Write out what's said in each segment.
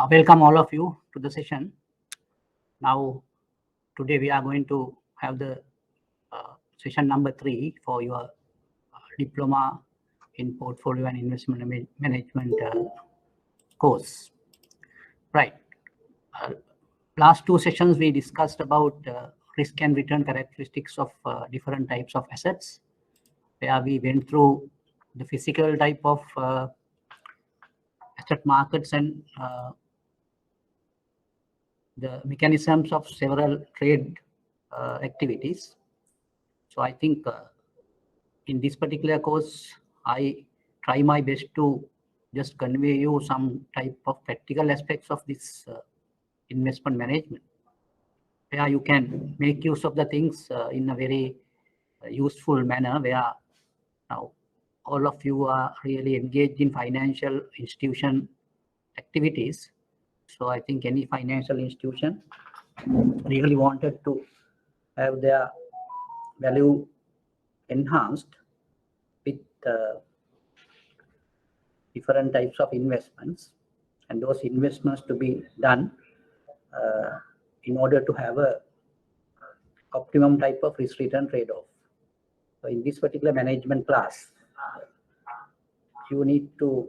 Welcome all of you to the session. Now, today we are going to have the session number 3 for your diploma in portfolio and investment management course. Right. Last 2 sessions we discussed about risk and return characteristics of different types of assets, where we went through the physical type of asset markets and the mechanisms of several trade activities. So I think in this particular course, I try my best to just convey you some type of practical aspects of this investment management, where you can make use of the things in a very useful manner, where now all of you are really engaged in financial institution activities. So I think any financial institution really wanted to have their value enhanced with different types of investments, and those investments to be done in order to have a optimum type of risk return trade-off. So in this particular management class, you need to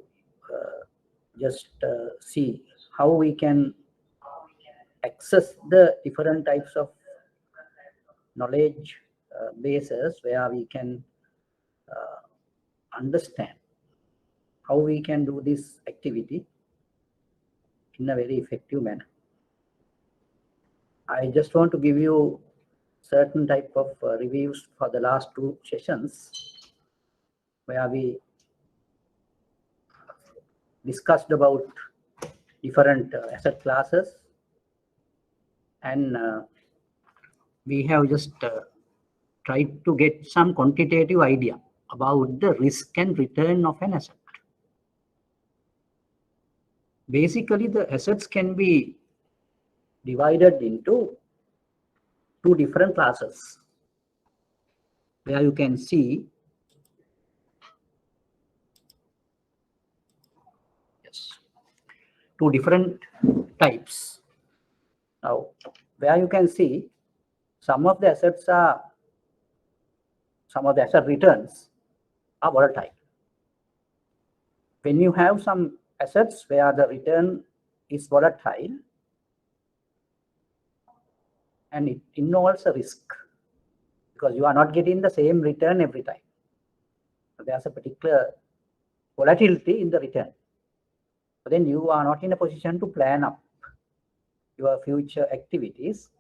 just see how we can access the different types of knowledge bases, where we can understand how we can do this activity in a very effective manner. I just want to give you certain type of reviews for the last 2 sessions, where we discussed about different asset classes, and we have just tried to get some quantitative idea about the risk and return of an asset. Basically, the assets can be divided into 2 different classes, where you can see yes, 2 different types. Now, where you can see some of the assets are, some of the asset returns are volatile. When you have some assets where the return is volatile, and it involves a risk, because you are not getting the same return every time. So there's a particular volatility in the return. So then you are not in a position to plan up your future activities,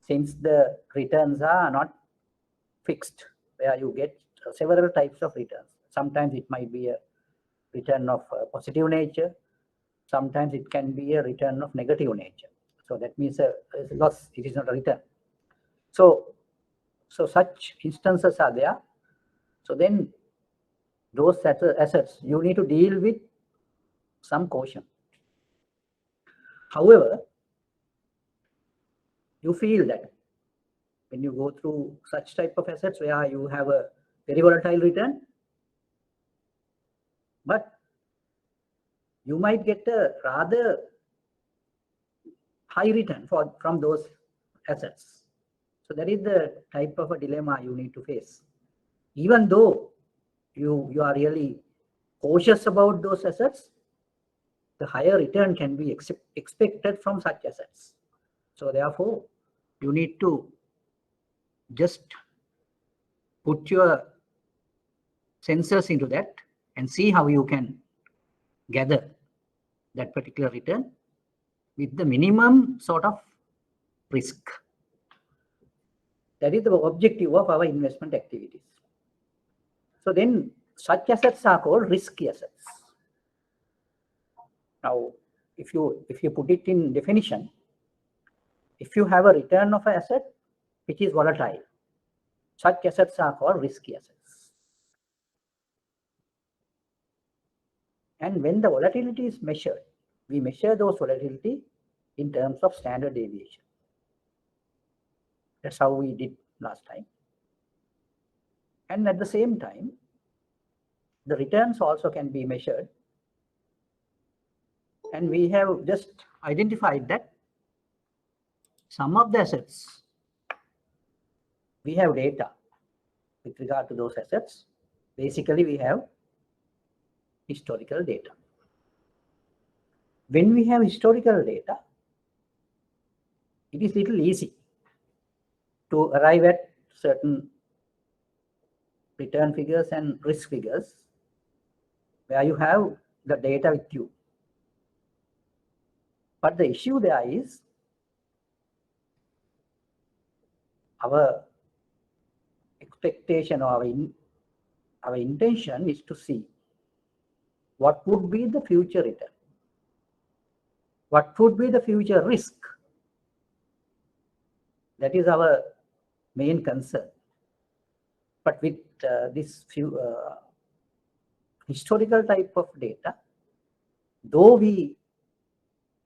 since the returns are not fixed, where you get several types of returns. Sometimes it might be a return of positive nature. Sometimes it can be a return of negative nature. So that means a loss, it is not a return. So such instances are there. So then those assets, you need to deal with some caution. However, you feel that when you go through such type of assets where you have a very volatile return, but you might get a rather high return from those assets. So that is the type of a dilemma you need to face. Even though you are really cautious about those assets, the higher return can be expected from such assets. So therefore, you need to just put your sensors into that and see how you can gather that particular return with the minimum sort of risk. That is the objective of our investment activities. So then such assets are called risky assets. Now, if you put it in definition, if you have a return of an asset which is volatile, such assets are called risky assets. And when the volatility is measured, we measure those volatility in terms of standard deviation. That's how we did last time. And at the same time, the returns also can be measured And we have just identified that some of the assets, we have data with regard to those assets. Basically, we have historical data. When we have historical data, it is little easy to arrive at certain return figures and risk figures where you have the data with you. But the issue there is our expectation or our intention is to see what would be the future return, what would be the future risk. That is our main concern. But with this historical type of data, though we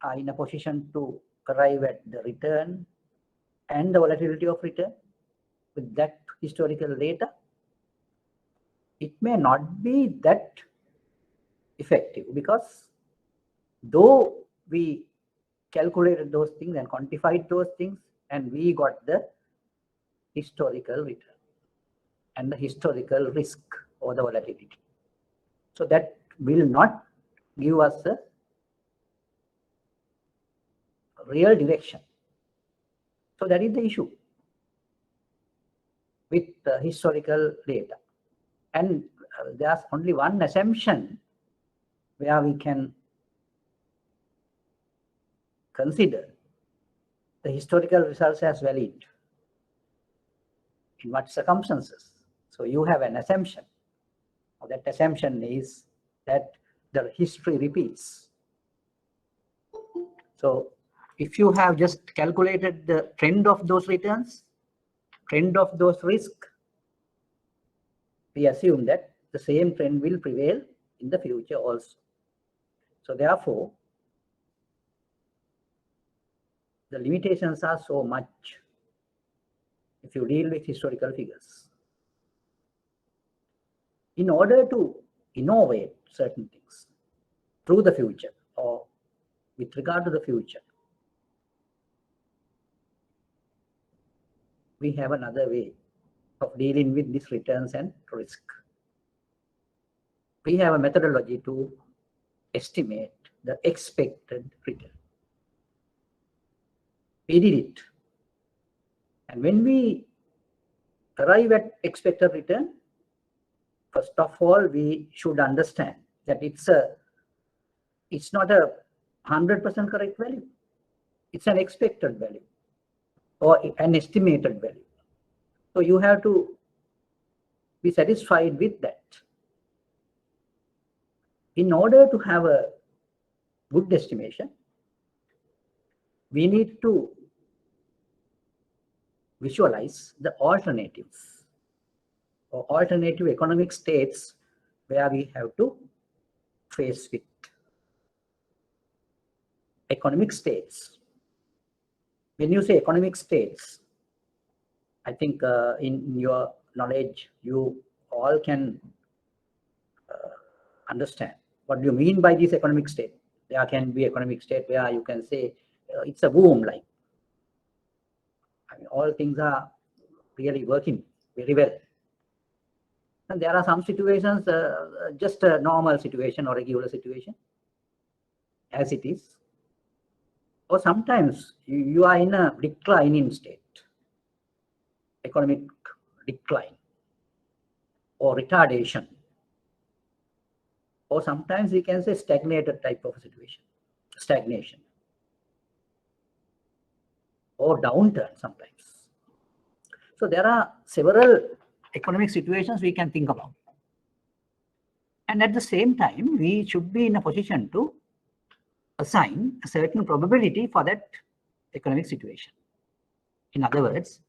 are in a position to arrive at the return and the volatility of return with that historical data, it may not be that effective, because though we calculated those things and quantified those things and we got the historical return and the historical risk or the volatility, so that will not give us a real direction. So that is the issue with historical data. And there's only one assumption where we can consider the historical results as valid. In what circumstances? So you have an assumption. That assumption is that the history repeats. So if you have just calculated the trend of those returns, trend of those risks, we assume that the same trend will prevail in the future also. So therefore, the limitations are so much if you deal with historical figures. In order to innovate certain things through the future or with regard to the future, we have another way of dealing with these returns and risk. We have a methodology to estimate the expected return. We did it. And when we arrive at expected return, first of all, we should understand that it's not a 100% correct value. It's an expected value or an estimated value. So you have to be satisfied with that. In order to have a good estimation, we need to visualize the alternatives or alternative economic states where we have to face with. Economic states. When you say economic states, I think in your knowledge, you all can understand what do you mean by this economic state. There can be economic state where you can say it's a boom, like I mean, all things are really working very well. And there are some situations, just a normal situation or regular situation as it is. Or sometimes you are in a declining state, economic decline or retardation. Or sometimes we can say stagnated type of situation, stagnation or downturn sometimes. So there are several economic situations we can think about. And at the same time, we should be in a position to assign a certain probability for that economic situation. In other words,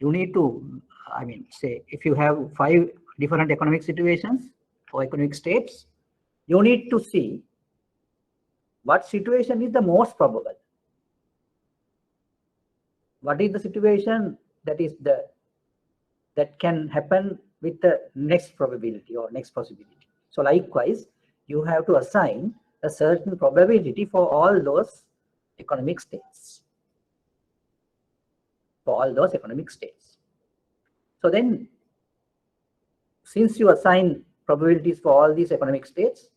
you need to, I mean, say if you have 5 different economic situations or economic states, you need to see what situation is the most probable. What is the situation that can happen with the next probability or next possibility. So likewise, you have to assign a certain probability for all those economic states. For all those economic states. So then, since you assign probabilities for all these economic states,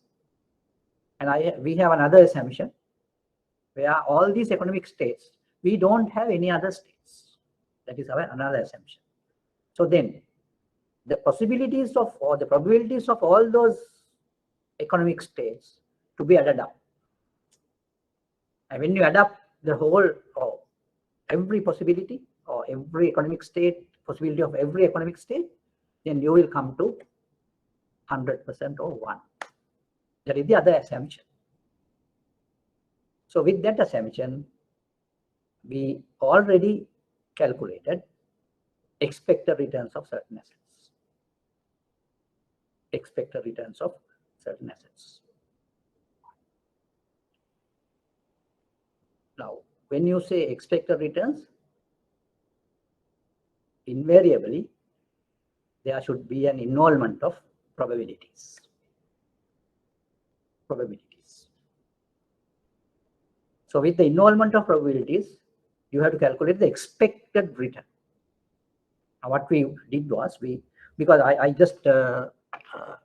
and we have another assumption where all these economic states, we don't have any other states. That is our another assumption. So then, the possibilities of, or the probabilities of all those economic states to be added up. And when you add up the whole, or every possibility, or every economic state, possibility of every economic state, then you will come to 100% or 1. That is the other assumption. So with that assumption, we already calculated expected returns of certain assets. Expected returns of certain assets. Now, when you say expected returns, invariably, there should be an involvement of probabilities. So with the involvement of probabilities, you have to calculate the expected return. Now what we did was, because I just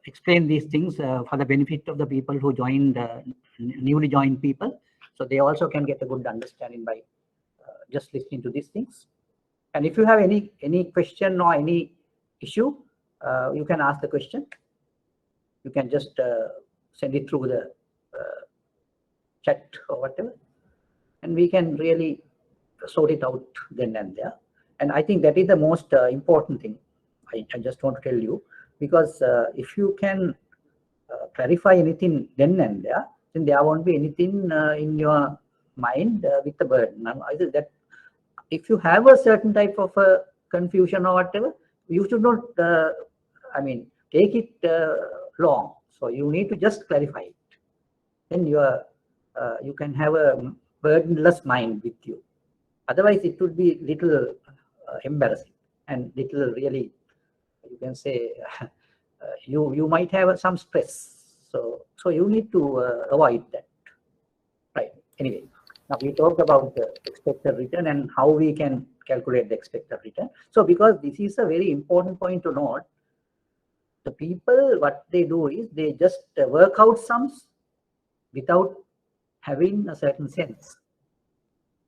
explained these things for the benefit of the people who joined, newly joined people, so they also can get a good understanding by just listening to these things. And if you have any question or any issue, you can ask the question. You can just send it through the chat or whatever, and we can really sort it out then and there. And I think that is the most important thing. I just want to tell you, because if you can clarify anything then and there, then there won't be anything in your mind with the burden. That if you have a certain type of confusion or whatever, you should not, take it long. So you need to just clarify it. Then you can have a burdenless mind with you. Otherwise, it would be little embarrassing and little really, you can say, you might have some stress. So you need to avoid that. Right. Anyway, now we talked about the expected return and how we can calculate the expected return. So because this is a very important point to note, the people, what they do is they just work out sums without having a certain sense.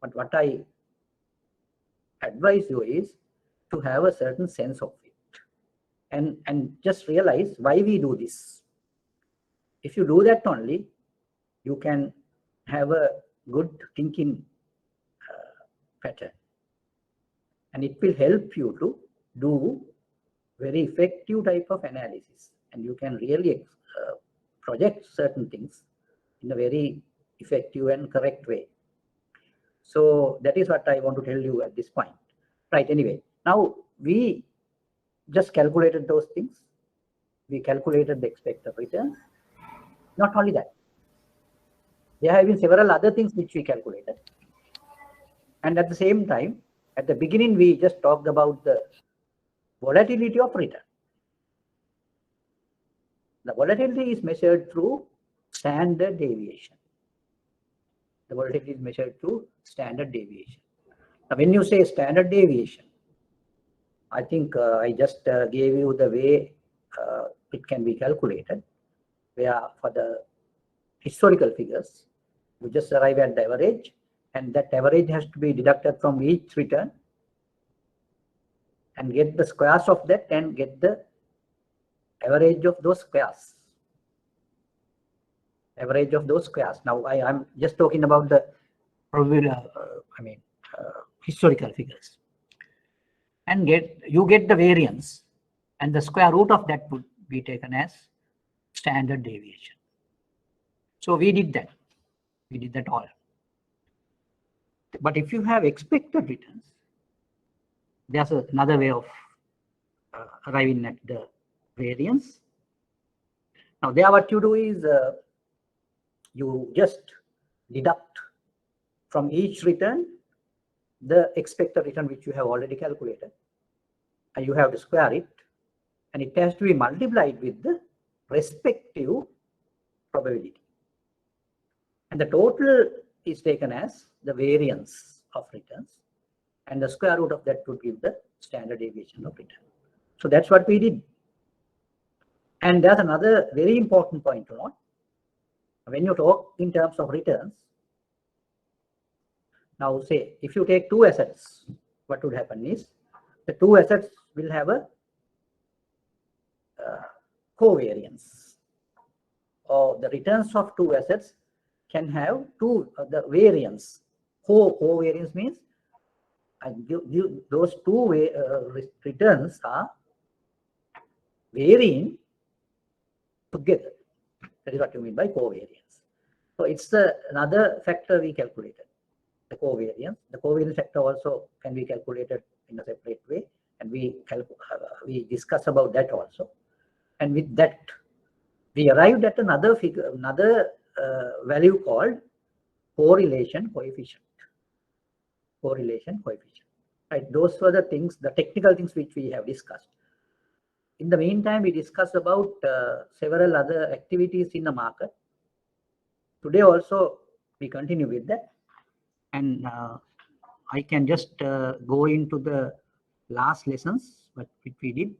But what I advise you is to have a certain sense of it, and just realize why we do this. If you do that only, you can have a good thinking pattern, and it will help you to do very effective type of analysis, and you can really project certain things in a very effective and correct way. So that is what I want to tell you at this point. Right, anyway, now we just calculated those things. We calculated the expected return. Not only that, there have been several other things which we calculated. And at the same time, at the beginning, we just talked about the volatility of return. The volatility is measured through standard deviation. The volatility is measured through standard deviation. Now, when you say standard deviation, I think I just gave you the way it can be calculated, where for the historical figures, you just arrive at the average, and that average has to be deducted from each return and get the squares of that and get the average of those squares. Average of those squares. Now I am just talking about the historical figures, and you get the variance, and the square root of that would be taken as standard deviation. So we did that. We did that all. But if you have expected returns, there's another way of arriving at the variance. Now there what you do is you just deduct from each return the expected return which you have already calculated, and you have to square it, and it has to be multiplied with the respective probability. And the total is taken as the variance of returns, and the square root of that would give the standard deviation of return. So that's what we did. And there's another very important point to note. When you talk in terms of returns, now say if you take two assets, what would happen is the two assets will have a covariance, or the returns of two assets can have the variance. Covariance means those two returns are varying together. That is what you mean by covariance. So it's another factor we calculated, the covariance. The covariance factor also can be calculated in a separate way, and we discuss about that also. And with that, we arrived at another figure, another value called correlation coefficient. Correlation coefficient. Right? Those were the things, the technical things which we have discussed. In the meantime, we discussed about several other activities in the market. Today also, we continue with that. And I can just go into the last lessons, which we did.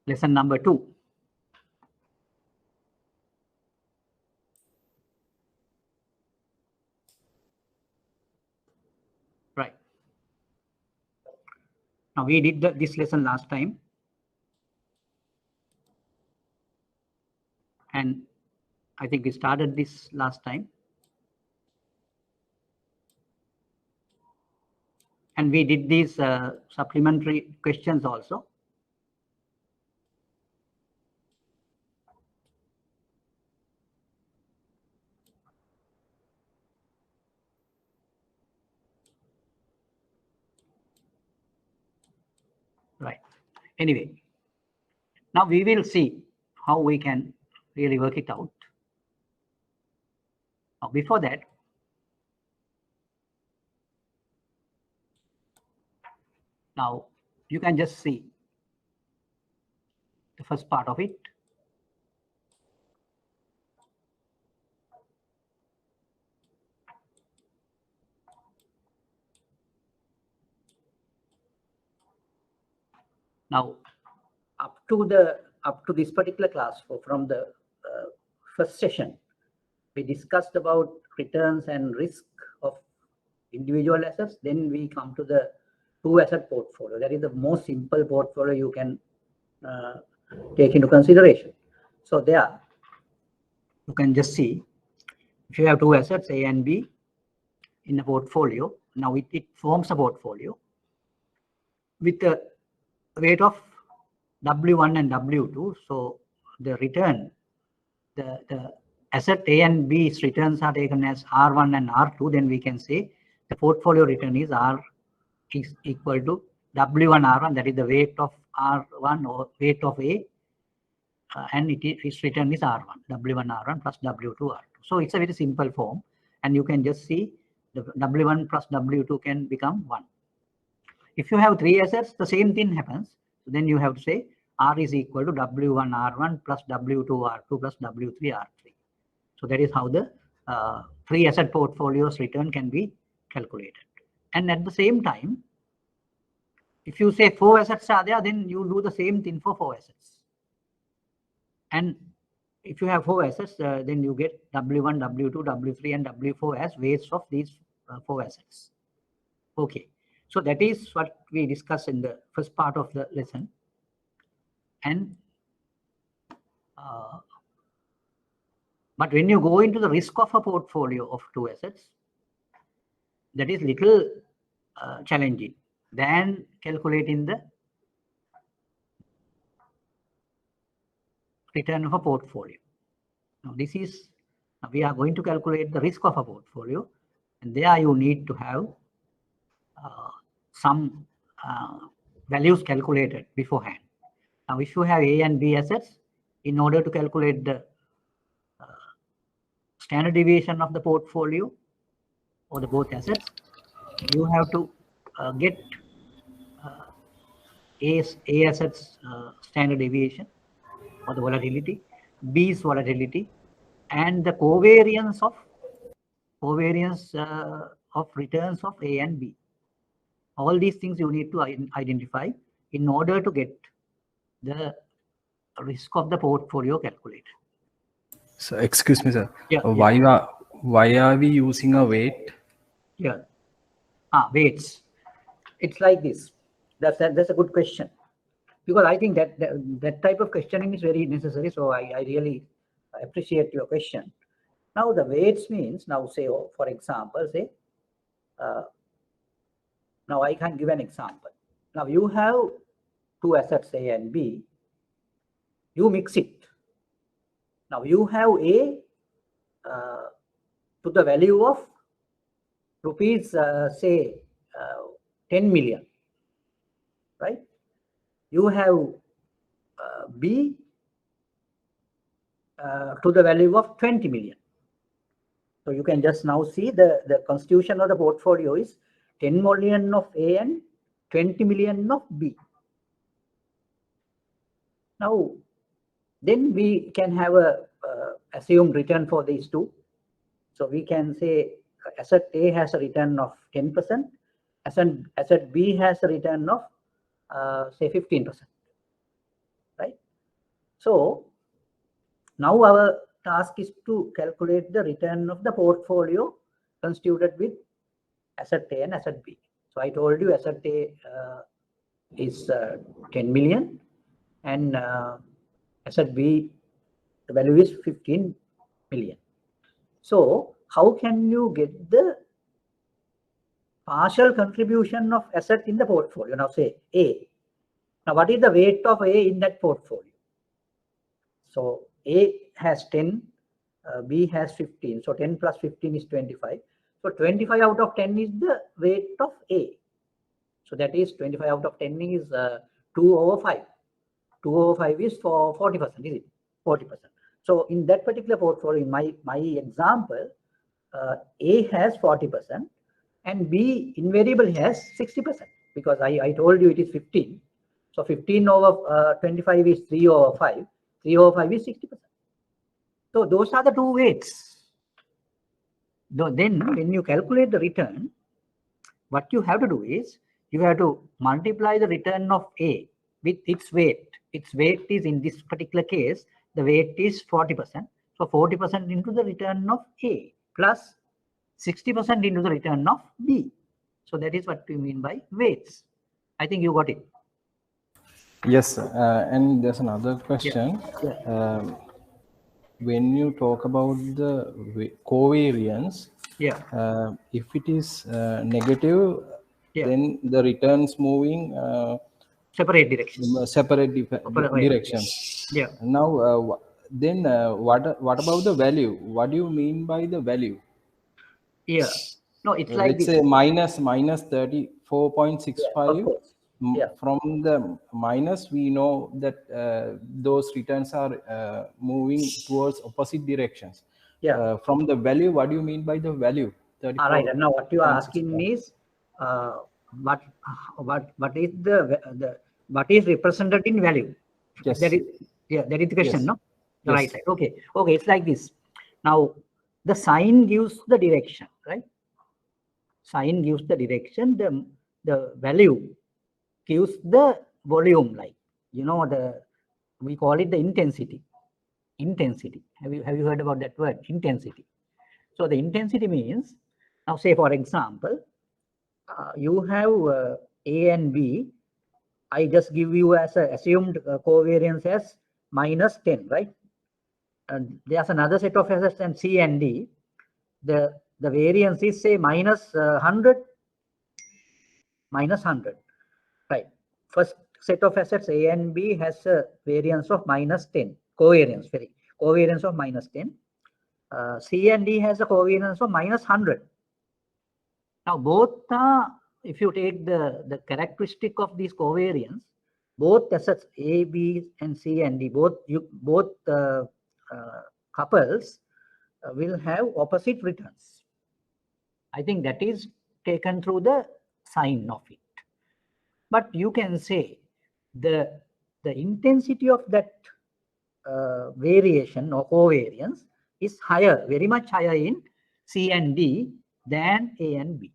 Lesson number 2. Right. Now we did this lesson last time. And I think we started this last time. And we did these supplementary questions also. Right. Anyway, now we will see how we can really work it out. Now, before that, now you can just see the first part of it. Now, up to this particular class, from the first session, we discussed about returns and risk of individual assets. Then we come to the two asset portfolio. That is the most simple portfolio you can take into consideration. So there, you can just see if you have two assets A and B in a portfolio. Now it forms a portfolio with a weight of W1 and W2. So the return, the asset A and B's returns are taken as R1 and R2. Then we can say the portfolio return is R is equal to W1 R1. That is the weight of R1 or weight of A, and its return is R1, W1 R1 plus W2 R2. So it's a very simple form, and you can just see the W1 plus W2 can become 1. If you have three assets, the same thing happens. So then you have to say R is equal to W1 R1 plus W2 R2 plus W3 R3. So that is how the three asset portfolios return can be calculated. And at the same time, if you say 4 assets are there, then you do the same thing for 4 assets. And if you have 4 assets, then you get W1, W2, W3, and W4 as weights of these 4 assets. Okay. So that is what we discussed in the first part of the lesson. And but when you go into the risk of a portfolio of 2 assets, that is little challenging than calculating the return of a portfolio. Now we are going to calculate the risk of a portfolio, and there you need to have some values calculated beforehand. Now, if you have A and B assets, in order to calculate the standard deviation of the portfolio or the both assets, you have to get A assets standard deviation or the volatility, B's volatility, and the covariance of returns of A and B. All these things you need to identify in order to get the risk of the portfolio calculated. So excuse me, sir. Yeah, why are we using a weight? Yeah. Weights. It's like this. That's a good question, because I think that type of questioning is very necessary. So I really appreciate your question. Now the weights means, now say, for example, say, now I can give an example. Now you have two assets A and B. You mix it. Now you have A to the value of rupees, say, 10 million, right? You have B to the value of 20 million. So you can just now see the constitution of the portfolio is 10 million of A and 20 million of B. Now, then we can have a assumed return for these two. So we can say asset A has a return of 10%, asset B has a return of say 15%, right? So now our task is to calculate the return of the portfolio constituted with asset A and asset B. So I told you asset A is 10 million and asset B, the value is 15 million. So how can you get the partial contribution of asset in the portfolio? Now say A. Now what is the weight of A in that portfolio? So A has 10, B has 15. So 10 plus 15 is 25. So 25 out of 10 is the weight of A. So that is 25 out of 10 is 2 over 5. 2 over 5 is for 40%, is it? 40%. So in that particular portfolio, in my example, A has 40% and B invariably has 60%, because I told you it is 15. So 15 over 25 is 3 over 5. 3 over 5 is 60%. So those are the two weights. Then when you calculate the return, what you have to do is you have to multiply the return of A with its weight. Its weight is, in this particular case, the weight is 40%. So 40% into the return of A plus 60% into the return of B. So that is what we mean by weights. I think you got it. Yes, and there's another question. Yeah. When you talk about the covariance, if it is negative, then the returns moving separate directions. Directions. Yeah. Now, then what about the value? What do you mean by the value? Yeah. No, it's like let's this. say minus 34.65. From the minus, we know that those returns are moving towards opposite directions. From the value, what do you mean by the value? All right. And now what you are asking is what is what is represented in value? Yes. That is the question, yes. No? The right side. Okay. It's like this. Now the sign gives the direction, right? Sign gives the direction. The value gives the volume, like, you know, we call it the intensity. Intensity. Have you heard about that word? Intensity. So the intensity means, now say for example, you have A and B. I just give you as a assumed covariance as minus 10, right? And there's another set of assets and C and D. The variance is say minus 100, minus 100, right? First set of assets A and B has a variance of minus 10, covariance of minus 10. C and D has a covariance of minus 100. Now both if you take the characteristic of these covariance, both assets A, B, and C and D, both couples will have opposite returns. I think that is taken through the sign of it. But you can say the intensity of that variation or covariance is higher, very much higher in C and D than A and B.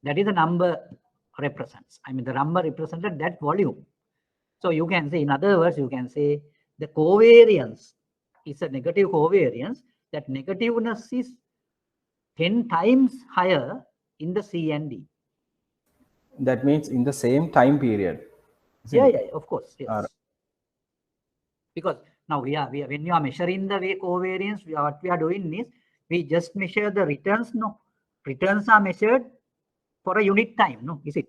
That is the number represents. I mean, the number represented that volume. So you can say, in other words, you can say the covariance is a negative covariance. That negativeness is 10 times higher in the C and D. That means in the same time period. Yeah, of course, yes. Because now when you are measuring the covariance, what we are doing is we just measure the returns. No, returns are measured for a unit time. No, is it?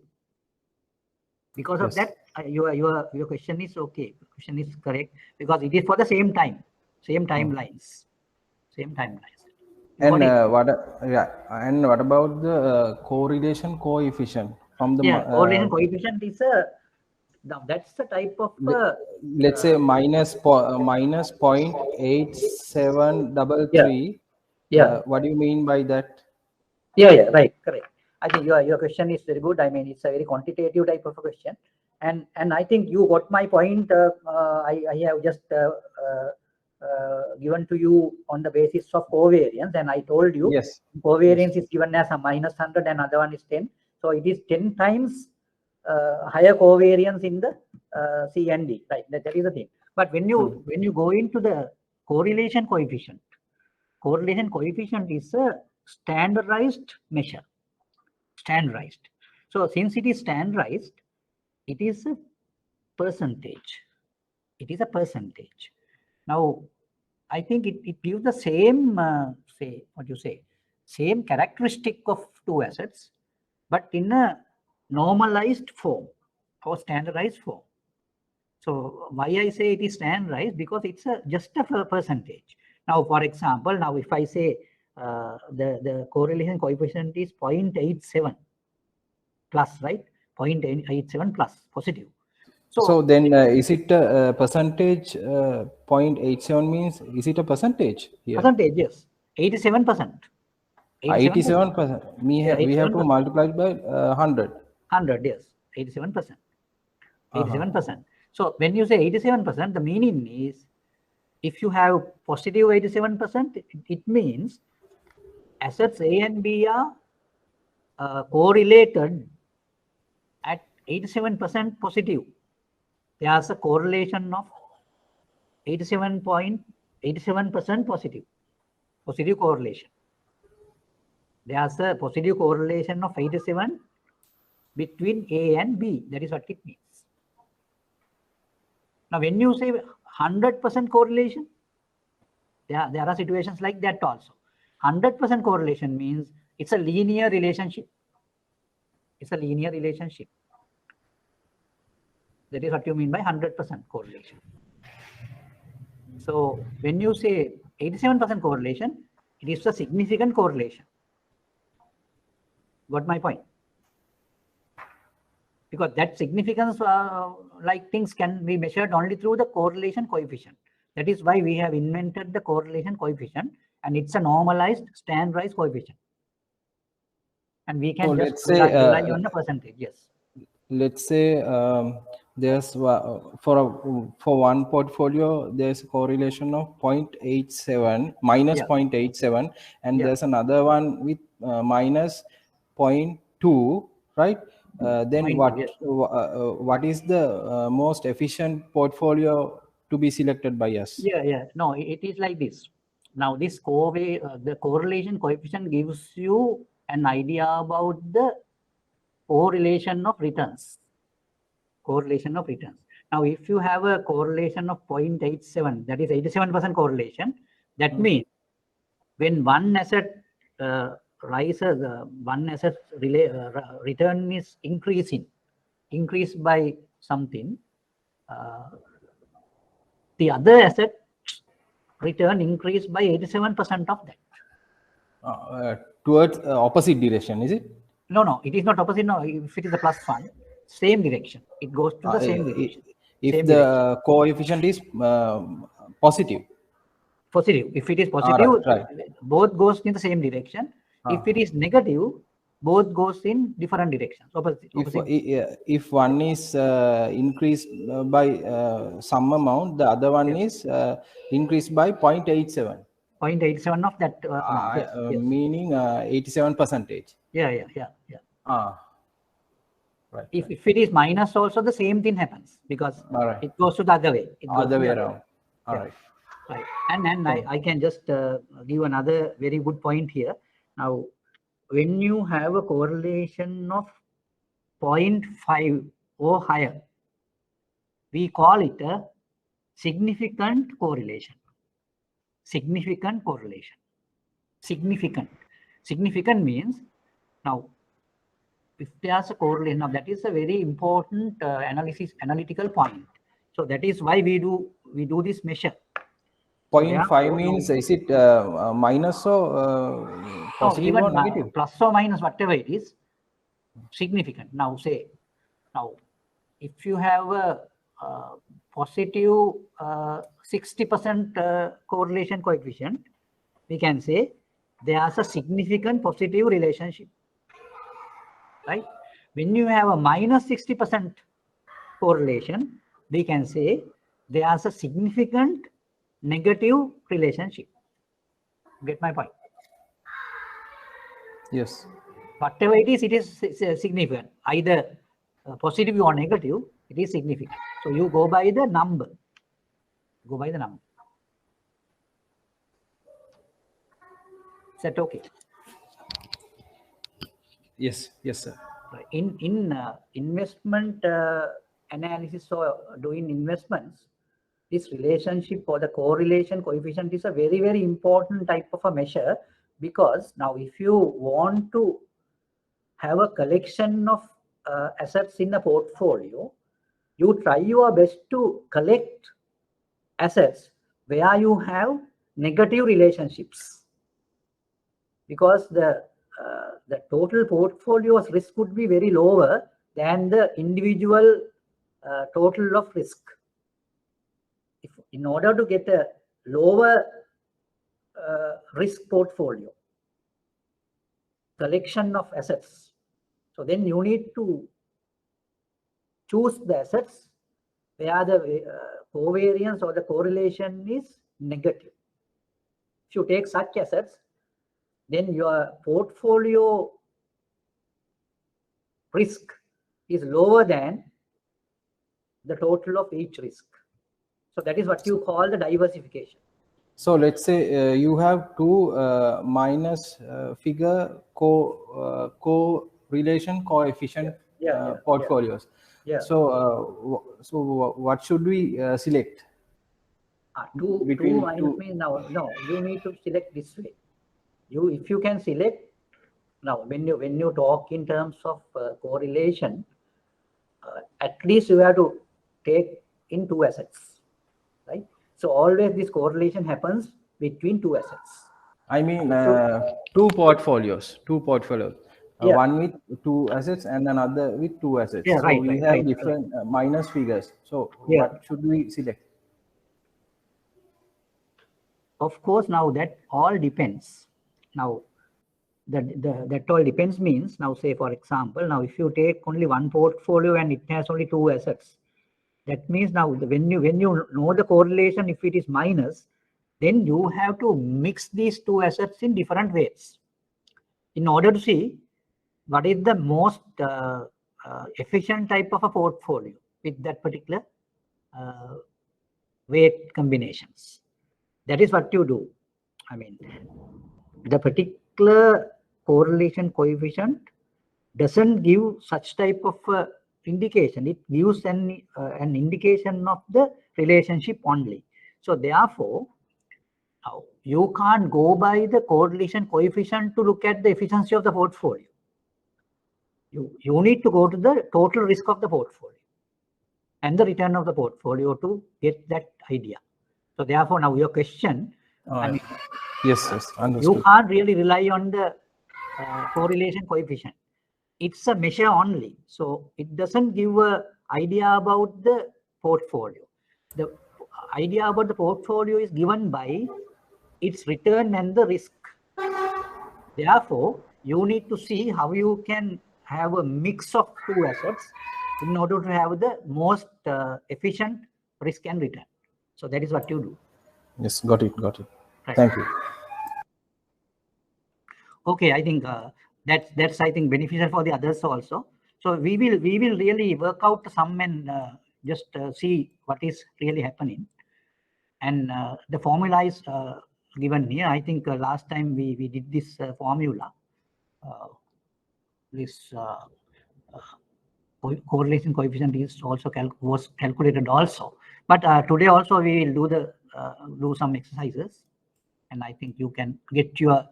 Because of that, your question is okay. Question is correct because it is for the same time, same timelines, same timelines. And what about the correlation coefficient from the correlation coefficient is a now that's the type of let's say minus 0.8733. What do you mean by that? Right, correct. I think your question is very good. I mean, it's a very quantitative type of a question, and I think you got my point. I have just given to you on the basis of covariance, and I told you covariance is given as a -100 and other one is 10. So it is 10 times higher covariance in the C and D, right? That is the thing. But when you go into the correlation coefficient is a standardized measure. Standardized. So since it is standardized, it is a percentage. It is a percentage. Now, I think it gives the same, same characteristic of two assets, but in a normalized form or standardized form. So why I say it is standardized? Because it's just a percentage. Now, for example, now if I say the correlation coefficient is 0.87 plus, right? 0.87 plus, positive. So then is it a percentage? 0.87 means, is it a percentage here? Percentage, yes. 87%. 87%. We have to multiply it by 100. 100, yes. 87%. 87%. So when you say 87%, the meaning is if you have positive 87%, it means assets A and B are correlated at 87% positive. There's a correlation of 87.87% positive correlation. There's a positive correlation of 87 between A and B. That is what it means. Now, when you say 100% correlation, there are situations like that also. 100% correlation means it's a linear relationship. It's a linear relationship. That is what you mean by 100% correlation. So when you say 87% correlation, it is a significant correlation. Got my point? Because that significance, like things can be measured only through the correlation coefficient. That is why we have invented the correlation coefficient, and it's a normalized, standardized coefficient. And we can just rely on the percentage. Yes. Let's say there's for one portfolio there's a correlation of 0.87 minus 0.87, and there's another one with minus 0.2, right? Then what is the most efficient portfolio to be selected by us? No, it is like this. Now this the correlation coefficient gives you an idea about the correlation of returns. Now, if you have a correlation of 0.87, that is 87% correlation, that means when one asset rises, one asset return is increased by something, the other asset return increased by 87% of that. Towards opposite direction, is it? No, it is not opposite. No, if it is a plus fund, same direction. It goes to the same direction. If the coefficient is positive. Positive. If it is positive, right. both goes in the same direction. If it is negative, both goes in different directions. If one is increased by some amount, the other one is increased by 0.87. 0.87 of that amount. Yes. Meaning 87%. Yeah. Right. If it is minus also, the same thing happens because it goes to the other way. Other way around. All right. Right. And I can just give another very good point here. Now, when you have a correlation of 0.5 or higher, we call it a significant correlation. Significant correlation. Significant means, now, if there's a correlation, now that is a very important analytical point. So that is why we do this measure. 0.5 means, is it minus or positive or negative? Plus or minus, whatever it is, significant. Now if you have a positive 60% correlation coefficient, we can say there's a significant positive relationship, right? When you have a minus 60% correlation, we can say there's a significant negative relationship. Get my point? Yes. Whatever it is significant. Either positive or negative, it is significant. So you go by the number. Is that okay? Yes, sir. In investment analysis or doing investments, this relationship or the correlation coefficient is a very, very important type of a measure, because now if you want to have a collection of assets in a portfolio, you try your best to collect assets where you have negative relationships, because the total portfolio's risk would be very lower than the individual total of risk. In order to get a lower risk portfolio, collection of assets, so then you need to choose the assets where the covariance or the correlation is negative. If you take such assets, then your portfolio risk is lower than the total of each risk. So that is what you call the diversification. So let's say you have two minus figure correlation coefficient portfolios. So what should we select? Two minus means no, you need to select this way. If you can select, now when you talk in terms of correlation, at least you have to take in two assets, right? So always this correlation happens between two assets. I mean two portfolios. One with two assets and another with two assets. Yeah, so we have different minus figures. So what should we select? Of course, now that all depends. Now that all depends means, now say for example, now if you take only one portfolio and it has only two assets, that means now when you know the correlation, if it is minus, then you have to mix these two assets in different ways in order to see what is the most efficient type of a portfolio with that particular weight combinations. That is what you do. I mean, the particular correlation coefficient doesn't give such type of indication. It gives an indication of the relationship only. So therefore, you can't go by the correlation coefficient to look at the efficiency of the portfolio. You need to go to the total risk of the portfolio and the return of the portfolio to get that idea. So therefore, now your question, I mean, yes, understood. You can't really rely on the correlation coefficient. It's a measure only, so it doesn't give an idea about the portfolio. The idea about the portfolio is given by its return and the risk. Therefore, you need to see how you can have a mix of two assets in order to have the most efficient risk and return. So that is what you do. Yes, got it. Right. Thank you. Okay, I think that's I think beneficial for the others also. So we will really work out some and just see what is really happening. And the formula is given here. I think last time we did this formula. This correlation coefficient is also was calculated also. But today also we will do some exercises, and I think you can get your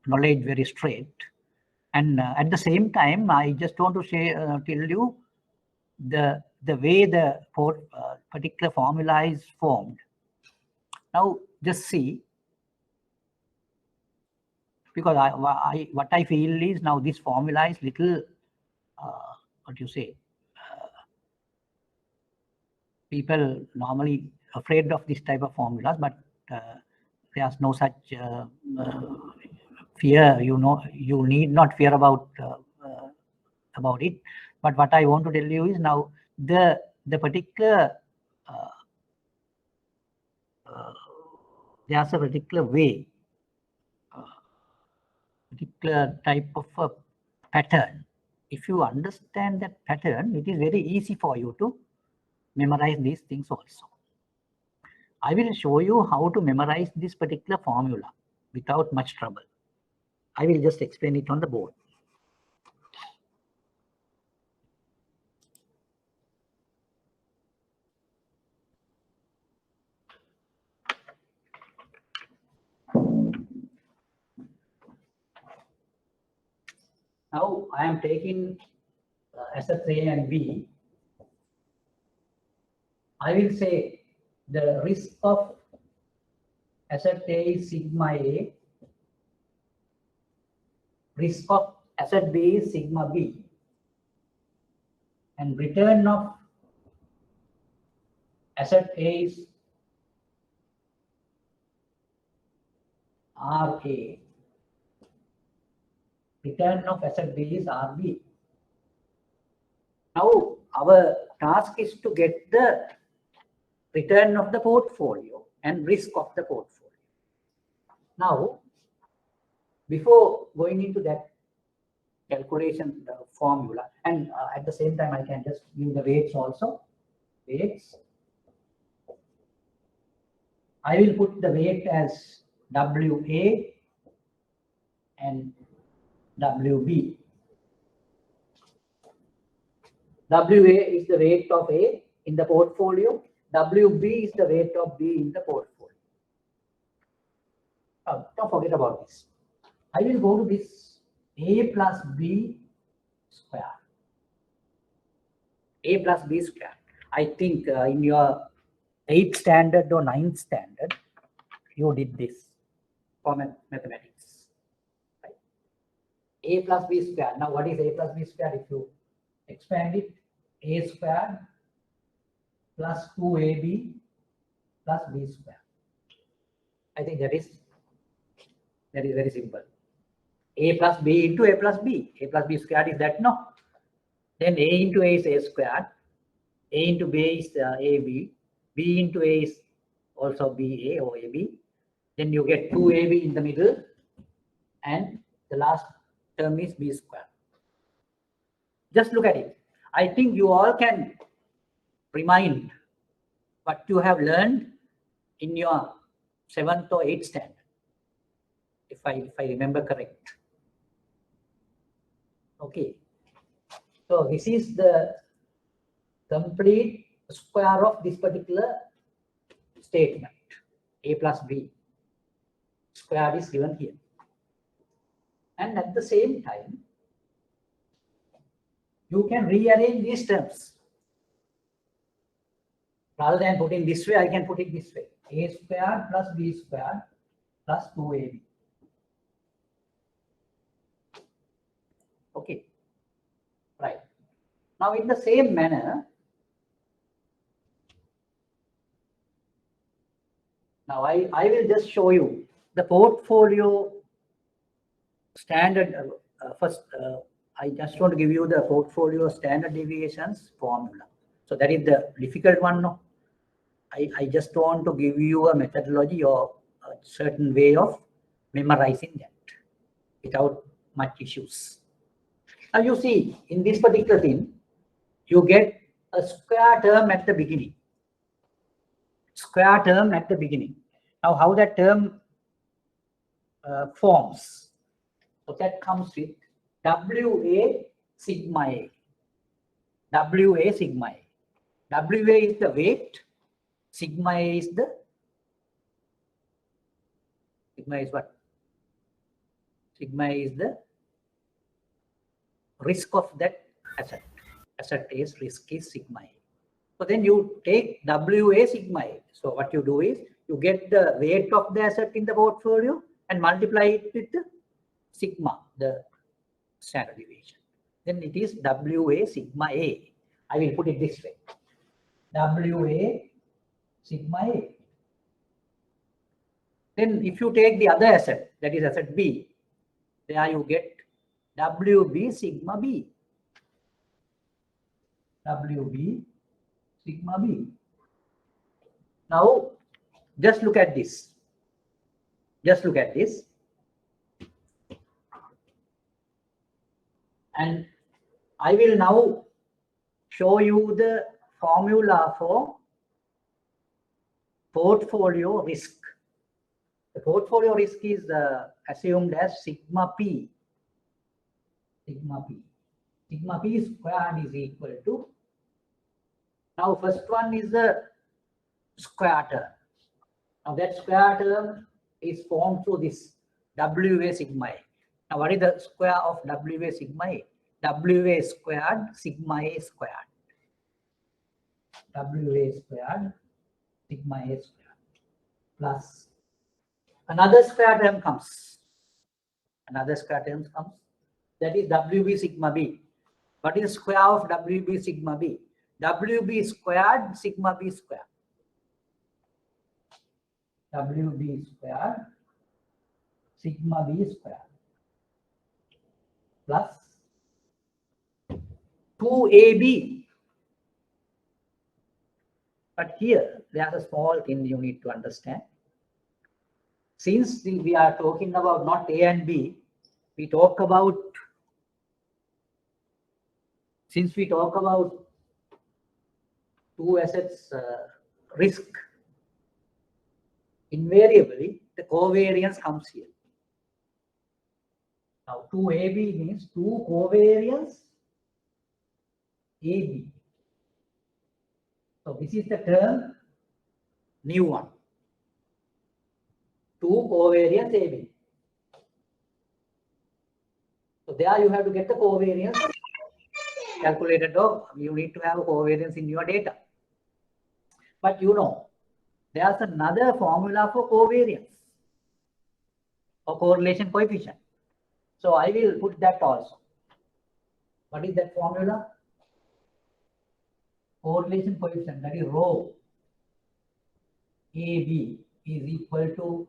knowledge very straight. And at the same time, I just want to say tell you the way the particular formula is formed. Now just see, because what I feel is now this formula is little what you say, people normally afraid of this type of formulas, but there's no such fear. You need not fear about it. But what I want to tell you is now the particular there's a particular way, particular type of a pattern. If you understand that pattern, it is very easy for you to memorize these things also. I will show you how to memorize this particular formula without much trouble. I will just explain it on the board. Now I am taking assets A and B. I will say the risk of asset A is sigma A, risk of asset B is sigma B, and return of asset A is RA, return of asset B is RB. Now our task is to get the return of the portfolio and risk of the portfolio. Now, before going into that calculation formula, and at the same time I can just give the weights also. Weights. I will put the weight as WA and WB. WA is the weight of A in the portfolio. WB is the weight of B in the portfolio. Don't forget about this. I will go to this A plus B square. A plus B square. I think in your 8th standard or 9th standard, you did this for mathematics. Right? A plus B square. Now, what is A plus B square? If you expand it, A squared plus 2AB plus B square. I think that is very simple. A plus B into A plus B. A plus B squared is that, no? Then A into A is A squared. A into B is AB. B into A is also BA or AB. Then you get 2AB in the middle. And the last term is B squared. Just look at it. I think you all can remind what you have learned in your 7th or 8th standard, if I remember correct. Okay. So this is the complete square of this particular statement. A plus B square is given here. And at the same time, you can rearrange these terms. Rather than putting this way, I can put it this way. A squared plus B squared plus 2AB. Okay. Right. Now, in the same manner, Now I will just show you the portfolio standard. First, I just want to give you the portfolio standard deviations formula. So that is the difficult one. No? I just want to give you a methodology or a certain way of memorizing that without much issues. Now you see, in this particular thing, you get a square term at the beginning. Square term at the beginning. Now how that term forms? So that comes with WA sigma A. WA sigma A. WA is the weight. Sigma A is the, sigma is what? Sigma is the risk of that asset. Asset is risk is sigma A. So then you take WA sigma A. So what you do is you get the weight of the asset in the portfolio and multiply it with the sigma, the standard deviation. Then it is WA sigma A. I will put it this way. WA sigma A. Then if you take the other asset, that is asset B, there you get WB sigma B. WB sigma B. Now, just look at this. Just look at this. And I will now show you the formula for portfolio risk. The portfolio risk is assumed as sigma P. Sigma P. Sigma P squared is equal to. Now, first one is the square term. Now, that square term is formed through this WA sigma A. Now, what is the square of WA sigma A? WA squared sigma A squared. WA squared sigma A squared plus another square term comes. Another square term comes. That is WB sigma B. What is the square of WB sigma B? WB squared sigma B squared. WB squared sigma B squared plus 2AB. But here, there's a small thing you need to understand. Since we are talking about not A and B, we talk about, since we talk about two assets risk, invariably the covariance comes here. Now 2AB means two covariance AB. So this is the term new one. Two covariance AB. So there you have to get the covariance calculated, or you need to have a covariance in your data. But you know, there's another formula for covariance or correlation coefficient. So I will put that also. What is that formula? Correlation coefficient, that is rho AB is equal to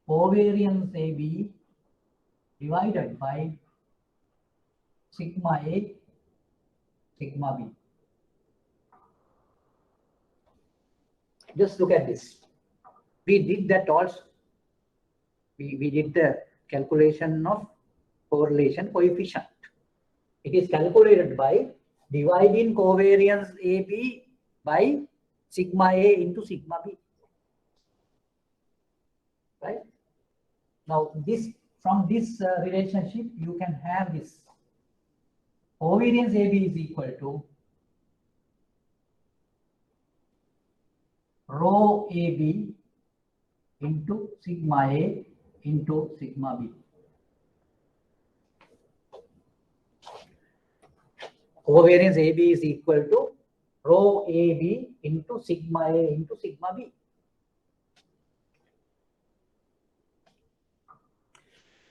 covariance AB divided by sigma A, sigma B. Just look at this. We did that also. We did the calculation of correlation coefficient. It is calculated by dividing covariance AB by sigma A into sigma B. Right? Now, this from this relationship, you can have this. Covariance AB is equal to rho AB into sigma A into sigma B. Covariance AB is equal to rho AB into sigma A into sigma B.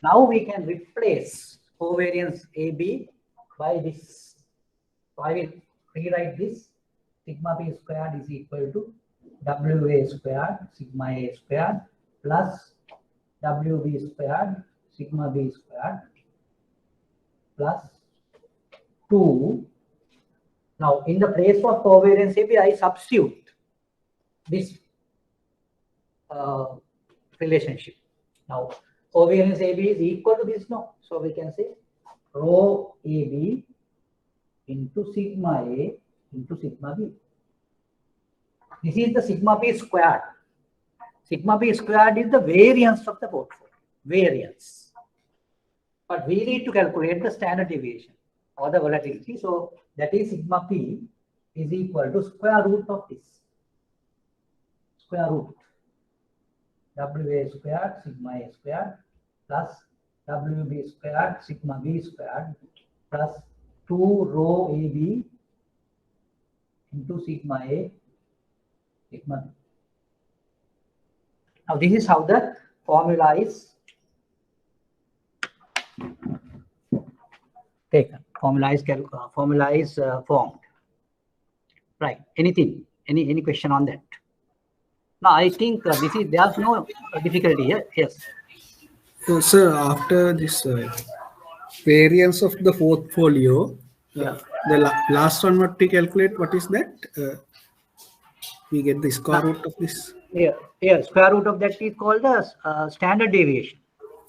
Now we can replace covariance AB by this. So I will rewrite this. Sigma B squared is equal to WA squared sigma A squared plus WB squared sigma B squared plus 2. Now, in the place of covariance AB, I substitute this relationship. Now, covariance AB is equal to this, no? So, we can say rho AB into sigma A into sigma B. This is the sigma B squared. Sigma B squared is the variance of the portfolio, variance. But we need to calculate the standard deviation or the volatility. So that is sigma P is equal to square root of this. Square root WA squared sigma A squared plus WB squared sigma B squared plus 2 rho AB into sigma A sigma B. Now this is how the formula is taken. Formula is formed. Right. Anything? Any question on that? Now I think there's no difficulty here. Yes. So, sir, after this variance of the portfolio, the last one what we calculate, what is that? We get the square root of this. Yeah. Square root of that is called the standard deviation.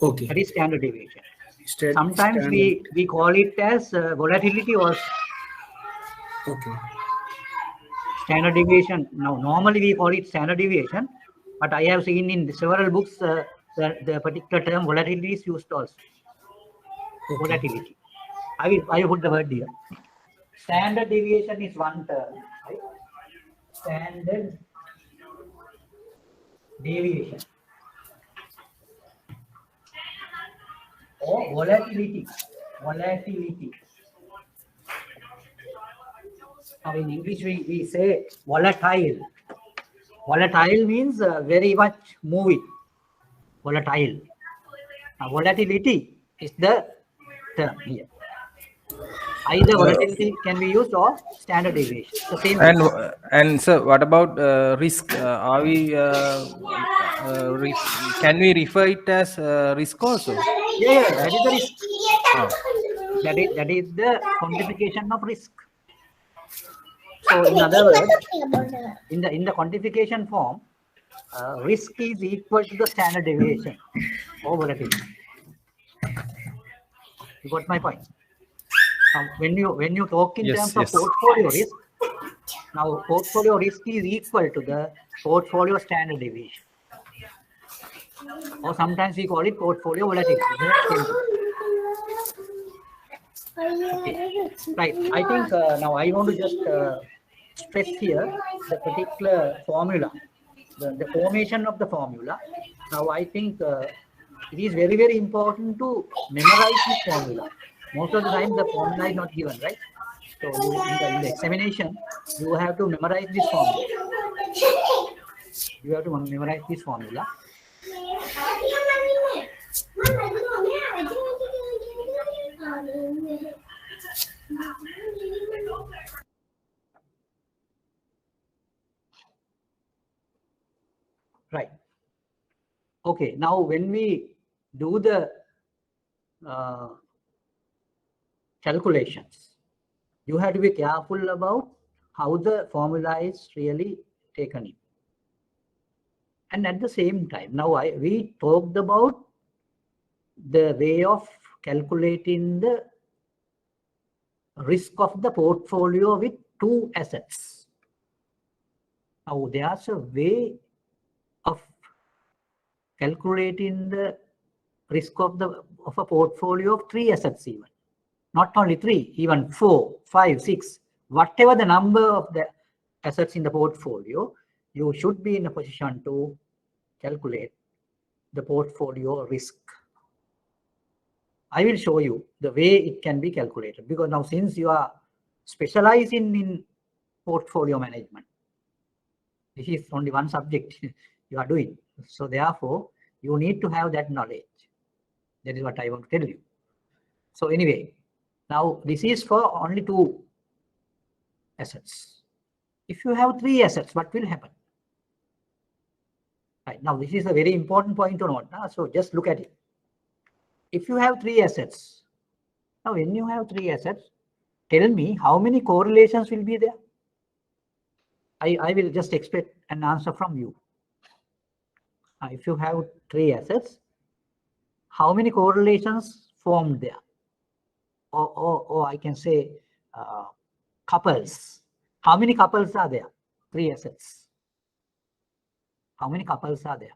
Okay. That is standard deviation. Sometimes we call it as volatility also. Okay. Standard deviation. Now, normally we call it standard deviation, but I have seen in several books the particular term volatility is used also. Okay. Volatility. I will put the word here. Standard deviation is one term, right? Standard deviation or volatility. Now in English we say volatile. Volatile means very much moving. Volatile. Now, volatility is the term here. Either volatility can be used or standard deviation. The same. And sir, what about risk? Are we can we refer it as risk also? Yeah, that is the risk. That is the quantification of risk. So in other words, in the quantification form, risk is equal to the standard deviation or volatility. You got my point? When you talk in terms of portfolio risk, now portfolio risk is equal to the portfolio standard deviation, or sometimes we call it portfolio volatility. Okay. Right. I think now I want to just stress here the particular formula, the formation of the formula. Now I think it is very, very important to memorize this formula. Most of the time the formula is not given, right? So in the examination, you have to memorize this formula. You have to memorize this formula. Right. Okay. Now, when we do the calculations, you have to be careful about how the formula is really taken in. And at the same time, now we talked about the way of calculating the risk of the portfolio with two assets. Now, there's a way of calculating the risk of a portfolio of three assets even. Not only three, even 4, 5, 6, whatever the number of the assets in the portfolio, you should be in a position to calculate the portfolio risk. I will show you the way it can be calculated, because now since you are specializing in portfolio management, this is only one subject you are doing. So therefore, you need to have that knowledge. That is what I want to tell you. So anyway, now this is for only two assets. If you have three assets, what will happen? Right. Now, this is a very important point to note. So just look at it. If you have 3 assets, now when you have 3 assets, tell me how many correlations will be there. I will just expect an answer from you. If you have 3 assets, how many correlations formed there? Or I can say couples. How many couples are there? 3 assets. How many couples are there?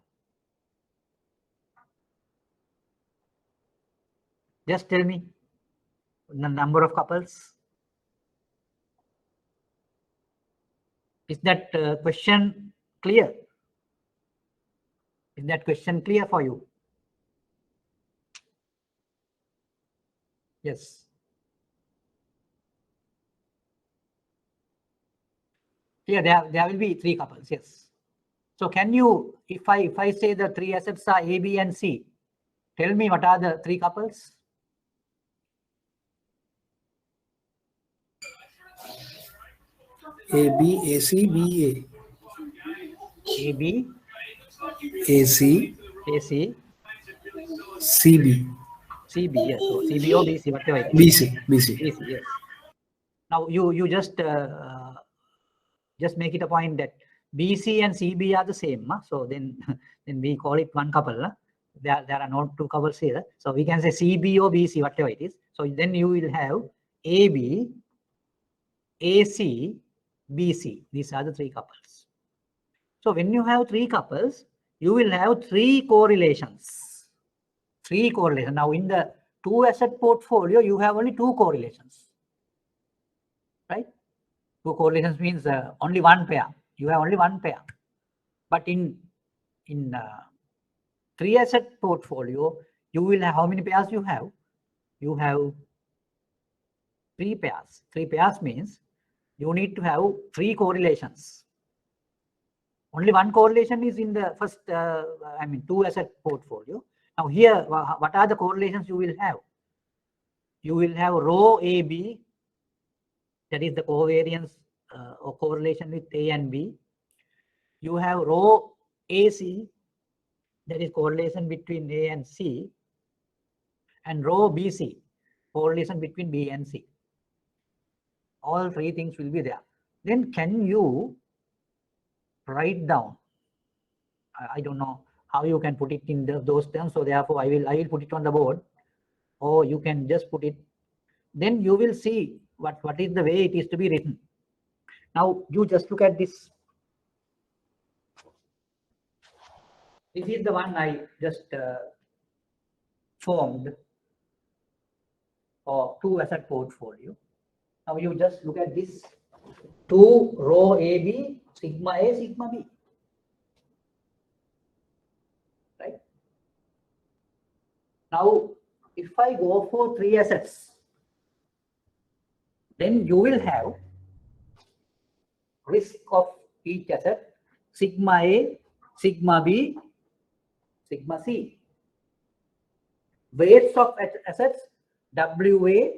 Just tell me the number of couples. Is that question clear? Is that question clear for you? Yes. Yeah, there will be 3 couples. Yes. So can you, if I say the 3 assets are A, B, and C, tell me what are the 3 couples? AB, AC, BA. AB, AC, AC, CB. CB. Yes. So CB or BC, whatever it is. BC, BC. BC. Yes. Now you just make it a point that BC and CB are the same. So then we call it one couple. There are not 2 couples here. So we can say CB or BC, whatever it is. So then you will have AB, AC, BC. These are the 3 couples. So when you have 3 couples, you will have 3 correlations. 3 correlations. Now in the 2 asset portfolio, you have only 2 correlations. Right? 2 correlations means only one pair. You have only one pair. But in 3 asset portfolio, you will have how many pairs you have? You have 3 pairs. 3 pairs means you need to have 3 correlations. Only one correlation is in the first, 2 asset portfolio. Now here, what are the correlations you will have? You will have row AB, that is the covariance or correlation with A and B. You have row AC, that is correlation between A and C. And row BC, correlation between B and C. All 3 things will be there. Then can you write down? I don't know how you can put it in those terms. So therefore, I will put it on the board, or you can just put it. Then you will see what is the way it is to be written. Now you just look at this. This is the one I just formed for 2 asset portfolio. Now you just look at this 2 row AB, sigma A, sigma B. Right? Now, if I go for 3 assets, then you will have risk of each asset, sigma A, sigma B, sigma C. Weights of assets, WA,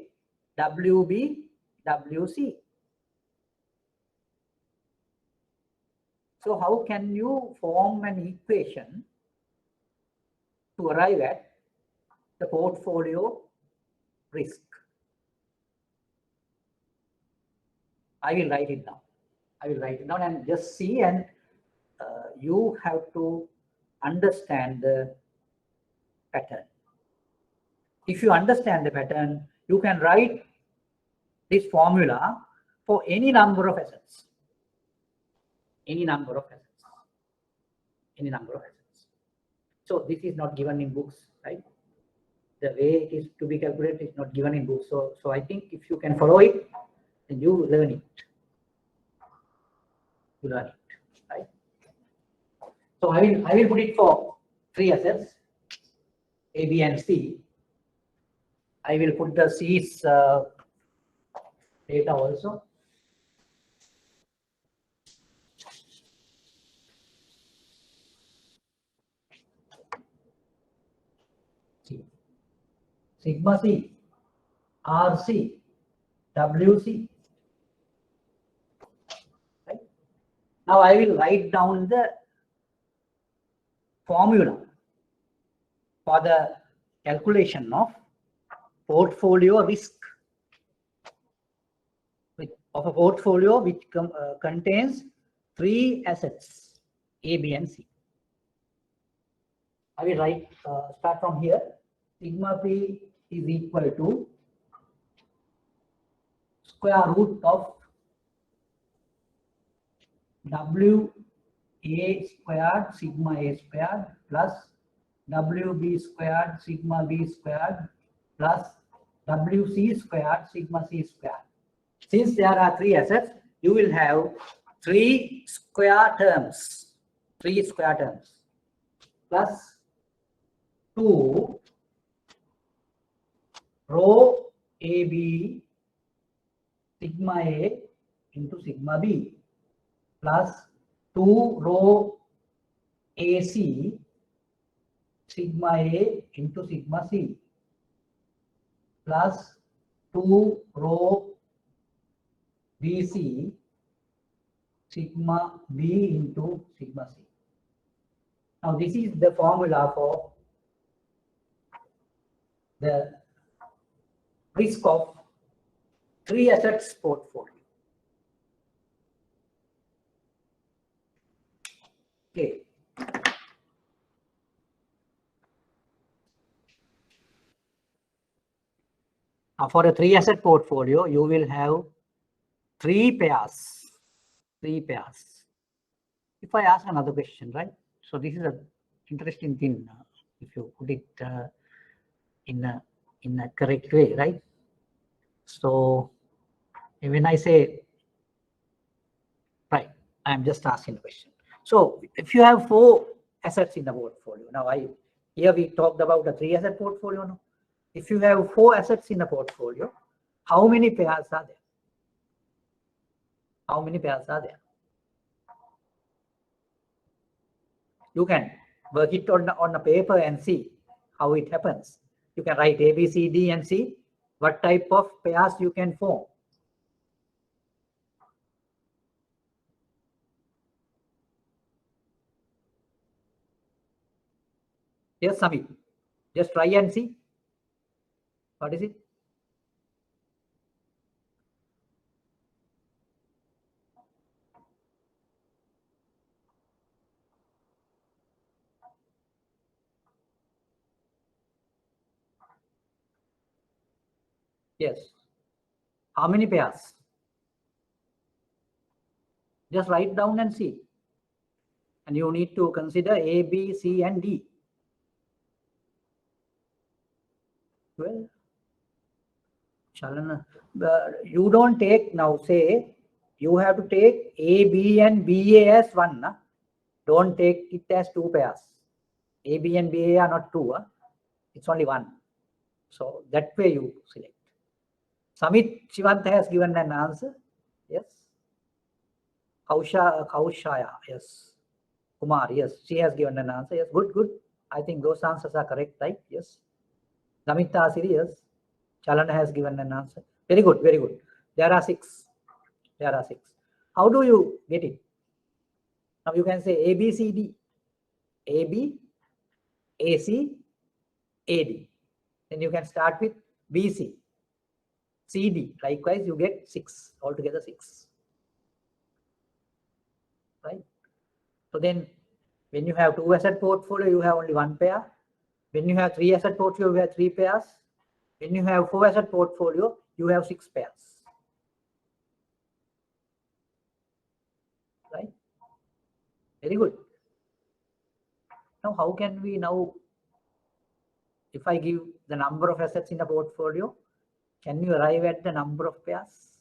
WB, WC. So how can you form an equation to arrive at the portfolio risk? I will write it down. I will write it down and just see, and you have to understand the pattern. If you understand the pattern, you can write this formula for any number of assets. Any number of assets. Any number of assets. So this is not given in books, right? The way it is to be calculated is not given in books. So I think if you can follow it, then you learn it. You learn it, right? So I will put it for 3 assets, A, B, and C. I will put the C's data also. C. Sigma C, RC, WC. Right? Now I will write down the formula for the calculation of portfolio risk of a portfolio which contains 3 assets, A, B, and C. I will write, start from here. Sigma P is equal to square root of W A squared sigma A squared plus WB squared sigma B squared plus WC squared sigma C squared. Since there are 3 assets, you will have 3 square terms, 3 square terms plus 2 rho AB sigma A into sigma B plus 2 rho AC sigma A into sigma C plus 2 rho BC sigma B into sigma C. Now this is the formula for the risk of 3 assets portfolio. Okay. Now for a 3 asset portfolio, you will have 3 pairs. 3 pairs. If I ask another question, right? So this is an interesting thing if you put it in a correct way, right? So when I say, right, I'm just asking a question. So if you have 4 assets in the portfolio, now here we talked about a 3 asset portfolio. No? If you have 4 assets in a portfolio, how many pairs are there? How many pairs are there? You can work it on a paper and see how it happens. You can write A, B, C, D, and see what type of pairs you can form. Yes, Samit. Just try and see. What is it? Yes. How many pairs? Just write down and see. And you need to consider A, B, C, and D. Well, Chalana, you don't take now, say, you have to take A, B, and BA as 1. Nah? Don't take it as 2 pairs. A, B, and BA are not 2. It's only 1. So that way you select. Samit Shivanta has given an answer. Yes. Kaushaya, yes. Kumar, yes. She has given an answer. Yes, good, good. I think those answers are correct, right? Yes. Namita Asiri, yes. Chalana has given an answer. Very good, very good. There are 6. There are 6. How do you get it? Now you can say A, B, C, D. A, B, A, C, A, D. Then you can start with B, C. CD. Likewise, you get 6, altogether 6. Right? So then, when you have 2 asset portfolio, you have only 1 pair. When you have 3 asset portfolio, you have 3 pairs. When you have 4 asset portfolio, you have 6 pairs. Right? Very good. Now, how can we now, if I give the number of assets in the portfolio, can you arrive at the number of pairs?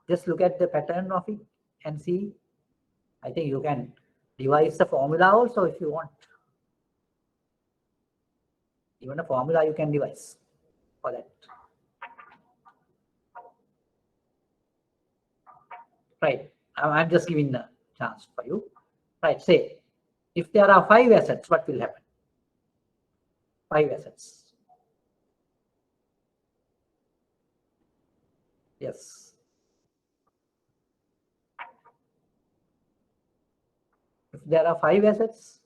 Just look at the pattern of it and see. I think you can devise the formula also if you want. Even a formula you can devise for that. Right. I'm just giving the chance for you. Right. Say, if there are 5 assets, what will happen? 5 assets. Yes. If there are 5 assets,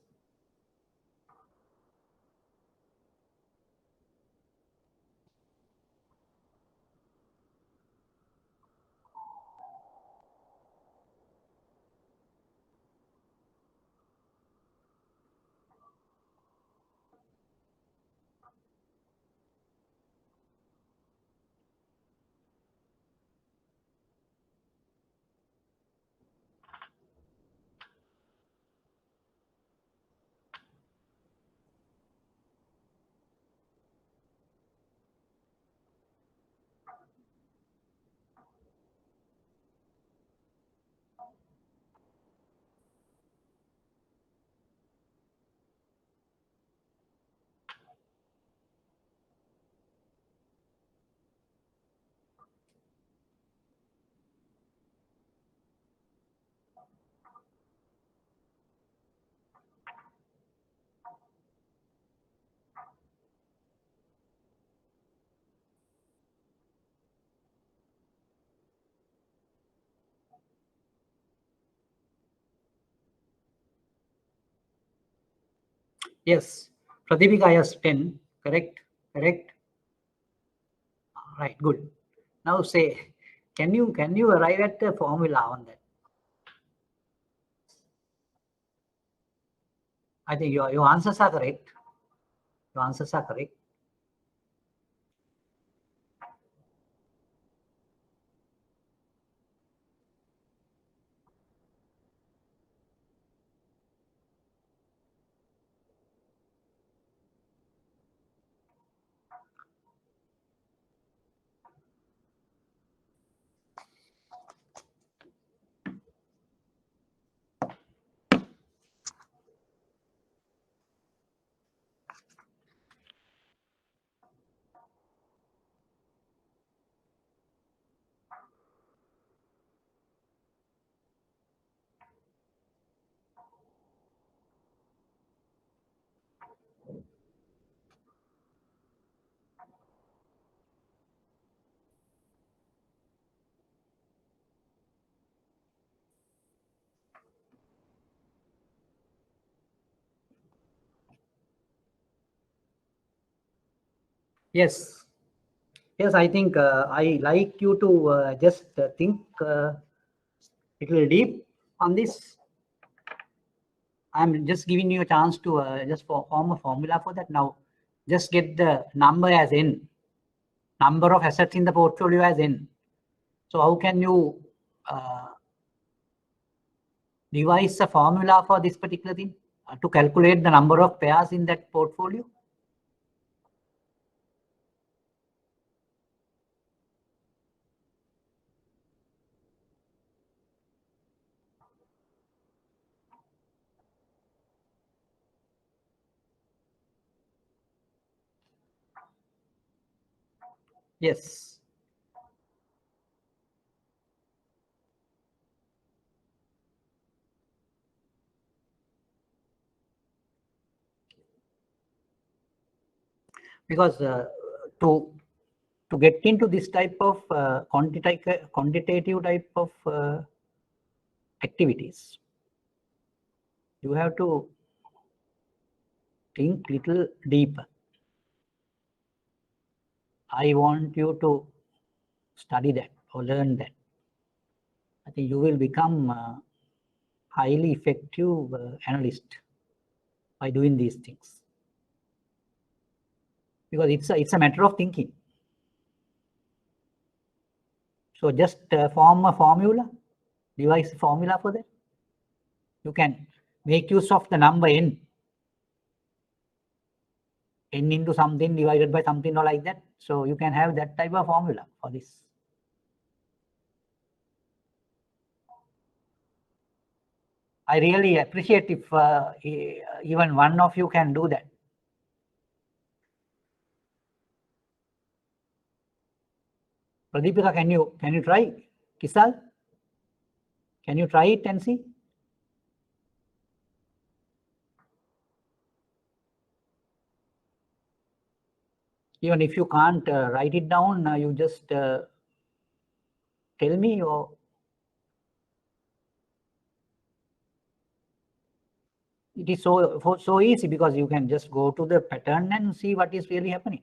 yes. Pradipika has 10, correct? Correct. Right, good. Now say, can you arrive at the formula on that? I think your answers are correct. Your answers are correct. Yes. Yes, I think I like you to just think a little deep on this. I'm just giving you a chance to just form a formula for that. Now, just get the number as n, number of assets in the portfolio as n. So how can you devise a formula for this particular thing to calculate the number of pairs in that portfolio? Yes. Because to get into this type of quantitative type of activities, you have to think little deeper. I want you to study that or learn that. I think you will become a highly effective analyst by doing these things. Because it's a matter of thinking. So just form a formula, devise a formula for that. You can make use of the number n into something divided by something or like that. So you can have that type of formula for this. I really appreciate if even one of you can do that. Pradipika, can you try? Kisal, can you try it and see? Even if you can't write it down, you just tell me, or it is so easy because you can just go to the pattern and see what is really happening.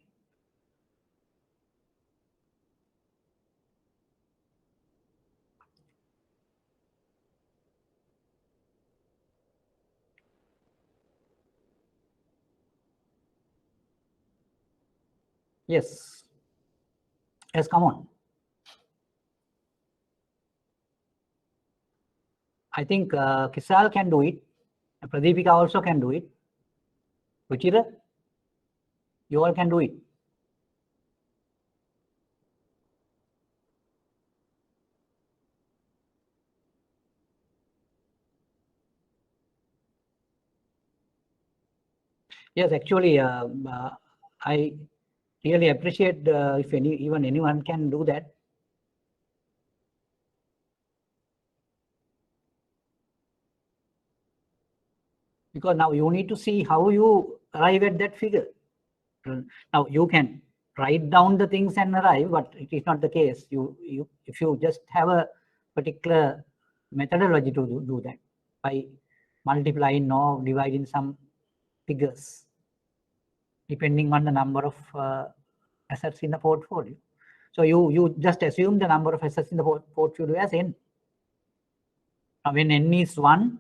Yes. Yes, come on. I think Kisal can do it. Pradeepika also can do it. Ruchira, you all can do it. Yes, actually, I really appreciate if even anyone can do that. Because now you need to see how you arrive at that figure. Now you can write down the things and arrive, but it is not the case. If you just have a particular methodology to do that by multiplying or dividing some figures, depending on the number of assets in the portfolio. So you just assume the number of assets in the portfolio as n. Now when n is 1,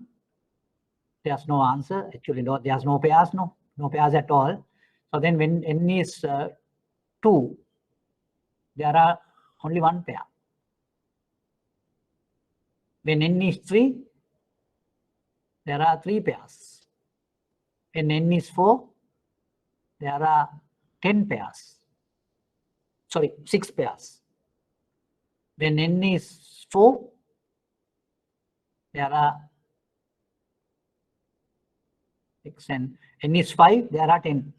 there's no answer. Actually, no, there's no pairs, no pairs at all. So then when n is 2, there are only one pair. When n is 3, there are 3 pairs. When n is 4, there are 10 pairs. Sorry, 6 pairs. When n is 4, there are 6, and n is 5, there are 10.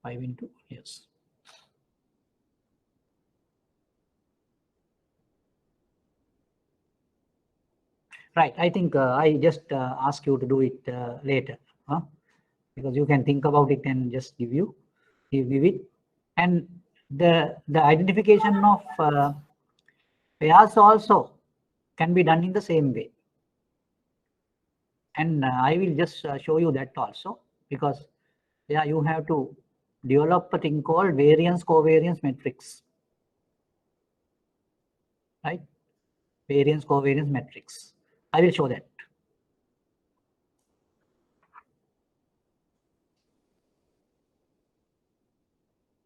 5 into, yes. Right, I think I just ask you to do it later, because you can think about it and just give it. And the identification of pairs also can be done in the same way. And I will just show you that also, because yeah, you have to develop a thing called variance covariance matrix, right? Variance covariance matrix. I will show that.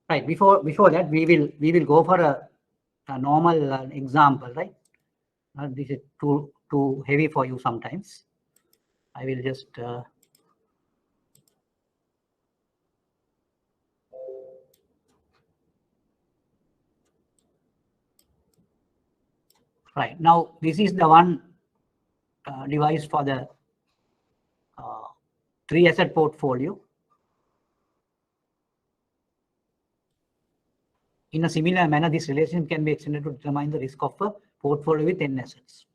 Right, before that, we will go for a normal example, right? This is too heavy for you sometimes. I will just right now. This is the one device for the 3-asset portfolio. In a similar manner, this relation can be extended to determine the risk of a portfolio with n assets.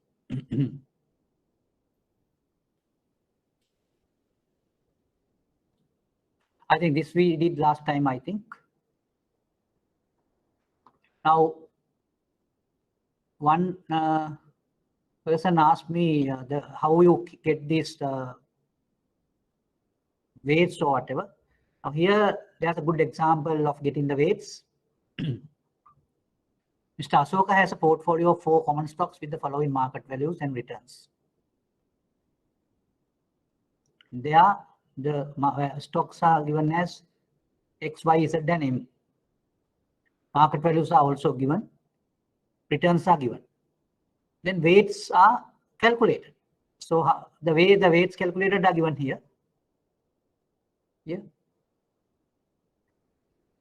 I think this we did last time, I think. Now, one person asked me how you get these weights or whatever. Now here, there's a good example of getting the weights. Mr. Asoka has a portfolio of 4 common stocks with the following market values and returns. There, the stocks are given as X, Y, Z, and M. Market values are also given. Returns are given. Then weights are calculated. So the way the weights calculated are given here. Yeah.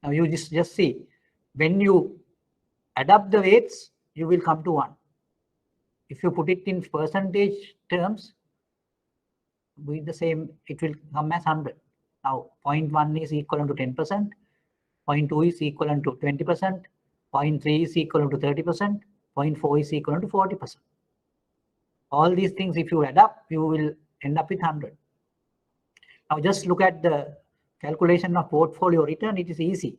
Now you just see, when you add up the weights, you will come to 1. If you put it in percentage terms, with the same, it will come as 100. Now 0.1 is equivalent to 10%, 0.2 is equivalent to 20%, 0.3 is equivalent to 30%, 0.4 is equivalent to 40%. All these things, if you add up, you will end up with 100. Now just look at the calculation of portfolio return. It is easy.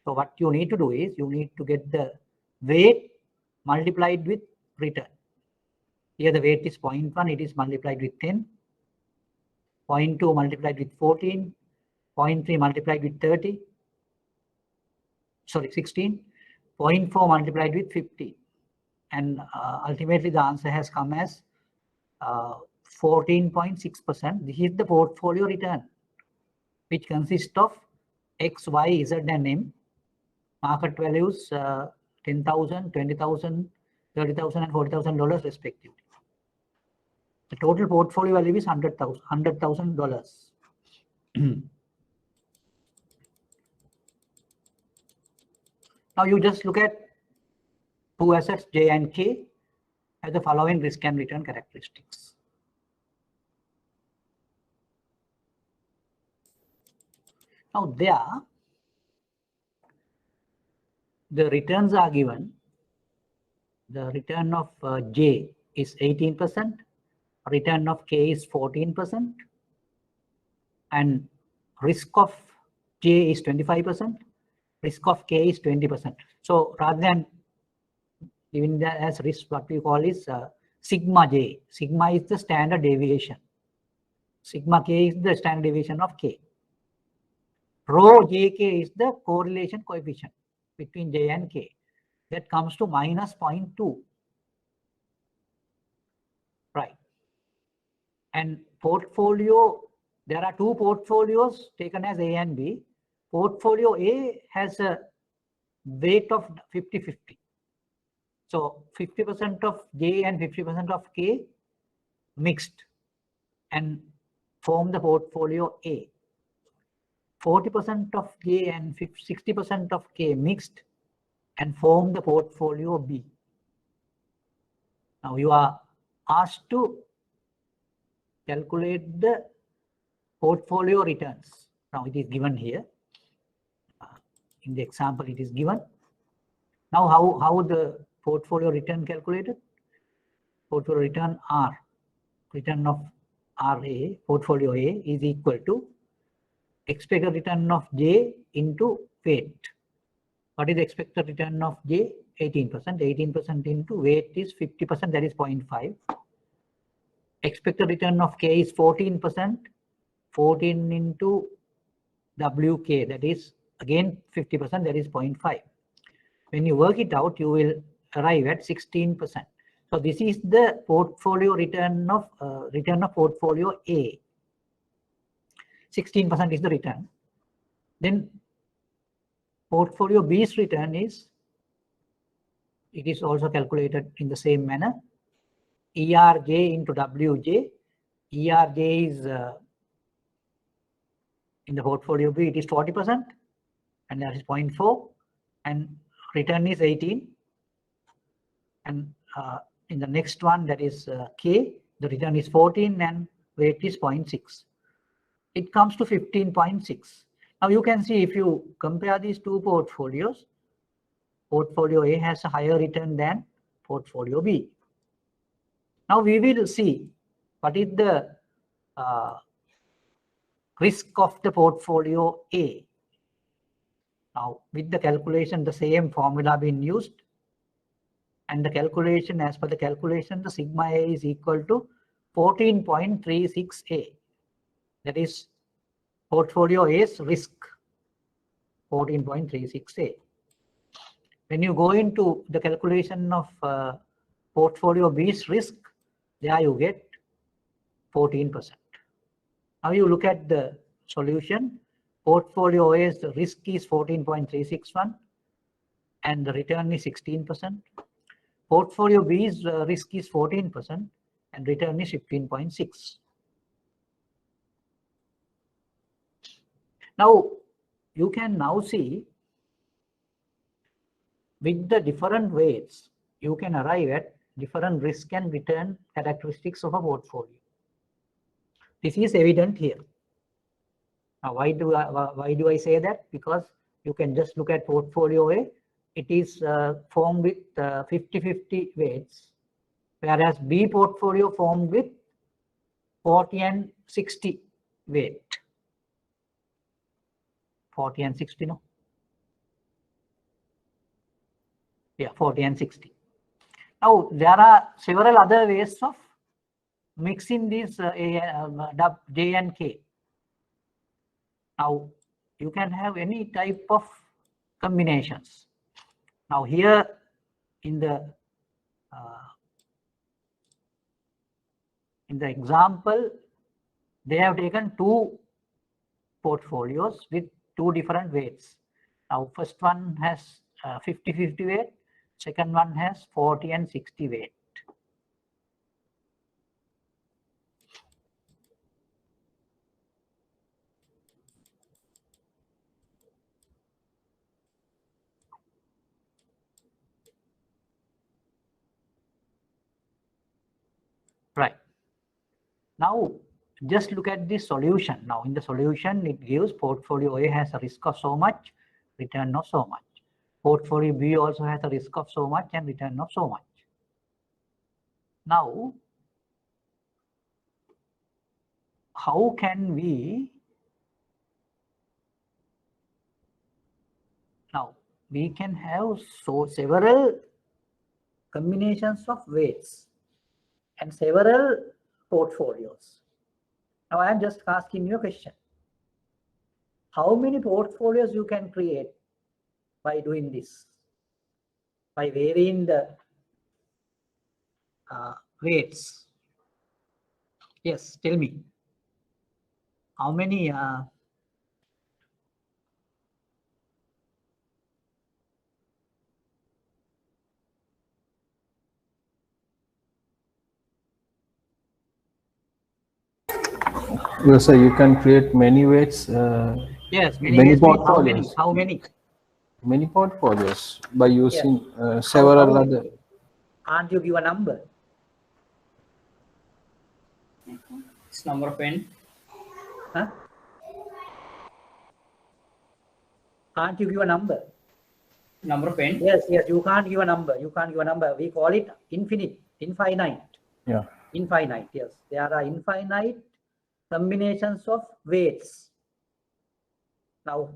So what you need to do is, you need to get the weight multiplied with return. Here the weight is 0.1, it is multiplied with 10. 0.2 multiplied with 14, 0.3 multiplied with 30, sorry, 16, 0.4 multiplied with 50. And ultimately the answer has come as 14.6%. This is the portfolio return, which consists of X, Y, Z, and M. Market values 10,000, 20,000, 30,000, and $40,000 respectively. The total portfolio value is $100,000. Now you just look at two assets J and K have the following risk and return characteristics. Now there, the returns are given. The return of J is 18%, return of K is 14%, and risk of J is 25%, risk of K is 20%. So rather than giving that as risk, what we call is sigma J. Sigma is the standard deviation. Sigma K is the standard deviation of K. Rho JK is the correlation coefficient between J and K. That comes to minus 0.2. Right. And portfolio, there are two portfolios taken as A and B. Portfolio A has a weight of 50-50. So 50% of J and 50% of K mixed and form the portfolio A. 40% of J and 60% of K mixed and form the portfolio B. Now you are asked to calculate the portfolio returns. Now it is given here. In the example it is given. Now how the portfolio return calculated? Portfolio return R, return of RA, portfolio A is equal to expected return of J into weight. What is the expected return of J? 18%. 18% into weight is 50%, that is 0.5. Expected return of K is 14%. 14 into WK, that is again 50%, that is 0.5. When you work it out, you will arrive at 16%. So this is the portfolio return of portfolio A. 16% is the return. Then portfolio B's return is, it is also calculated in the same manner. ERJ into WJ. ERJ is in the portfolio B, it is 40%, and that is 0.4, and return is 18. And in the next one, that is K, the return is 14 and weight is 0.6. It comes to 15.6. Now you can see, if you compare these two portfolios, portfolio A has a higher return than portfolio B. Now we will see what is the risk of the portfolio A. Now with the calculation, the same formula being used, and the calculation, as per the calculation, the sigma A is equal to 14.36A. That is portfolio A's risk, 14.36A. When you go into the calculation of portfolio B's risk, there you get 14%. Now you look at the solution. Portfolio A's risk is 14.361 and the return is 16%. Portfolio B's risk is 14% and return is 15.6. Now you can now see, with the different weights, you can arrive at different risk and return characteristics of a portfolio. This is evident here. Now why do I say that? Because you can just look at portfolio A. It is formed with 50-50 weights, whereas B portfolio formed with 40 and 60 weight. 40 and 60, no? Yeah, 40 and 60. Now there are several other ways of mixing these J and K. Now you can have any type of combinations. Now here in the example, they have taken two portfolios with two different weights. Now first one has 50-50 weight, second one has 40 and 60 weight. Right. Now just look at the solution. Now in the solution, it gives portfolio A has a risk of so much, return of so much. Portfolio B also has a risk of so much and return of so much. Now, how can we, now we can have several combinations of weights and several portfolios. Now I am just asking you a question. How many portfolios you can create by doing this? By varying the weights? Yes, tell me. How many Yes, sir, you can create many weights. yes, many portfolios. How many? Many portfolios by using several other. Can't you give a number? It's number of n. Huh? Can't you give a number? Number of n. Yes, you can't give a number. You can't give a number. We call it infinite, infinite. Yeah. Infinite, yes. There are infinite combinations of weights. Now,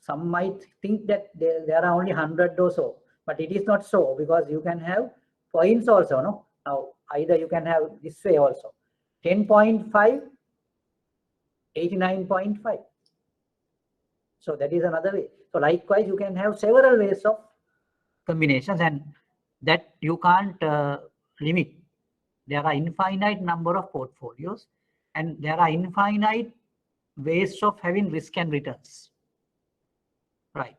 some might think that there are only 100 or so, but it is not so, because you can have points also, no? Now, either you can have this way also. 10.5, 89.5. So that is another way. So likewise, you can have several ways of combinations, and that you can't limit. There are infinite number of portfolios, and there are infinite ways of having risk and returns. Right.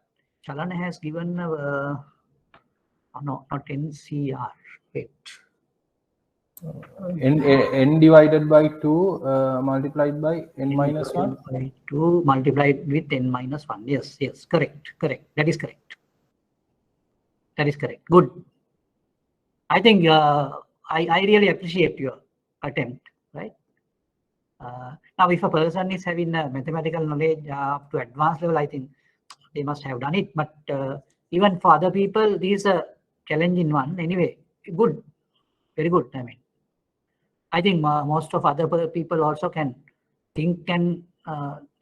Chalana has given, no, not NCR. Wait. N divided by 2 multiplied by n minus 1. By 2 multiplied with n minus 1. Yes, yes, correct. That is correct. That is correct. Good. I think I really appreciate your attempt, right? Now, if a person is having a mathematical knowledge up to advanced level, I think they must have done it. But even for other people, this is a challenging one. Anyway, good, very good. I think most of other people also can think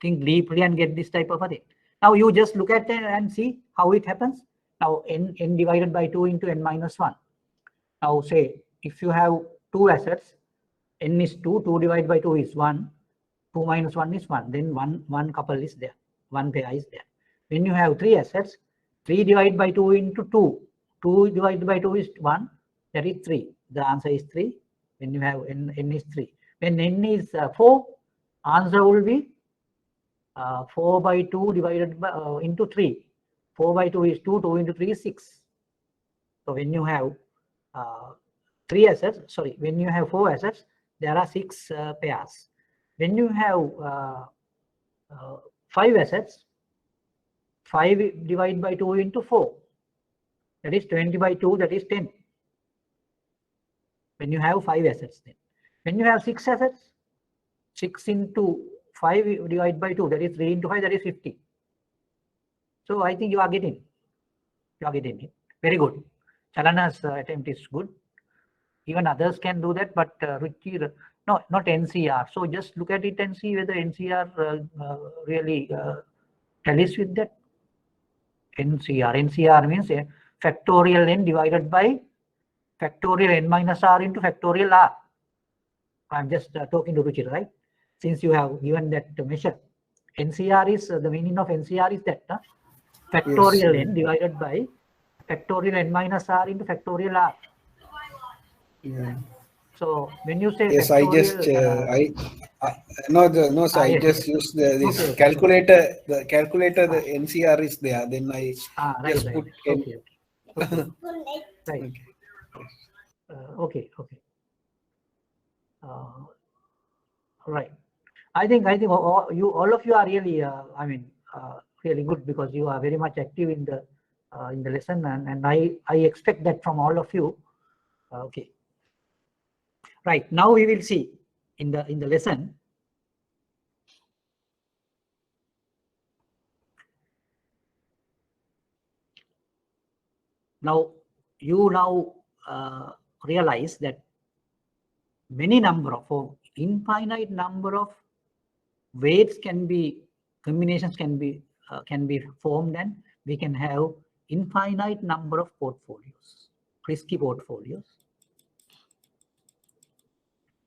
deeply and get this type of a thing. Now you just look at it and see how it happens. Now n divided by 2 into n minus 1. Now say if you have two assets, n is 2, 2 divided by 2 is 1, 2 minus 1 is 1, then one couple is there, one pair is there. When you have three assets, 3 divided by 2 into 2, 2 divided by 2 is 1, that is 3. The answer is 3. When you have n is 3. When n is 4, answer will be 4 by 2 divided by into 3. 4 by 2 is 2, 2 into 3 is 6. So when you have when you have 4 assets, there are 6 pairs. When you have 5 assets, 5 divided by 2 into 4, that is 20 by 2, that is 10. When you have 5 assets, then when you have 6 assets, 6 into 5 divided by 2, that is 3 into 5, that is 50. So I think you are getting it. Very good. Chalana's attempt is good. Even others can do that, but Ruchi, no, not NCR. So just look at it and see whether NCR really tallies with that. NCR means factorial n divided by factorial n minus r into factorial r. I'm just talking to Ruchir, right? Since you have given that measure, NCR is the meaning of NCR is that factorial n divided by factorial n minus r into factorial r. Yeah. So when you say Yes, factorial, no, sir, I yes, just yes. used this Okay, okay, calculator. The calculator, the NCR is there. Then I right, just right. put Okay, okay. Right. Okay. Okay, okay. Right. I think all of you are really really good, because you are very much active in the lesson, and I expect that from all of you. Okay. Right. Now we will see in the lesson. Now you realize that many number of infinite number of weights can be combinations can be formed, and we can have infinite number of portfolios, risky portfolios.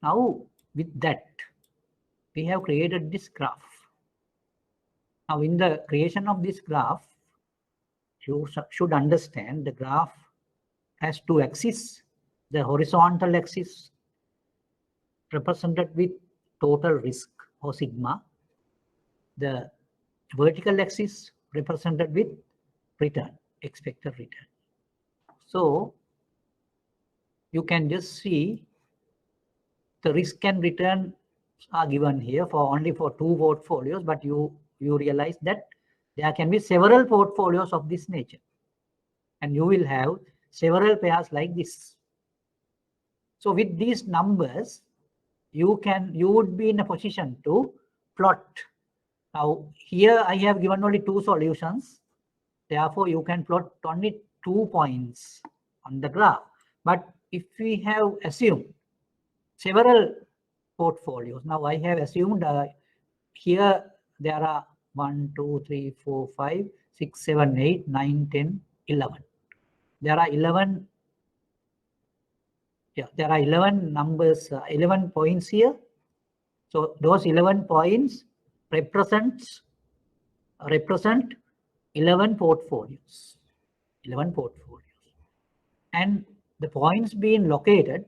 Now with that, we have created this graph. Now in the creation of this graph, you should understand the graph has two axes. The horizontal axis represented with total risk or sigma. The vertical axis represented with return, expected return. So you can just see the risk and return are given here for only for two portfolios, but you realize that there can be several portfolios of this nature, and you will have several pairs like this. So with these numbers, you would be in a position to plot. Now here I have given only two solutions, therefore you can plot only 2 points on the graph. But if we have assumed several portfolios, now I have assumed here there are 1, 2, 3, 4, 5, 6, 7, 8, 9, 10, 11. There are 11. Yeah, there are 11 numbers, 11 points here. So those 11 points represent 11 portfolios. 11 portfolios. And the points being located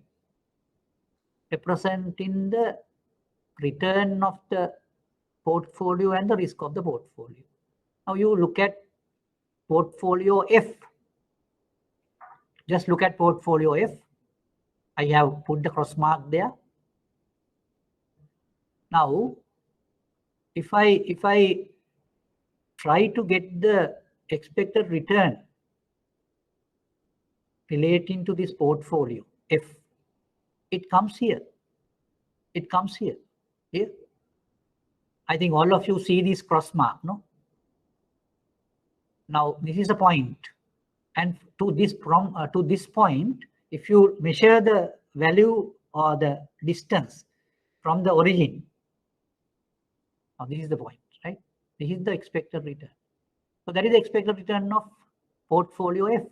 representing the return of the portfolio and the risk of the portfolio. Now you look at portfolio F. Just look at portfolio F. I have put the cross mark there. Now, if I try to get the expected return relating to this portfolio F, it comes here. It comes here. Here. I think all of you see this cross mark, no? Now this is a point, and to this point, if you measure the value or the distance from the origin, now this is the point, right? This is the expected return. So that is the expected return of portfolio F.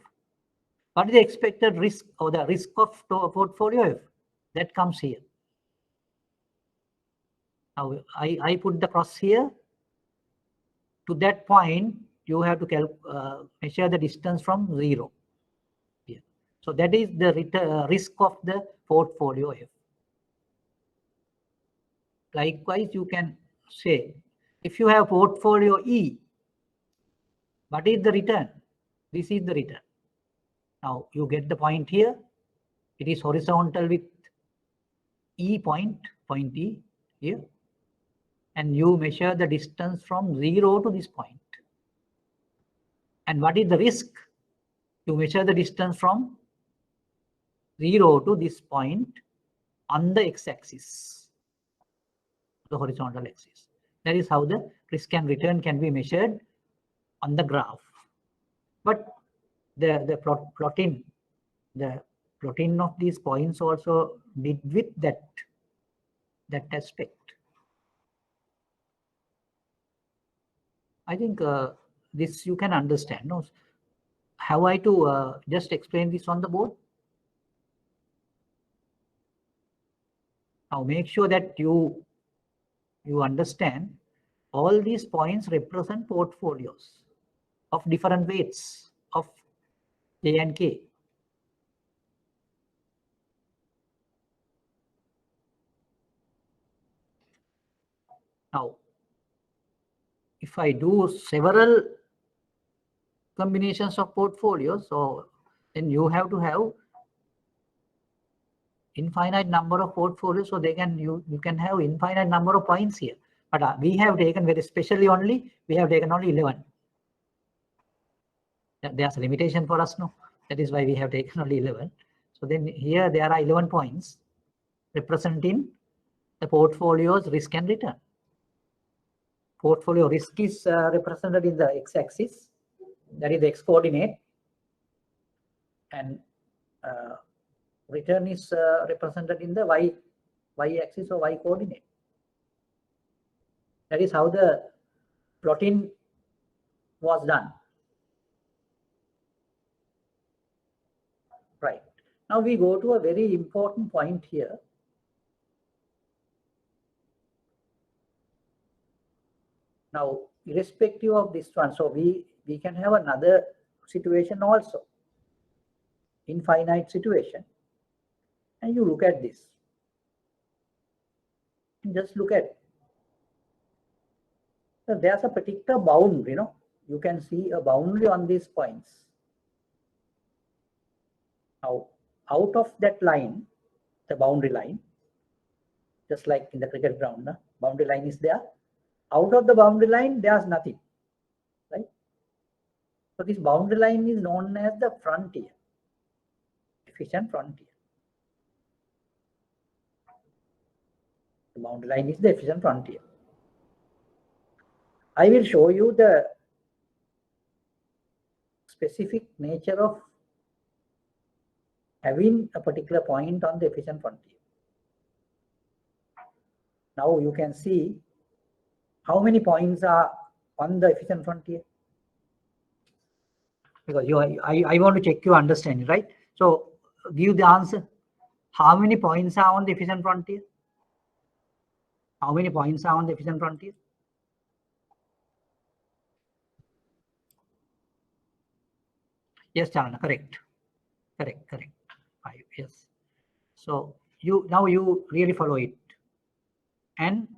What is the expected risk or the risk of portfolio F? That comes here. Now I put the cross here. To that point, you have to measure the distance from 0. Here. So that is the risk of the portfolio F. Likewise, you can say, if you have portfolio E, what is the return? This is the return. Now you get the point here. It is horizontal with E point E here. And you measure the distance from 0 to this point. And what is the risk? You measure the distance from 0 to this point on the x-axis, the horizontal axis. That is how the risk and return can be measured on the graph. But the plotting of these points also did with that aspect. I think this you can understand. No? Have I to just explain this on the board? Now make sure that you understand all these points represent portfolios of different weights of J and K. Now, if I do several combinations of portfolios, so then you have to have infinite number of portfolios, so you can have infinite number of points here. But we have taken very specially only, we have taken only 11. There's a limitation for us, no? That is why we have taken only 11. So then here there are 11 points representing the portfolio's risk and return. Portfolio risk is represented in the x-axis, that is the x-coordinate, and return is represented in the y-axis or y-coordinate. That is how the plotting was done. Right. Now we go to a very important point here. Now, irrespective of this one, so we can have another situation also, infinite situation. And you look at this. Just look at. So there's a particular boundary, you can see a boundary on these points. Now, out of that line, the boundary line, just like in the cricket ground, boundary line is there. Out of the boundary line, there's nothing, right? So this boundary line is known as the frontier, efficient frontier. The boundary line is the efficient frontier. I will show you the specific nature of having a particular point on the efficient frontier. Now you can see how many points are on the efficient frontier. Because I want to check your understanding, right? So give the answer. How many points are on the efficient frontier? How many points are on the efficient frontier? Yes, Chalana, correct. Correct. 5, yes. So now you really follow it. And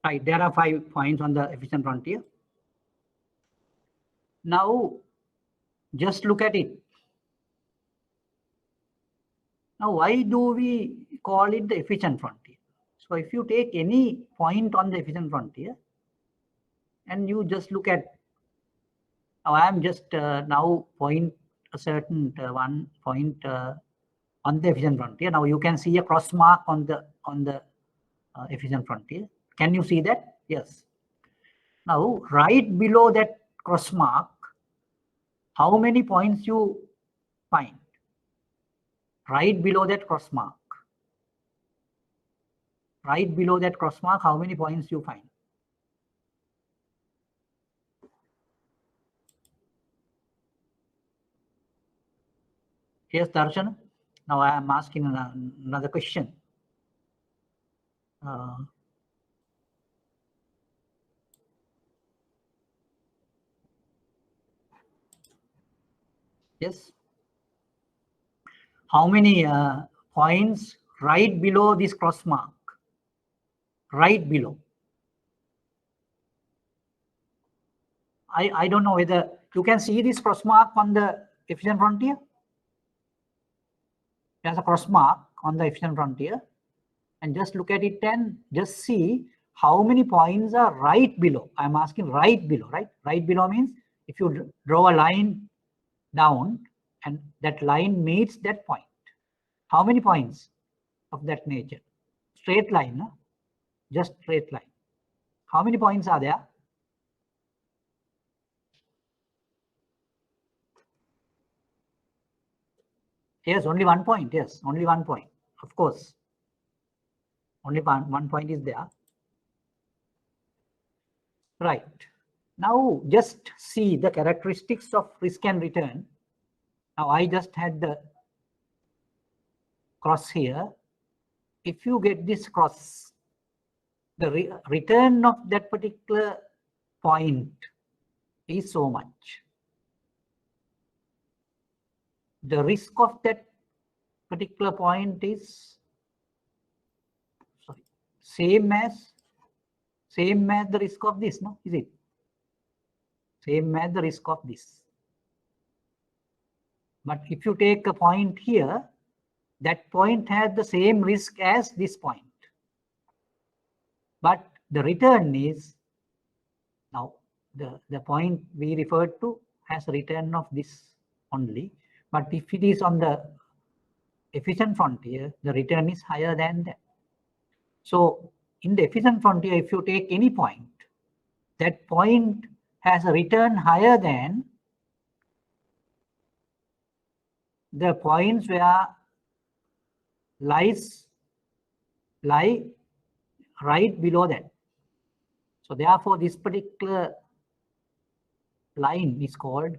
right, there are 5 points on the efficient frontier. Now, just look at it. Now, why do we call it the efficient frontier? So if you take any point on the efficient frontier and you just look at, now I am just now point a certain one point on the efficient frontier. Now you can see a cross mark on the efficient frontier. Can you see that? Yes. Now, right below that cross mark, how many points you find? Right below that cross mark. Right below that cross mark, how many points you find? Yes, Darshan. Now I am asking another question. Yes. How many points right below this cross mark, right below. I don't know whether you can see this cross mark on the efficient frontier. There's a cross mark on the efficient frontier, and just look at it and just see how many points are right below. I'm asking right below, right? Right below means if you draw a line down and that line meets that point, how many points of that nature? Straight line, no? Just straight line. How many points are there? Yes, only 1 point. Yes, only 1 point. Of course, only one point is there. Right. Now just see the characteristics of risk and return. Now I just had the cross here. If you get this cross, the return of that particular point is so much. The risk of that particular point is same as the risk of this, no? Is it? Same as the risk of this. But if you take a point here, that point has the same risk as this point. But the return is, now the point we referred to has a return of this only. But if it is on the efficient frontier, the return is higher than that. So in the efficient frontier, if you take any point, that point has a return higher than the points where lie right below that. So therefore, this particular line is called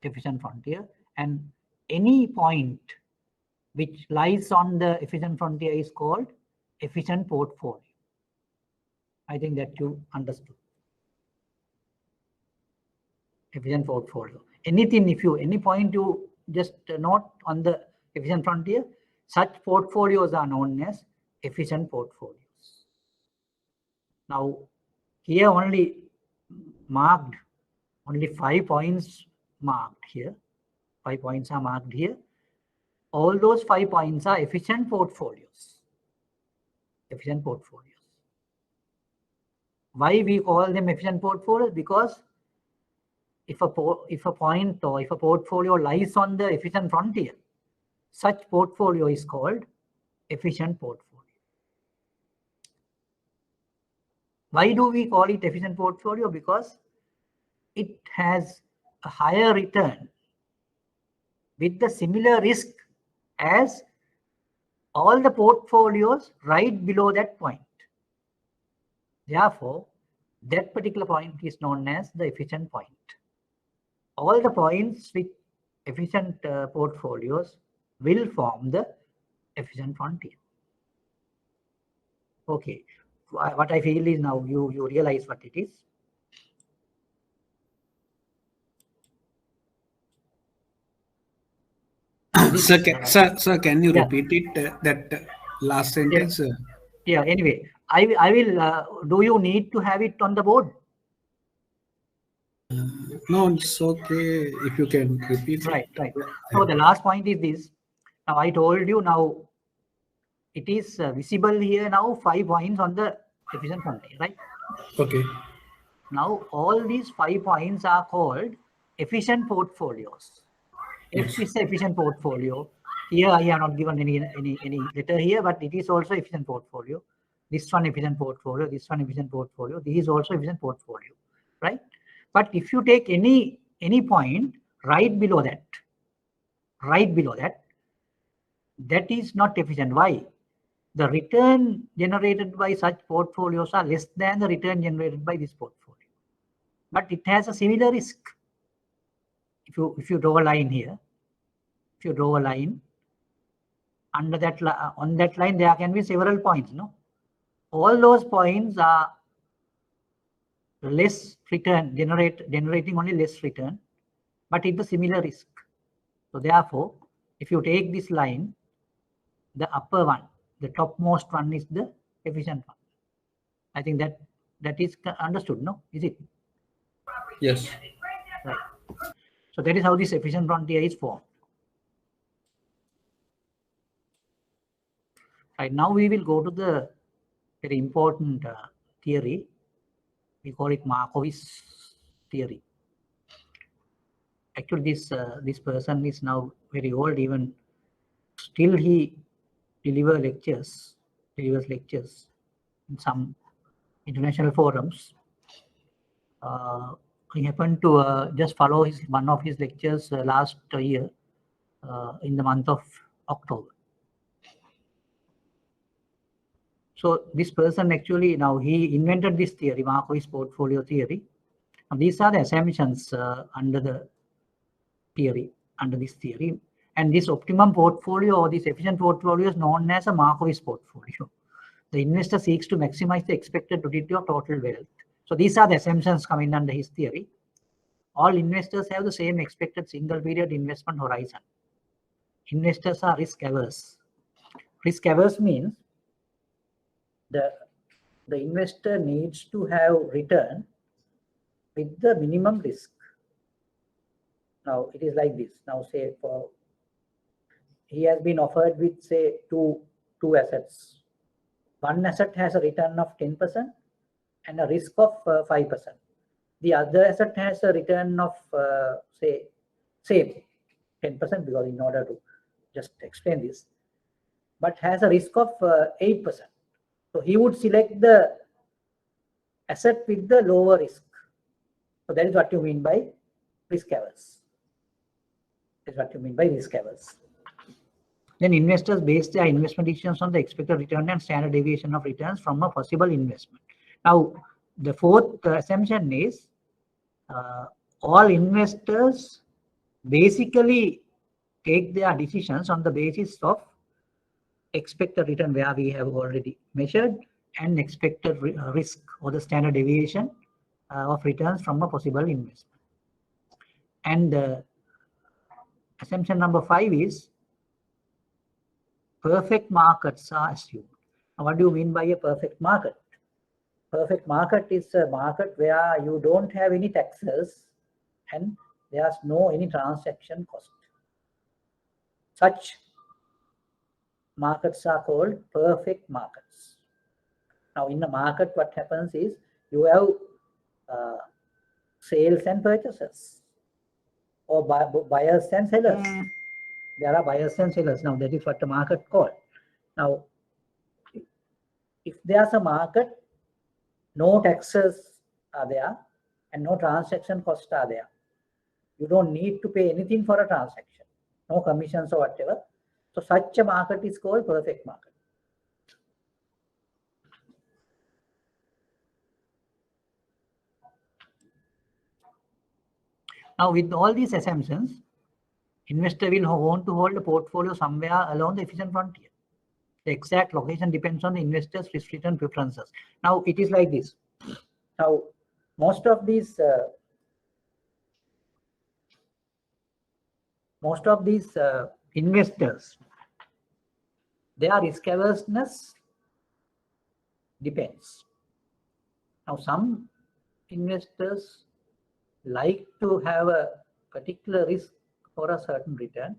efficient frontier, and any point which lies on the efficient frontier is called efficient portfolio. I think that you understood. Efficient portfolio. Anything, if you, any point you just note on the efficient frontier, such portfolios are known as efficient portfolios. Now, here only marked, only 5 points marked here. 5 points are marked here. All those 5 points are efficient portfolios. Efficient portfolios. Why we call them efficient portfolios? Because if a point or if a portfolio lies on the efficient frontier, such portfolio is called efficient portfolio. Why do we call it efficient portfolio? Because it has a higher return with the similar risk as all the portfolios right below that point. Therefore, that particular point is known as the efficient point. All the points with efficient portfolios will form the efficient frontier. Okay, what I feel is now you realize what it is. Sir, can you repeat it, that last sentence? Yeah, anyway, I will, do you need to have it on the board? No, it's okay if you can repeat. Right. So the last point is this. Now I told you, now it is visible here now 5 points on the efficient frontier, right? Okay. Now all these 5 points are called efficient portfolios. F is efficient portfolio. Here I have not given any letter here, but it is also efficient portfolio. This one efficient portfolio, this one efficient portfolio, this is also efficient portfolio, right? But if you take any point right below that, that is not efficient. Why? The return generated by such portfolios are less than the return generated by this portfolio. But it has a similar risk. If you draw a line here, if you draw a line, under that on that line there can be several points, no? All those points are less return, generating only less return, but it's a similar risk. So therefore, if you take this line, the upper one, the topmost one is the efficient one. I think that is understood, no? Is it? Yes. Right. So that is how this efficient frontier is formed. Right, now we will go to the very important theory. We call it Markowitz theory. Actually, this person is now very old. Even still, he delivers lectures in some international forums. He happened to just follow one of his lectures last year in the month of October. So this person actually now he invented this theory, Markowitz portfolio theory. Now, these are the assumptions under this theory, and this optimum portfolio or this efficient portfolio is known as a Markowitz portfolio. The investor seeks to maximize the expected utility of total wealth. So these are the assumptions coming under his theory. All investors have the same expected single period investment horizon. Investors are risk averse. Risk averse means the investor needs to have return with the minimum risk. Now it is like this. Now say he has been offered with say two assets. One asset has a return of 10% and a risk of 5%. The other asset has a return of say same 10%, because in order to just explain this, but has a risk of 8%. So he would select the asset with the lower risk. So that is what you mean by risk averse. That is what you mean by risk averse. Then investors base their investment decisions on the expected return and standard deviation of returns from a possible investment. Now, the fourth assumption is all investors basically take their decisions on the basis of expected return, where we have already measured, and expected risk or the standard deviation of returns from a possible investment. And assumption number 5 is perfect markets are assumed. Now, what do you mean by a perfect market? Perfect market is a market where you don't have any taxes and there's no any transaction cost. Such markets are called perfect markets. Now, in the market, what happens is you have sales and purchases, or buyers and sellers. There are buyers and sellers. Now, that is what the market called. Now, if there's a market, no taxes are there and no transaction costs are there. You don't need to pay anything for a transaction, no commissions or whatever. So such a market is called perfect market. Now, with all these assumptions, investor will want to hold a portfolio somewhere along the efficient frontier. The exact location depends on the investor's risk return preferences. Now, it is like this. Now, most of these investors, their risk averseness depends. Now, some investors like to have a particular risk for a certain return,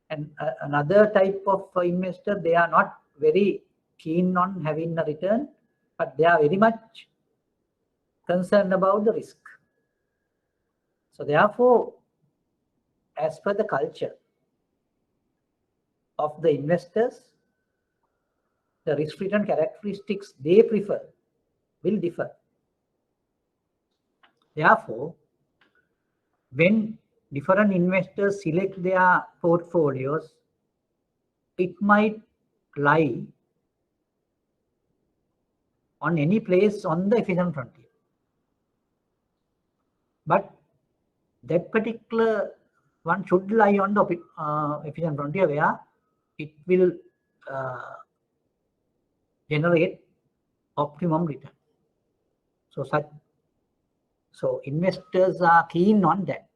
and another type of investor, they are not very keen on having a return, but they are very much concerned about the risk. So therefore, as per the culture of the investors, the risk return characteristics they prefer will differ. Therefore, when different investors select their portfolios, it might lie on any place on the efficient frontier. But that particular one should lie on the efficient frontier, where it will generate optimum return. So investors are keen on that.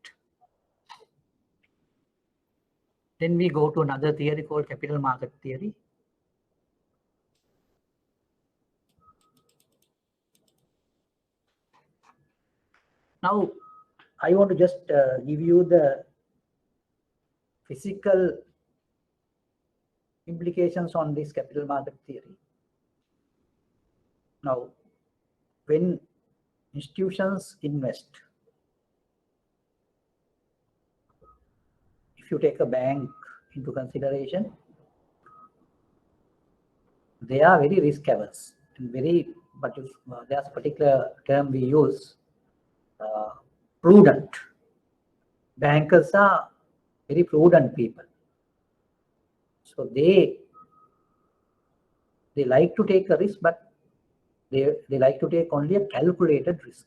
Then we go to another theory called capital market theory. Now, I want to just give you the physical implications on this capital market theory. Now, when institutions invest, if you take a bank into consideration, they are very risk averse and very, but there's a particular term we use, prudent. Bankers are very prudent people. So they like to take a risk, but they like to take only a calculated risk.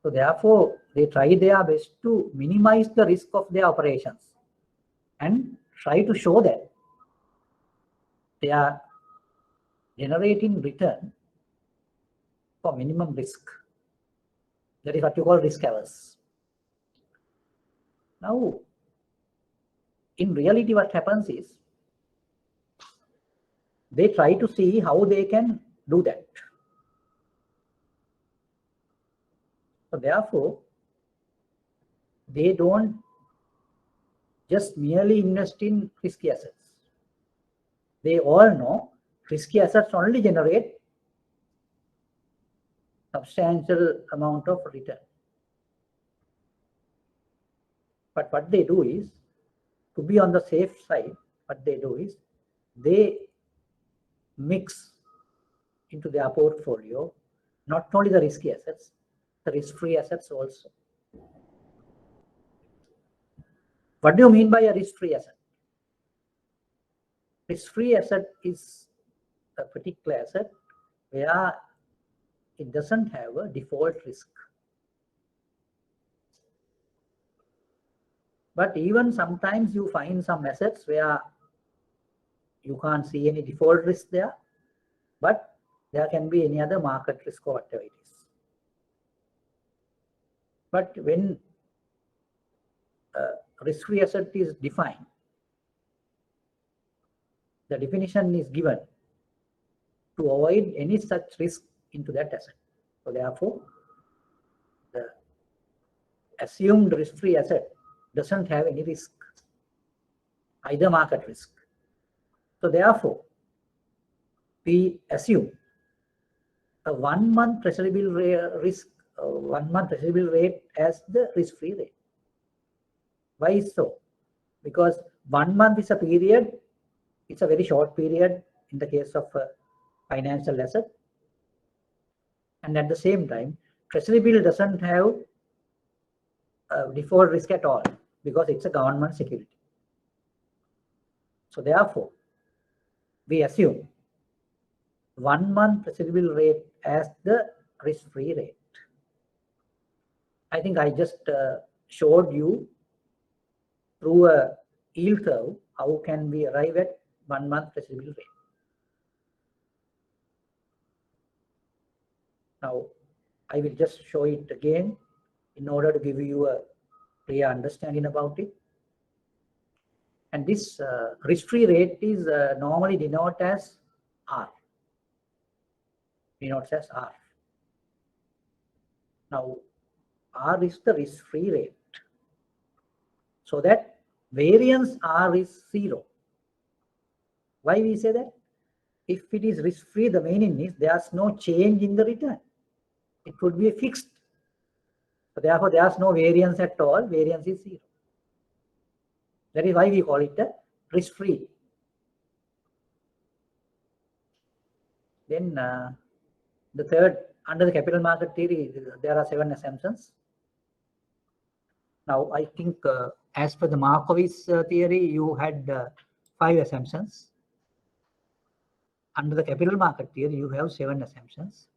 So therefore, they try their best to minimize the risk of their operations and try to show that they are generating return for minimum risk. That is what you call risk averse. Now, in reality, what happens is they try to see how they can do that. So therefore, they don't just merely invest in risky assets. They all know risky assets only generate substantial amount of return. But what they do is, to be on the safe side, what they do is they mix into their portfolio not only the risky assets, the risk-free assets also. What do you mean by a risk-free asset? Risk-free asset is a particular asset where it doesn't have a default risk. But even sometimes you find some assets where you can't see any default risk there, but there can be any other market risk or whatever it is. But when a risk-free asset is defined, the definition is given to avoid any such risk into that asset. So therefore, the assumed risk-free asset doesn't have any risk, either market risk. So therefore, we assume a 1 month treasury bill risk, 1 month treasury bill rate as the risk-free rate. Why so? Because 1 month is a period, it's a very short period in the case of a financial asset. And at the same time, treasury bill doesn't have a default risk at all because it's a government security. So therefore, we assume 1 month treasury bill rate as the risk-free rate. I think I just showed you through a yield curve how can we arrive at 1 month treasury bill rate. Now, I will just show it again in order to give you a clear understanding about it. And this risk-free rate is normally denoted as R. Denotes as R. Now, R is the risk-free rate. So that variance R is 0. Why we say that? If it is risk-free, the meaning is there's no change in the return. It would be fixed. So therefore, there's no variance at all. Variance is 0. That is why we call it a risk-free. Then the third, under the capital market theory, there are 7 assumptions. Now, I think as per the Markowitz theory, you had 5 assumptions. Under the capital market theory, you have 7 assumptions.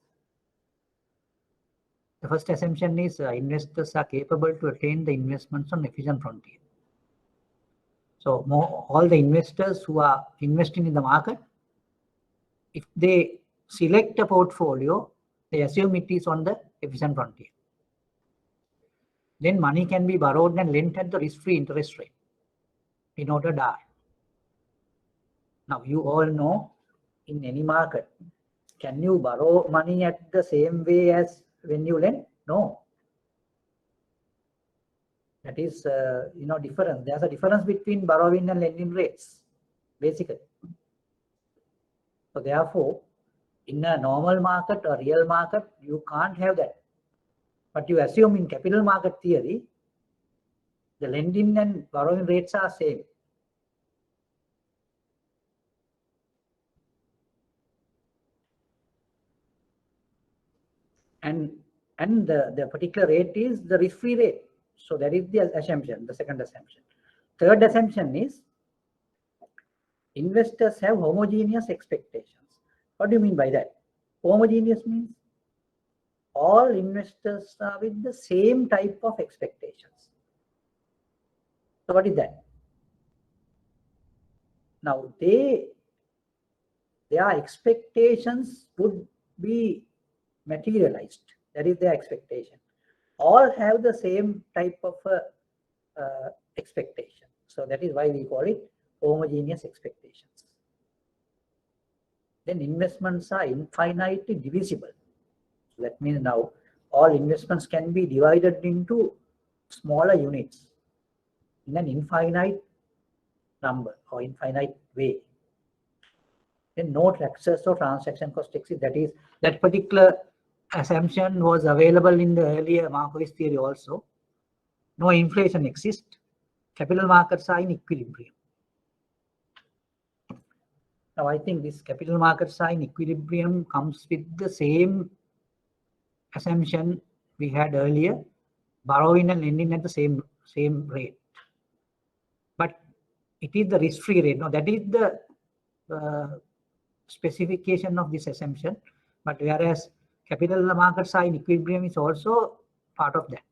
The first assumption is investors are capable to attain the investments on efficient frontier. So all the investors who are investing in the market, if they select a portfolio, they assume it is on the efficient frontier. Then money can be borrowed and lent at the risk-free interest rate in order to die. Now, you all know in any market, can you borrow money at the same way as when you lend? No. That is, different. There's a difference between borrowing and lending rates, basically. So therefore, in a normal market or real market, you can't have that. But you assume in capital market theory, the lending and borrowing rates are same. And the particular rate is the risk-free rate. So that is the assumption, the second assumption. Third assumption is investors have homogeneous expectations. What do you mean by that? Homogeneous means all investors are with the same type of expectations. So what is that? Now their expectations would be materialized. That is their expectation. All have the same type of expectation. So that is why we call it homogeneous expectations. Then investments are infinitely divisible. So that means now all investments can be divided into smaller units in an infinite number or infinite way. Then no taxes or transaction cost exit. That is, that particular assumption was available in the earlier Markowitz theory also. No inflation exists. Capital markets are in equilibrium. Now I think this capital markets are in equilibrium comes with the same assumption we had earlier, borrowing and lending at the same rate. But it is the risk-free rate. Now that is the specification of this assumption. But whereas capital markets are in equilibrium is also part of that.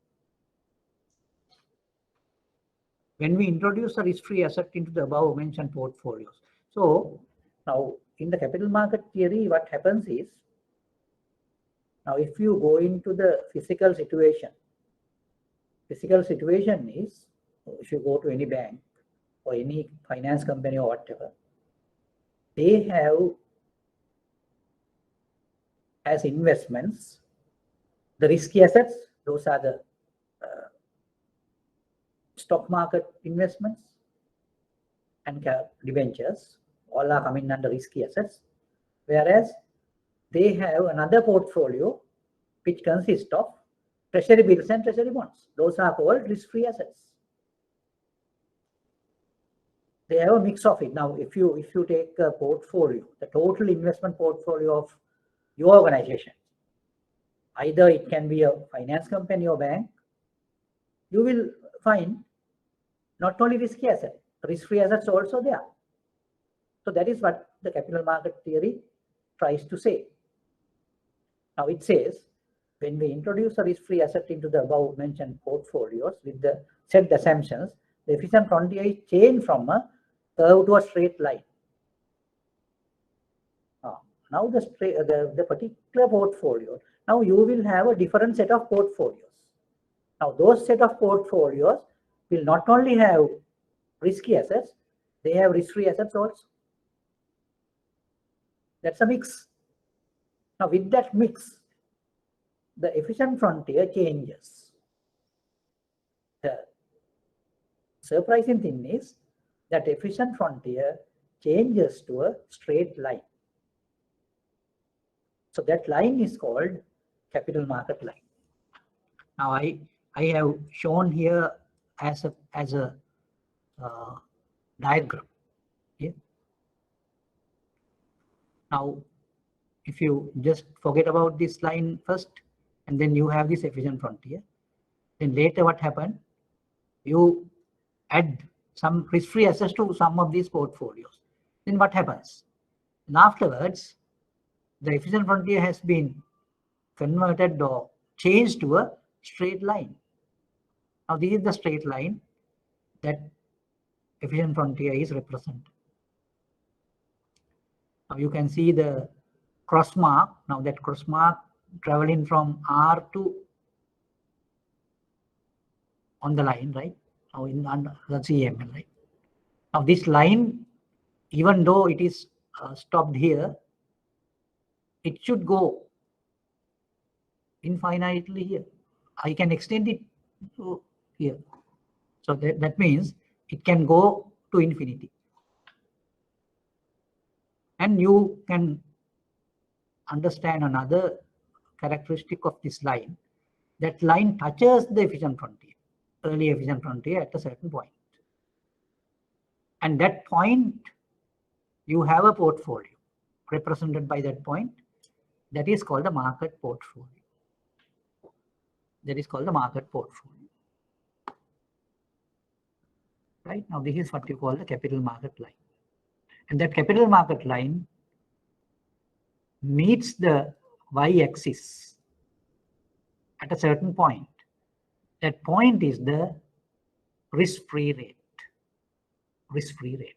When we introduce a risk-free asset into the above mentioned portfolios. So now in the capital market theory, what happens is, now if you go into the physical situation is, if you go to any bank or any finance company or whatever, they have as investments the risky assets. Those are the stock market investments and debentures. All are coming under risky assets. Whereas they have another portfolio which consists of treasury bills and treasury bonds. Those are called risk-free assets. They have a mix of it. Now, if you take a portfolio, the total investment portfolio of your organization, either it can be a finance company or bank, you will find not only risky assets, risk-free assets also there. So that is what the capital market theory tries to say. Now it says, when we introduce a risk-free asset into the above mentioned portfolios with the set assumptions, the efficient frontier is changed from a curve to a straight line. Now the particular portfolio, now you will have a different set of portfolios. Now those set of portfolios will not only have risky assets, they have risk-free assets also. That's a mix. Now with that mix, the efficient frontier changes. The surprising thing is that efficient frontier changes to a straight line. So that line is called capital market line. Now I have shown here as a diagram. Yeah. Now, if you just forget about this line first, and then you have this efficient frontier, then later what happened? You add some risk-free assets to some of these portfolios. Then what happens? And afterwards, the efficient frontier has been converted or changed to a straight line. Now this is the straight line that efficient frontier is represented. Now you can see the cross mark. Now that cross mark traveling from R to on the line, right? Now in the CML, right? Now this line, even though it is stopped here, it should go infinitely here. I can extend it to here. So that means it can go to infinity. And you can understand another characteristic of this line. That line touches the efficient frontier, early efficient frontier at a certain point. And that point, you have a portfolio represented by that point. That is called the market portfolio. That is called the market portfolio. Right now, this is what you call the capital market line. And that capital market line meets the y-axis at a certain point. That point is the risk-free rate. Risk-free rate.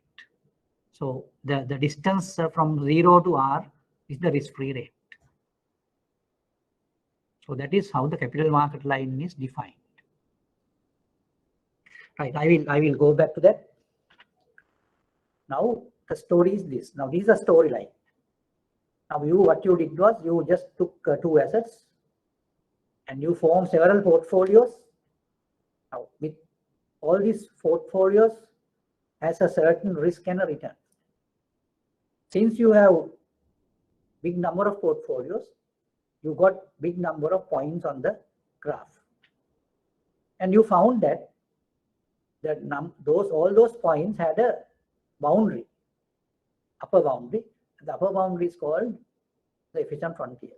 So the distance from 0 to R is the risk-free rate. So that is how the capital market line is defined. Right, I will go back to that. Now the story is this. Now this is a storyline. Now what you did was you just took two assets and you formed several portfolios. Now with all these portfolios has a certain risk and a return. Since you have big number of portfolios, you got big number of points on the graph. And you found that all those points had a boundary, upper boundary. The upper boundary is called the efficient frontier.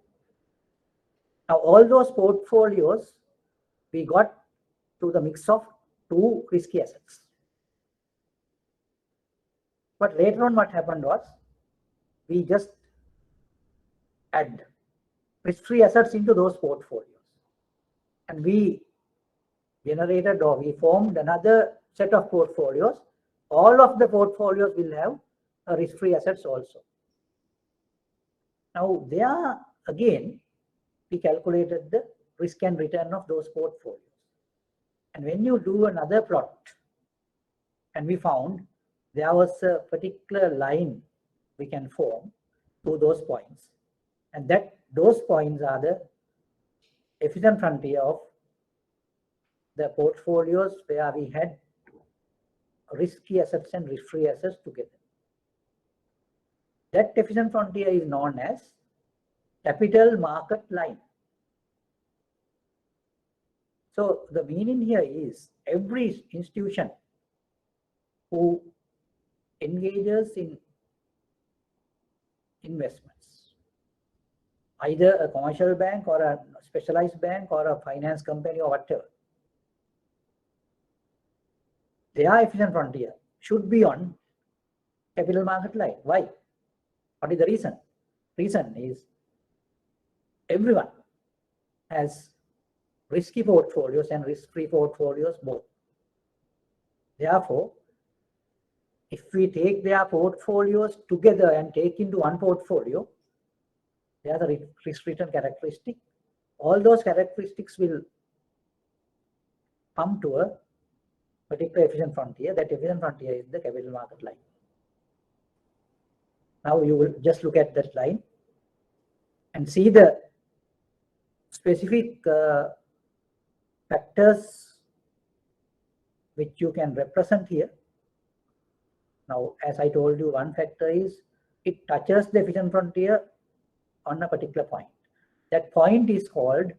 Now all those portfolios, we got to the mix of two risky assets. But later on what happened was, we just add risk-free assets into those portfolios. And we generated or we formed another set of portfolios. All of the portfolios will have a risk-free assets also. Now there again, we calculated the risk and return of those portfolios. And when you do another plot, and we found there was a particular line we can form to those points. And those points are the efficient frontier of the portfolios where we had risky assets and risk-free assets together. That efficient frontier is known as capital market line. So the meaning here is every institution who engages in investments, either a commercial bank or a specialized bank or a finance company or whatever, their efficient frontier should be on capital market line. Why? What is the reason? Reason is everyone has risky portfolios and risk-free portfolios both. Therefore, if we take their portfolios together and take into one portfolio, they are the risk-return characteristic. All those characteristics will come to a particular efficient frontier. That efficient frontier is the capital market line. Now you will just look at that line and see the specific factors which you can represent here. Now, as I told you, one factor is it touches the efficient frontier on a particular point. That point is called,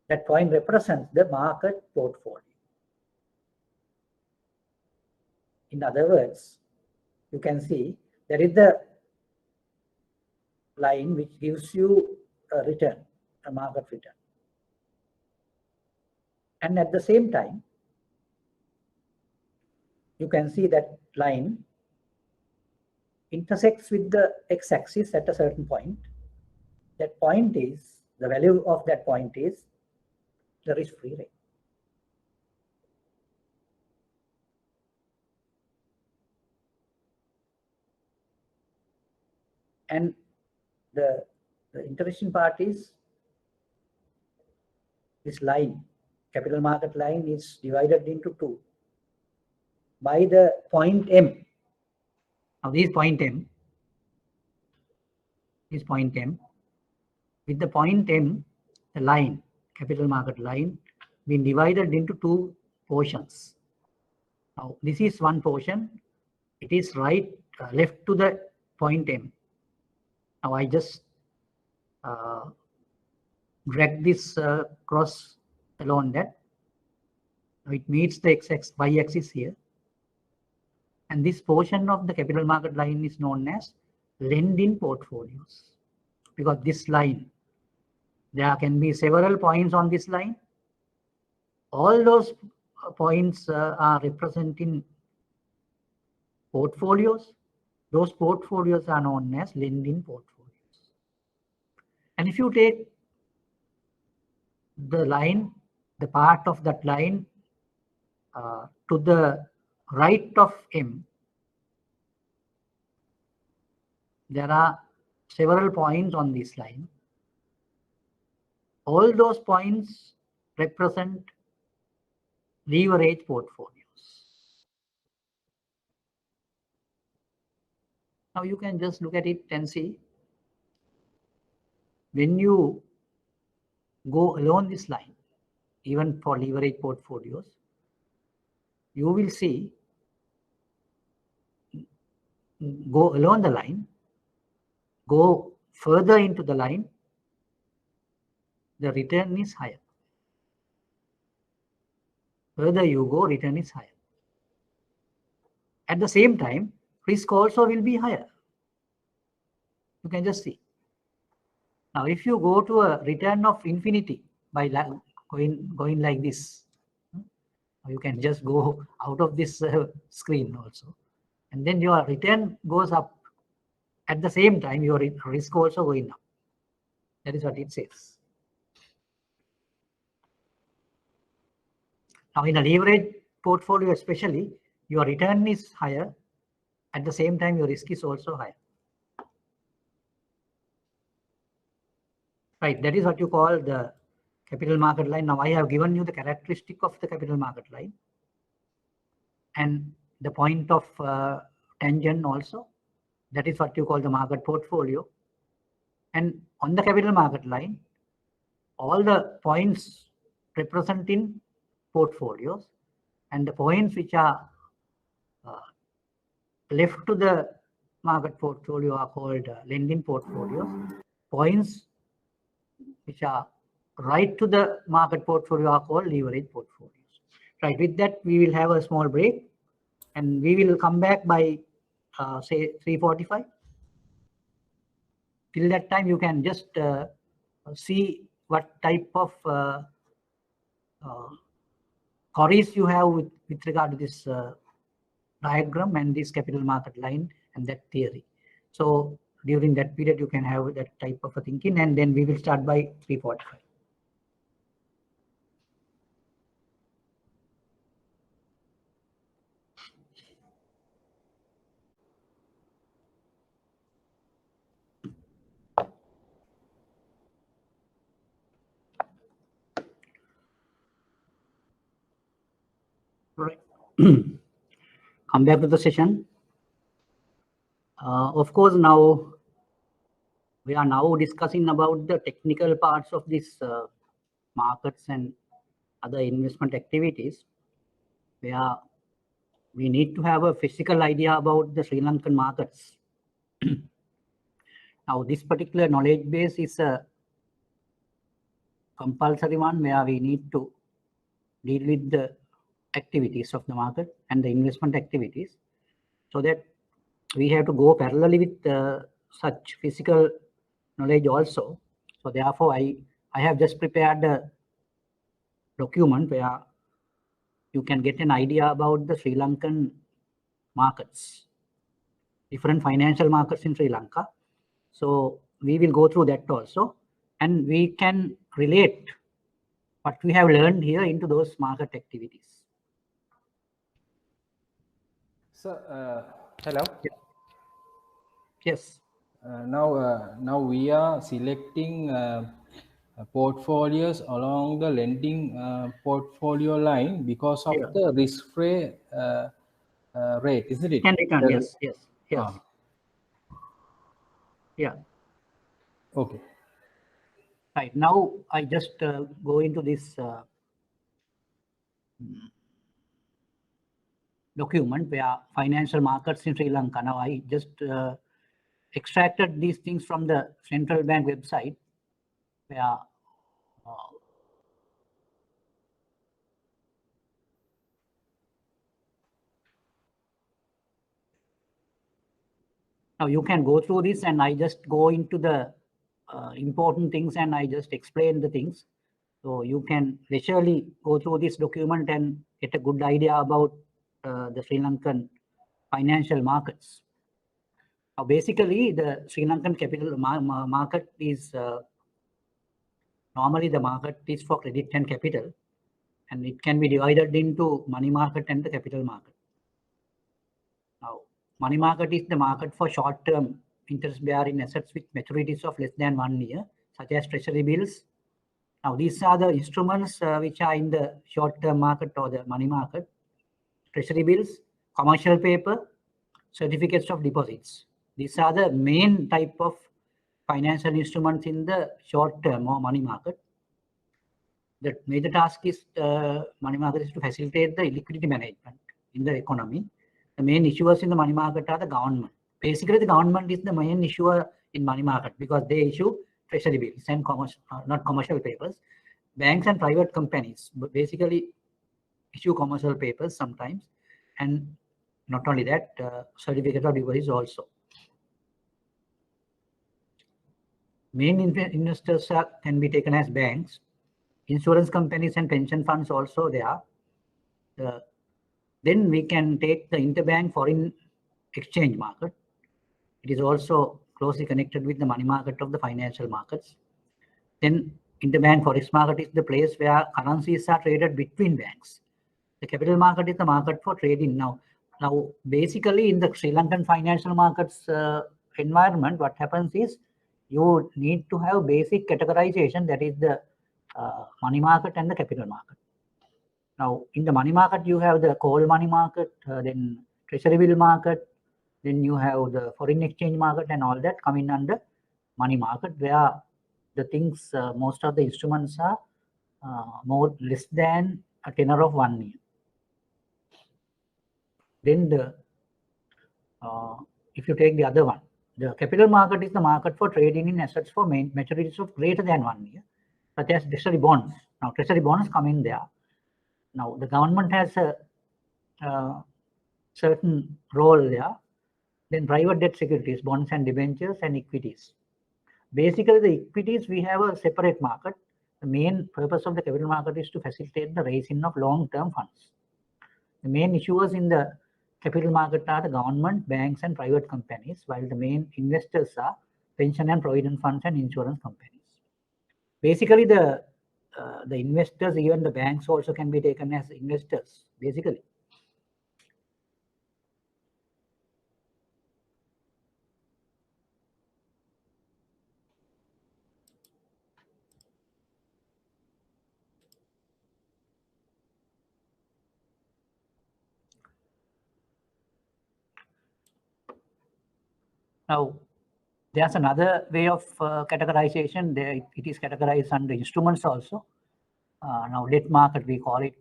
that point represents the market portfolio. In other words, you can see there is the line which gives you a return, a market return. And at the same time, you can see that line intersects with the x-axis at a certain point. That point is, the value of that point is the risk-free rate. And the interesting part is this line, capital market line, is divided into two by the point M. Now this point M, with the point M, the line, capital market line, been divided into two portions. Now, this is one portion. It is left to the point M. Now, I just drag this cross along that. Now, it meets the y-axis here. And this portion of the capital market line is known as lend-in portfolios. Because this line, there can be several points on this line. All those points are representing portfolios. Those portfolios are known as lend-in portfolios. And if you take the line, the part of that line to the right of M, there are several points on this line. All those points represent leverage portfolios. Now you can just look at it and see. When you go along this line, even for leverage portfolios, you will see, go along the line, go further into the line, the return is higher. Further you go, return is higher. At the same time, risk also will be higher. You can just see. Now, if you go to a return of infinity by going like this, you can just go out of this screen also. And then your return goes up. At the same time, your risk also going up. That is what it says. Now, in a leverage portfolio especially, your return is higher. At the same time, your risk is also higher. Right, that is what you call the capital market line. Now, I have given you the characteristic of the capital market line and the point of tangent also. That is what you call the market portfolio. And on the capital market line, all the points representing portfolios and the points which are left to the market portfolio are called lend-in portfolios. Points which are right to the market portfolio are called leverage portfolios. Right, with that, we will have a small break and we will come back by say 3:45. Till that time, you can just see what type of queries you have with regard to this diagram and this capital market line and that theory. So during that period, you can have that type of a thinking, and then we will start by 3:45. Right. Come back to the session. Of course, now we are now discussing about the technical parts of these markets and other investment activities, where we need to have a physical idea about the Sri Lankan markets. Now, this particular knowledge base is a compulsory one where we need to deal with the activities of the market and the investment activities, so that we have to go parallelly with such physical knowledge also. So therefore, I have just prepared a document where you can get an idea about the Sri Lankan markets, different financial markets in Sri Lanka. So we will go through that also, and we can relate what we have learned here into those market activities. So, hello. Yes. Now we are selecting portfolios along the lending portfolio line because of the risk-free rate, isn't it? Can return, yes. Yeah. Okay. Right, now I just go into this document where financial markets in Sri Lanka. Now I just extracted these things from the central bank website where now you can go through this, and I just go into the important things and I just explain the things. So you can leisurely go through this document and get a good idea about the Sri Lankan financial markets. Now basically the Sri Lankan capital market is normally the market is for credit and capital, and it can be divided into money market and the capital market. Now, money market is the market for short-term interest-bearing assets with maturities of less than 1 year, such as treasury bills. Now, these are the instruments which are in the short-term market or the money market: treasury bills, commercial paper, certificates of deposits. These are the main type of financial instruments in the short-term or money market. The major task is money market is to facilitate the liquidity management in the economy. The main issuers in the money market are the government. Basically, the government is the main issuer in money market because they issue treasury bills and not commercial papers. Banks and private companies basically issue commercial papers sometimes, and not only that, certificate of deposits also. Main investors can be taken as banks, insurance companies and pension funds also there. Then we can take the interbank foreign exchange market. It is also closely connected with the money market of the financial markets. Then interbank forex market is the place where currencies are traded between banks. The capital market is the market for trading. Now basically in the Sri Lankan financial markets environment, what happens is you need to have basic categorization, that is the money market and the capital market. Now, in the money market, you have the coal money market, then treasury bill market, then you have the foreign exchange market, and all that coming under money market, where the things, most of the instruments are less than a tenor of 1 year. Then if you take the other one, the capital market is the market for trading in assets for maturities of greater than 1 year, such as treasury bonds. Now, treasury bonds come in there. Now, the government has a certain role there. Then private debt securities, bonds and debentures, and equities. Basically, the equities, we have a separate market. The main purpose of the capital market is to facilitate the raising of long-term funds. The main issuers in the capital market are the government, banks, and private companies, while the main investors are pension and provident funds and insurance companies. Basically, the investors, even the banks also can be taken as investors, basically. Now, there's another way of categorization. There it is categorized under instruments also. Now, debt market, we call it,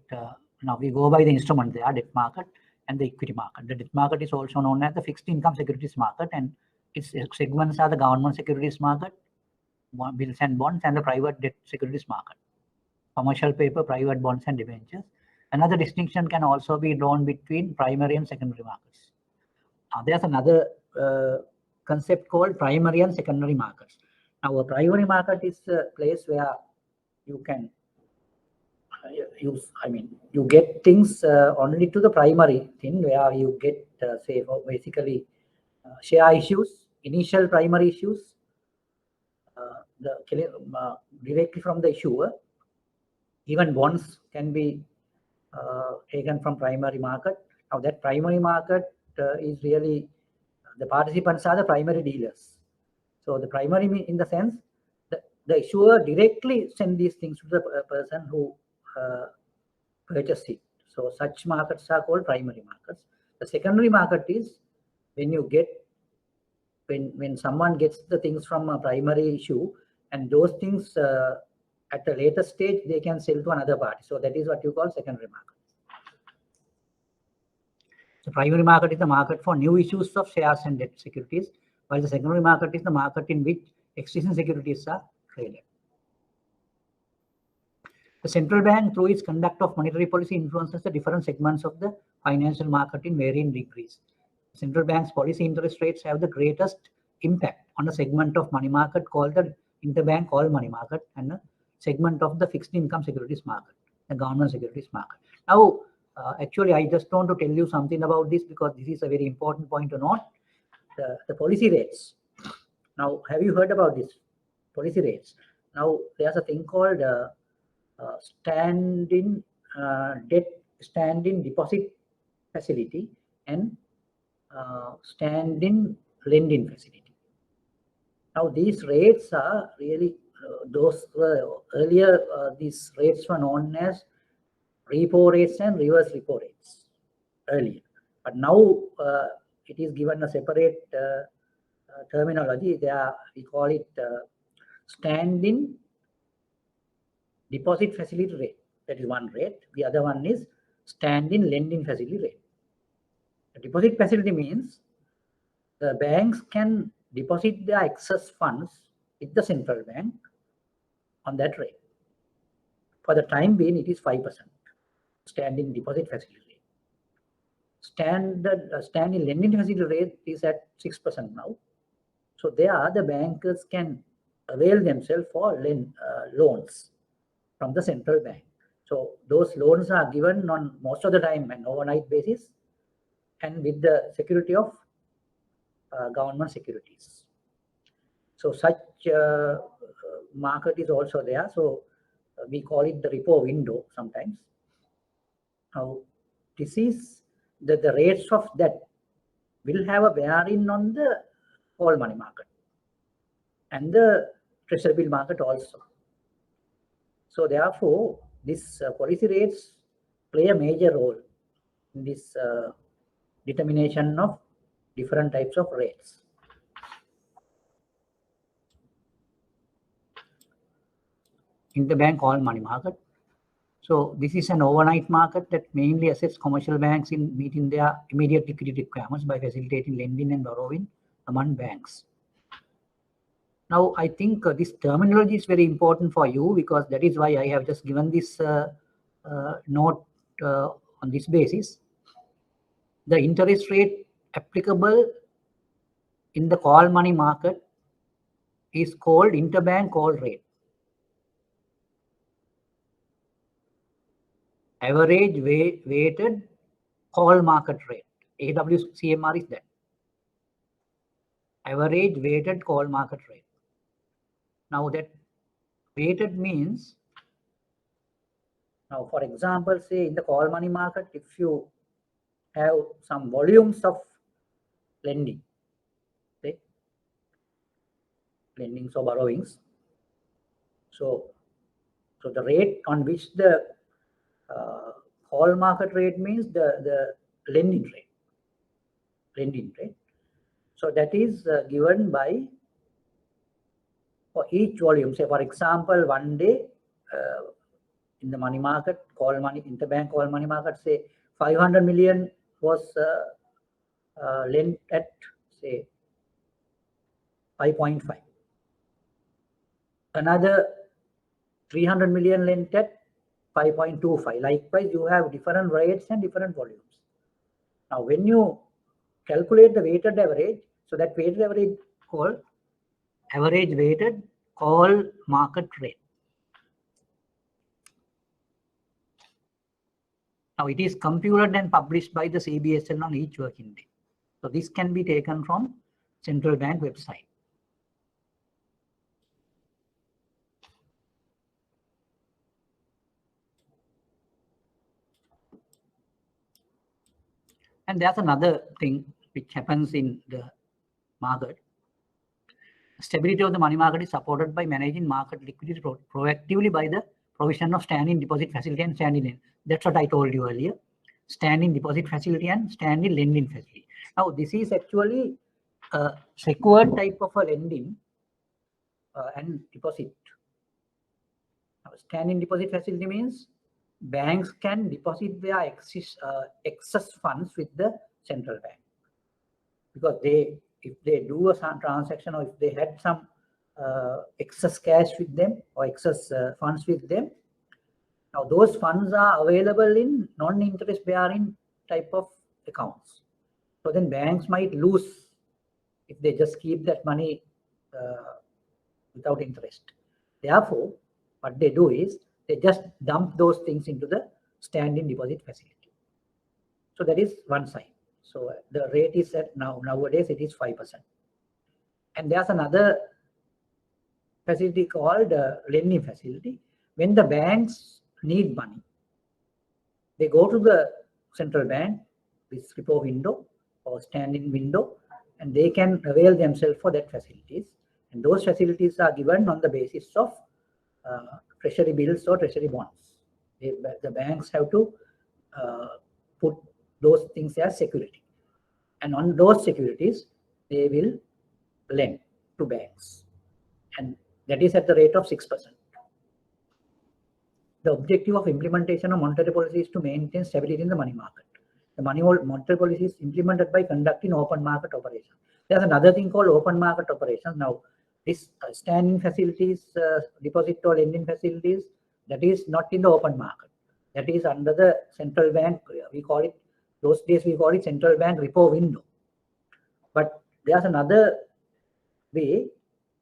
now we go by the instrument there, debt market and the equity market. The debt market is also known as the fixed income securities market, and its segments are the government securities market, bills and bonds, and the private debt securities market, commercial paper, private bonds, and debentures. Another distinction can also be drawn between primary and secondary markets. There's another concept called primary and secondary markets. Now, a primary market is a place where you can you get things only to the primary thing, where you get, say, basically share issues, initial primary issues, directly from the issuer. Even bonds can be taken from primary market. Now, that primary market is really, the participants are the primary dealers. So the primary in the sense that the issuer directly send these things to the person who purchase it. So such markets are called primary markets. The secondary market is when you get, when someone gets the things from a primary issue, and those things at a later stage they can sell to another party. So that is what you call secondary markets. The primary market is the market for new issues of shares and debt securities, while the secondary market is the market in which existing securities are traded. The central bank, through its conduct of monetary policy, influences the different segments of the financial market in varying degrees. The central bank's policy interest rates have the greatest impact on a segment of money market called the interbank call money market and a segment of the fixed income securities market, the government securities market. Now, actually, I just want to tell you something about this because this is a very important point to note. The policy rates. Now, have you heard about this? Policy rates. Now, there's a thing called stand-in deposit facility and stand-in lending facility. Now, these rates are really those earlier. These rates were known as repo rates and reverse repo rates earlier, but now it is given a separate terminology. We call it stand-in deposit facility rate. That is one rate. The other one is stand-in lending facility rate. The deposit facility means the banks can deposit their excess funds with the central bank on that rate. For the time being, it is 5%. Stand-in deposit facility rate. Stand-in lending facility rate is at 6% now. So there, the bankers can avail themselves for loans from the central bank. So those loans are given on most of the time an overnight basis and with the security of government securities. So such market is also there. So we call it the repo window sometimes. Now, this is the rates of that will have a bearing on the call money market and the treasury bill market also. So therefore, this policy rates play a major role in this determination of different types of rates. Interbank call money market. So this is an overnight market that mainly assists commercial banks in meeting their immediate liquidity requirements by facilitating lending and borrowing among banks. Now, I think this terminology is very important for you because that is why I have just given this note on this basis. The interest rate applicable in the call money market is called interbank call rate. Average weighted call market rate. AWCMR is that. Average weighted call market rate. Now that weighted means, now for example, say in the call money market, if you have some volumes of lending, say lendings or borrowings, so the rate on which the call market rate means the lending rate. So that is given by for each volume. Say for example, one day in the money market, call money, interbank call money market, say 500 million was lent at say 5.5. Another 300 million lent at 5.25. Likewise, you have different rates and different volumes. Now, when you calculate the weighted average, so that weighted average called average weighted call market rate. Now, it is computed and published by the IBSL on each working day. So this can be taken from central bank website. And there's another thing which happens in the market. Stability of the money market is supported by managing market liquidity proactively by the provision of standing deposit facility and standing lending. That's what I told you earlier. Standing deposit facility and standing lending facility. Now, this is actually a secured type of a lending and deposit. Now, standing deposit facility means banks can deposit their excess funds with the central bank, because if they do a transaction, or if they had some excess cash with them or excess funds with them, now those funds are available in non-interest bearing type of accounts. So then banks might lose if they just keep that money without interest. Therefore, what they do is they just dump those things into the standing deposit facility. So that is one side. So the rate is at nowadays it is 5%. And there's another facility called lending facility. When the banks need money, they go to the central bank, this repo window or standing window, and they can avail themselves for that facilities. And those facilities are given on the basis of treasury bills or treasury bonds. The banks have to put those things as security. And on those securities, they will lend to banks. And that is at the rate of 6%. The objective of implementation of monetary policy is to maintain stability in the money market. The monetary policy is implemented by conducting open market operations. There's another thing called open market operations. Now, this standing facilities, deposit or lending facilities, that is not in the open market. That is under the central bank. We call it, those days we call it central bank repo window. But there's another way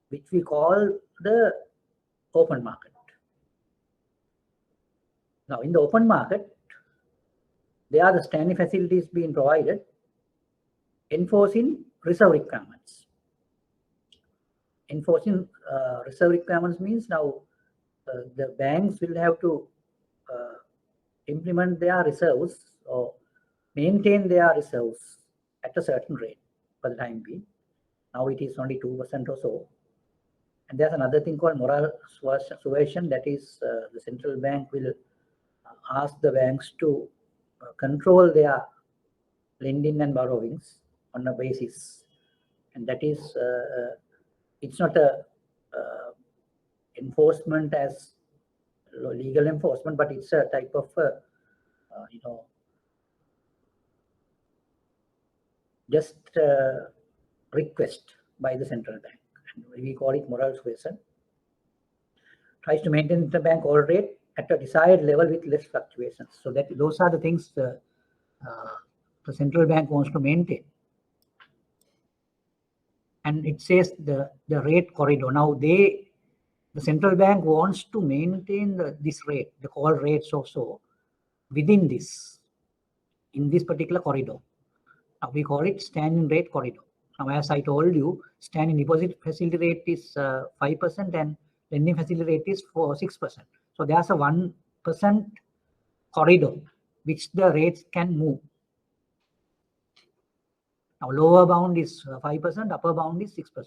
which we call the open market. Now, in the open market, there are the standing facilities being provided, enforcing reserve requirements. Enforcing reserve requirements means now the banks will have to implement their reserves or maintain their reserves at a certain rate for the time being. Now it is only 2% or so. And there's another thing called moral suasion, that is the central bank will ask the banks to control their lending and borrowings on a basis. And that is, it's not a enforcement as legal enforcement, but it's a type of, just request by the central bank. And we call it moral suasion. Tries to maintain the bank all rate at a desired level with less fluctuations. So that those are the things the central bank wants to maintain. And it says the rate corridor. Now the central bank wants to maintain this rate, the call rates also within this, in this particular corridor. Now we call it standing rate corridor. Now, as I told you, standing deposit facility rate is 5% and lending facility rate is 6%. So there's a 1% corridor which the rates can move. Now lower bound is 5%, upper bound is 6%.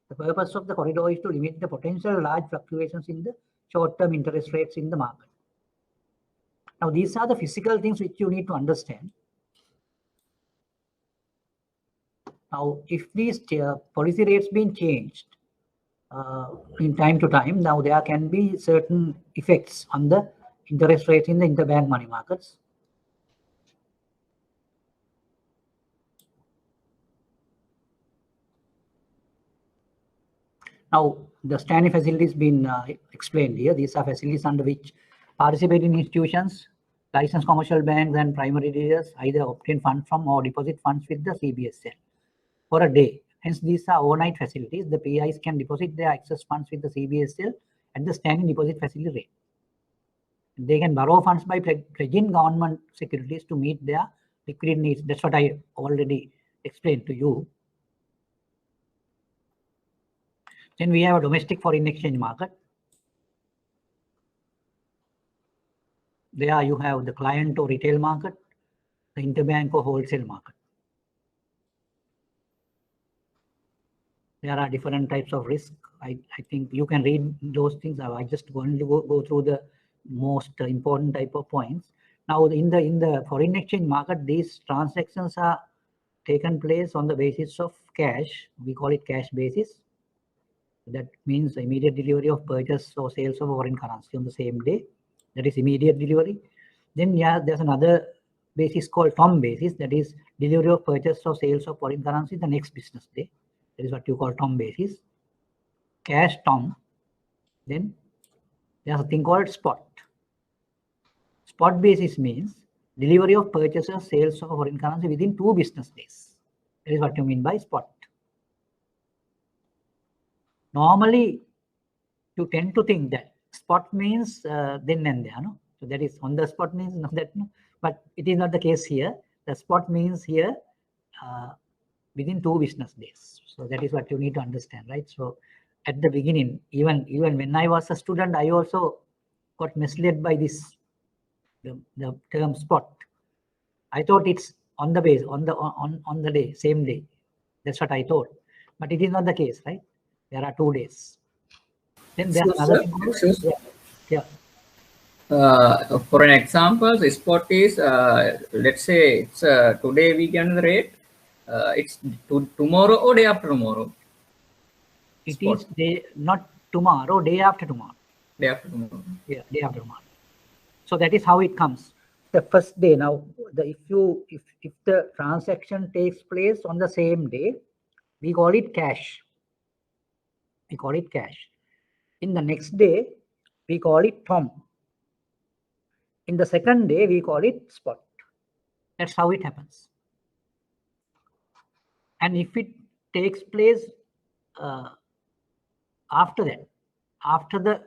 The purpose of the corridor is to limit the potential large fluctuations in the short-term interest rates in the market. Now these are the physical things which you need to understand. Now, if these policy rates being changed in time to time, now there can be certain effects on the interest rates in the interbank money markets. Now, the standing facilities been explained here. These are facilities under which participating institutions, licensed commercial banks and primary dealers either obtain funds from or deposit funds with the IBSL for a day. Hence, these are overnight facilities. The PIs can deposit their excess funds with the IBSL at the standing deposit facility rate. They can borrow funds by pledging government securities to meet their liquidity needs. That's what I already explained to you. Then we have a domestic foreign exchange market. There you have the client or retail market, the interbank or wholesale market. There are different types of risk. I think you can read those things. I just going to go through the most important type of points. Now, in the foreign exchange market, these transactions are taken place on the basis of cash. We call it cash basis. That means immediate delivery of purchase or sales of foreign currency on the same day. that is immediate delivery. Then yeah, there's another basis called TOM basis, that is delivery of purchase or sales of foreign currency the next business day. That is what you call TOM basis. Cash TOM. Then there's a thing called spot. Spot basis means delivery of purchase or sales of foreign currency within 2 business days. That is what you mean by spot. Normally, you tend to think that spot means then and there, no? So that is on the spot means no, that no, but it is not the case here. The spot means here within 2 business days. So that is what you need to understand, right? So at the beginning, even when I was a student, I also got misled by this the term spot. I thought it's on the base, on the day, same day. That's what I thought, but it is not the case, right? There are 2 days. Then there's another thing. Yeah. For an example, the spot is, let's say it's today we get the rate, it's tomorrow or day after tomorrow. It is not tomorrow, day after tomorrow. Day after tomorrow. Yeah, day after tomorrow. So that is how it comes. The first day. Now, if the transaction takes place on the same day, we call it cash. We call it cash. In the next day, we call it TOM. In the second day, we call it spot. That's how it happens. And if it takes place after that, after the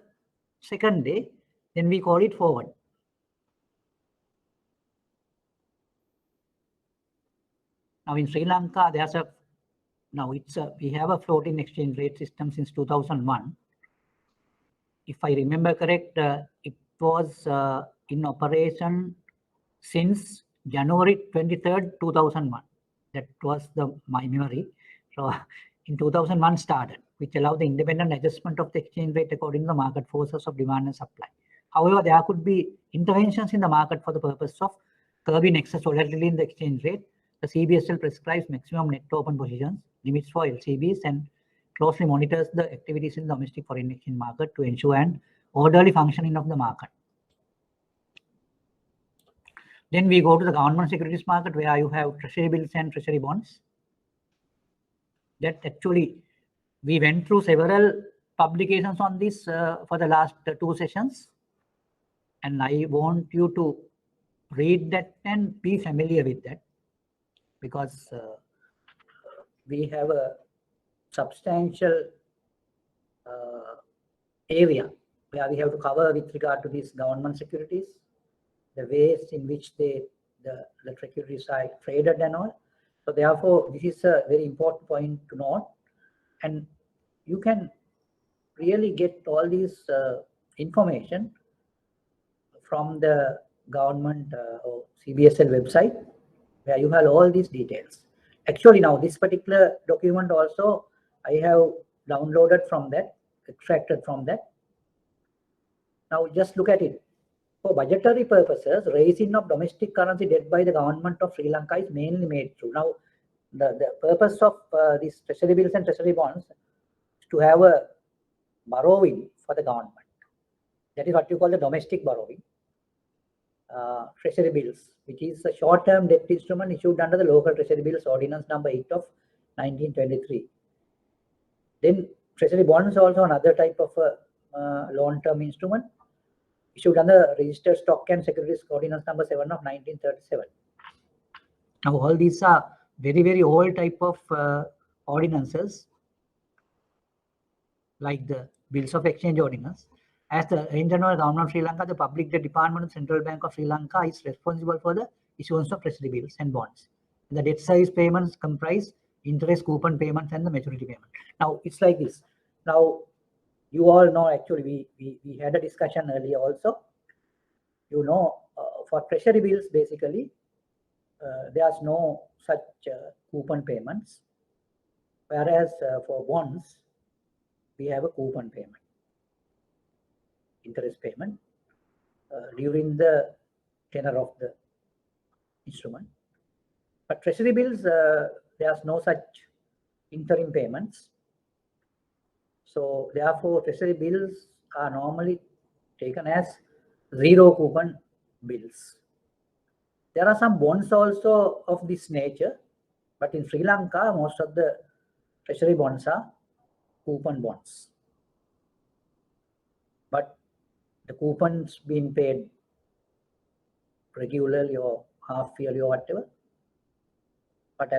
second day, then we call it forward. Now in Sri Lanka, we have a floating exchange rate system since 2001. If I remember correct, it was in operation since January 23rd, 2001. That was my memory. So in 2001 started, which allowed the independent adjustment of the exchange rate according to the market forces of demand and supply. However, there could be interventions in the market for the purpose of curbing excess volatility in the exchange rate. The IBSL prescribes maximum net open positions, limits for LCBs, and closely monitors the activities in the domestic foreign exchange market to ensure an orderly functioning of the market. Then we go to the government securities market, where you have treasury bills and treasury bonds. That actually, we went through several publications on this for the last 2 sessions. And I want you to read that and be familiar with that, because we have a substantial area where we have to cover with regard to these government securities, the ways in which the securities are traded and all. So therefore, this is a very important point to note. And you can really get all this information from the government or IBSL website, where you have all these details. Actually, now this particular document also I have downloaded from that, extracted from that. Now just look at it. For budgetary purposes, raising of domestic currency debt by the government of Sri Lanka is mainly made through. Now, the purpose of these treasury bills and treasury bonds is to have a borrowing for the government. That is what you call the domestic borrowing. Treasury bills, which is a short-term debt instrument issued under the Local Treasury Bills Ordinance number 8 of 1923. Then treasury bonds is also another type of long-term instrument issued under Registered Stock and Securities Ordinance number 7 of 1937. Now all these are very, very old type of ordinances, like the Bills of Exchange Ordinance. As the Internal Government of Sri Lanka, the Public Debt Department of Central Bank of Sri Lanka is responsible for the issuance of treasury bills and bonds. The debt service payments comprise interest, coupon payments, and the maturity payment. Now it's like this. Now you all know, actually we had a discussion earlier also. You know, for treasury bills, basically there's no such coupon payments, whereas for bonds we have a coupon payment, interest payment during the tenor of the instrument. But treasury bills, there's no such interim payments. So therefore, treasury bills are normally taken as zero coupon bills. There are some bonds also of this nature, but in Sri Lanka, most of the treasury bonds are coupon bonds. But the coupons being paid regularly or half yearly or whatever. But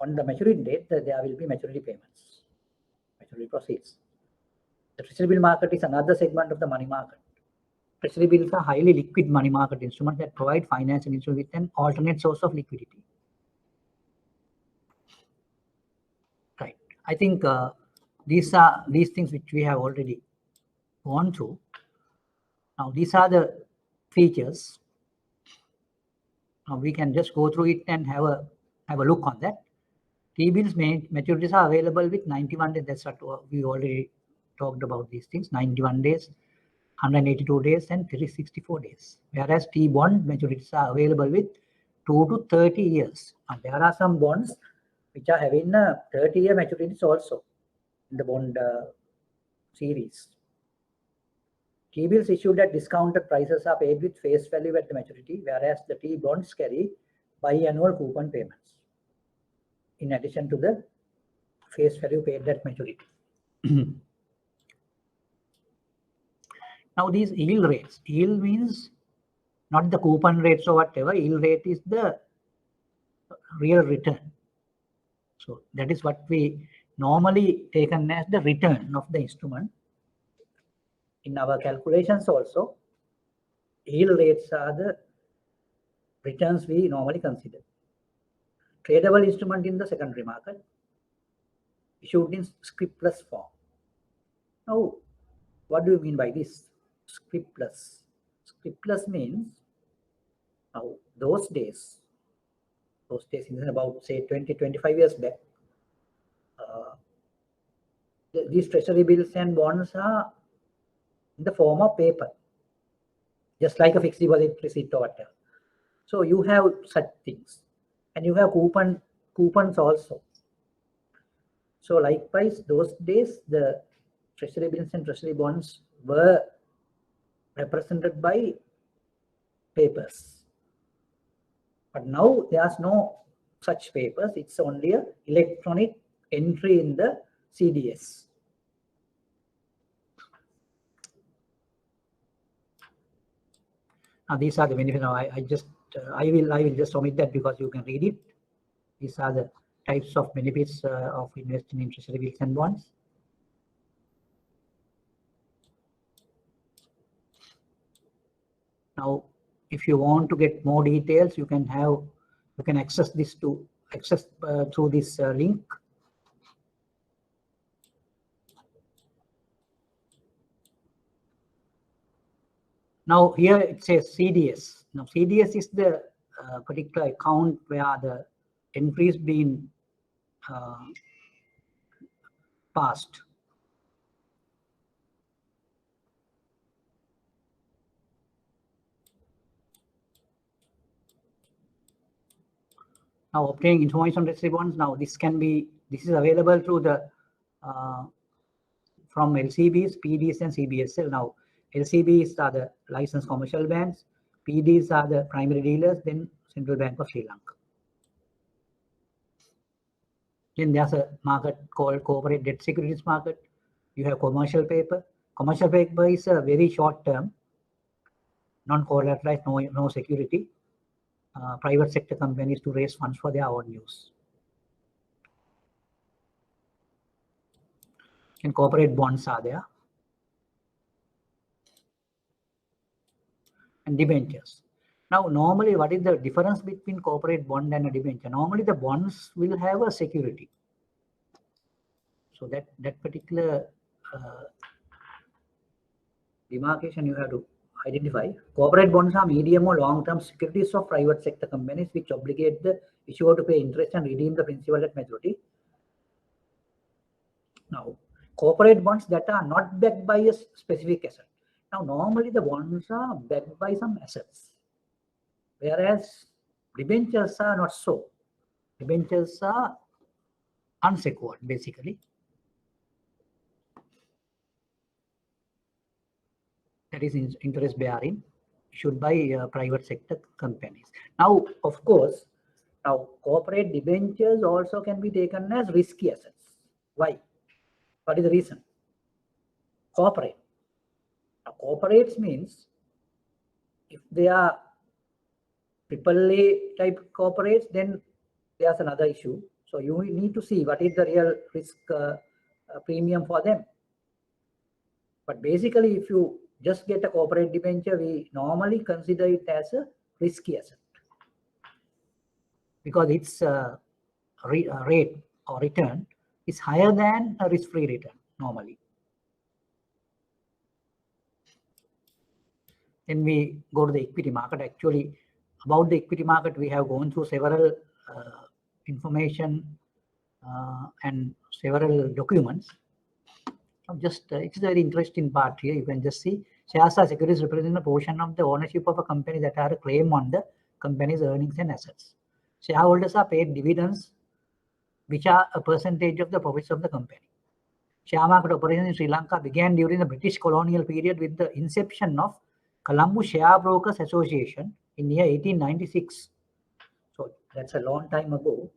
on the maturity date, there will be maturity payments, maturity proceeds. The treasury bill market is another segment of the money market. Treasury bills are highly liquid money market instruments that provide financial instruments with an alternate source of liquidity. Right. I think these things which we have already gone through. Now these are the features. Now we can just go through it and have a look on that. T-bills maturities are available with 91 days. That's what we already talked about these things. 91 days, 182 days, and 364 days. Whereas T-bond maturities are available with 2 to 30 years. Now there are some bonds which are having 30-year maturities also in the bond series. T-bills issued at discounted prices are paid with face value at the maturity, whereas the T-bonds carry biannual coupon payments in addition to the face value paid at maturity. Now these yield rates, yield means not the coupon rates or whatever, yield rate is the real return. So that is what we normally taken as the return of the instrument. In our calculations also, yield rates are the returns we normally consider. Tradable instrument in the secondary market, issued in scrip plus form. Now, what do you mean by this? Scrip plus. Scrip plus means now those days in about say 20-25 years back, these treasury bills and bonds are in the form of paper, just like a fixed deposit receipt or whatever. So you have such things, and you have coupons also. So likewise, those days the treasury bills and treasury bonds were represented by papers. But now there's no such papers. It's only an electronic entry in the CDS. Now these are the benefits. Now I will just omit that because you can read it. These are the types of benefits of investing in treasury bills and bonds. Now, if you want to get more details, you can access this through this link. Now here it says CDS. Now CDS is the particular account where the entries being passed. Now obtaining information on treasury bonds. Now this is available through the from LCBs, PDs, and CBSL. Now LCBs are the licensed commercial banks, PDs are the primary dealers, then Central Bank of Sri Lanka. Then there's a market called corporate debt securities market. You have commercial paper. Commercial paper is a very short term, non-collateralized, no security. Private sector companies to raise funds for their own use. And corporate bonds are there. And debentures. Now, normally, what is the difference between corporate bond and a debenture? Normally, the bonds will have a security. So that particular demarcation you have to identify. Corporate bonds are medium or long-term securities of private sector companies which obligate the issuer to pay interest and redeem the principal at maturity. Now, corporate bonds that are not backed by a specific asset. Now, normally the bonds are backed by some assets, whereas debentures are not so. Debentures are unsecured, basically. That is interest bearing. issued by private sector companies. Now, of course, now corporate debentures also can be taken as risky assets. Why? What is the reason? Corporate. Now, corporates means if they are AAA type corporates, then there's another issue. So you need to see what is the real risk premium for them. But basically, if you just get a corporate debenture, we normally consider it as a risky asset because its rate or return is higher than a risk-free return normally. Then we go to the equity market. Actually, about the equity market, we have gone through several information and several documents. Just it's a very interesting part here. You can just see shares or securities represent a portion of the ownership of a company that are a claim on the company's earnings and assets. Shareholders are paid dividends, which are a percentage of the profits of the company. Share market operations in Sri Lanka began during the British colonial period with the inception of Colombo Share Brokers Association in the year 1896. So that's a long time ago,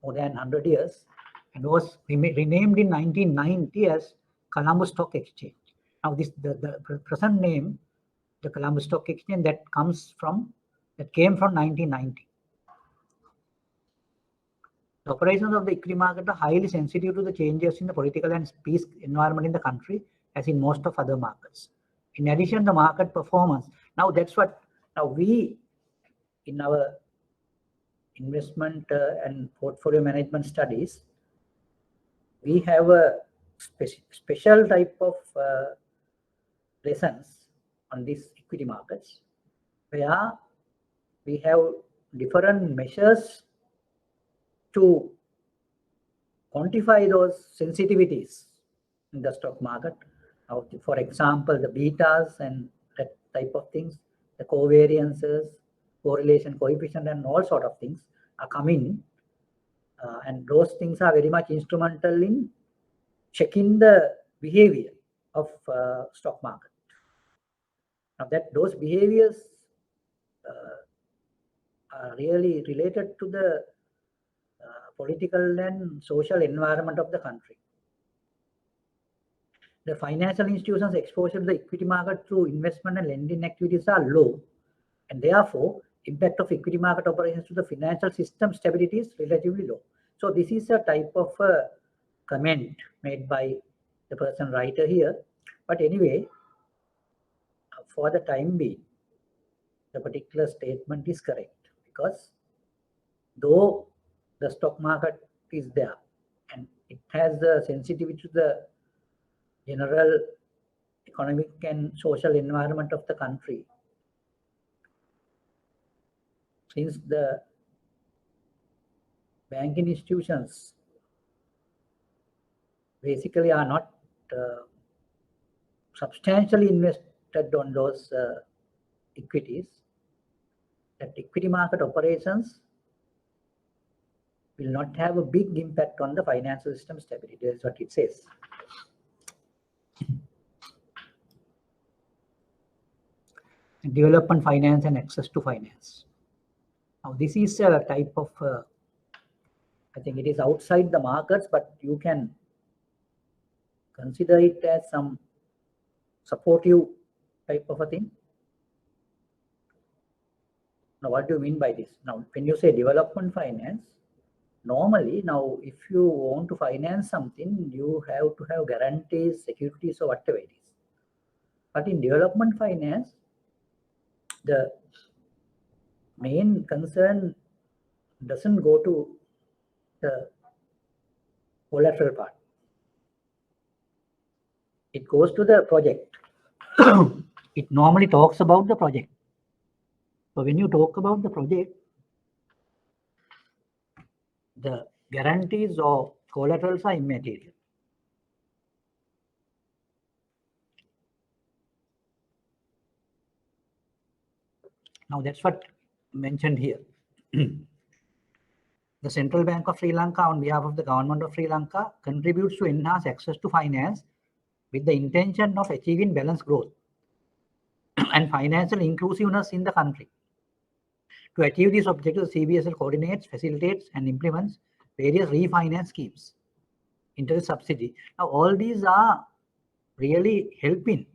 more than 100 years, and was renamed in 1990 as Colombo Stock Exchange. Now this the present name, the Colombo Stock Exchange, that came from 1990. The operations of the equity market are highly sensitive to the changes in the political and peace environment in the country, as in most of other markets. In addition, the market performance. Now that's what we in our investment and portfolio management studies, we have a special type of lessons on these equity markets, where we have different measures to quantify those sensitivities in the stock market. Now, for example, the betas and that type of things, the covariances, correlation coefficient, and all sort of things are coming, and those things are very much instrumental in checking the behavior of stock market. Now that those behaviors are really related to the political and social environment of the country. The financial institutions' exposure to the equity market through investment and lending activities are low, and therefore impact of equity market operations to the financial system stability is relatively low. So this is a type of comment made by the person writer here. But anyway, for the time being, the particular statement is correct, because though the stock market is there and it has the sensitivity to the general economic and social environment of the country, since the banking institutions basically are not substantially invested on those equities, that equity market operations will not have a big impact on the financial system stability. That's what it says. Development finance and access to finance. Now this is a type of, I think it is outside the markets, but you can consider it as some supportive type of a thing. Now what do you mean by this? Now when you say development finance, normally now if you want to finance something, you have to have guarantees, securities, or whatever it is. But in development finance, the main concern doesn't go to the collateral part. It goes to the project. It normally talks about the project. So when you talk about the project, the guarantees or collaterals are immaterial. Now that's what mentioned here. The Central Bank of Sri Lanka, on behalf of the Government of Sri Lanka, contributes to enhance access to finance with the intention of achieving balanced growth. and financial inclusiveness in the country. To achieve these objectives, CBSL coordinates, facilitates, and implements various refinance schemes, interest subsidy. Now, all these are really helping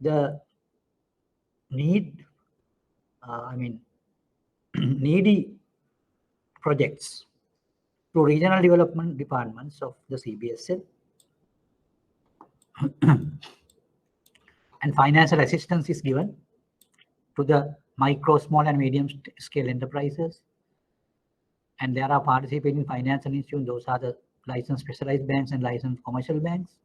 the needy projects through regional development departments of the CBSL. And financial assistance is given to the micro, small, and medium scale enterprises. And there are participating financial institutions. Those are the licensed specialized banks and licensed commercial banks.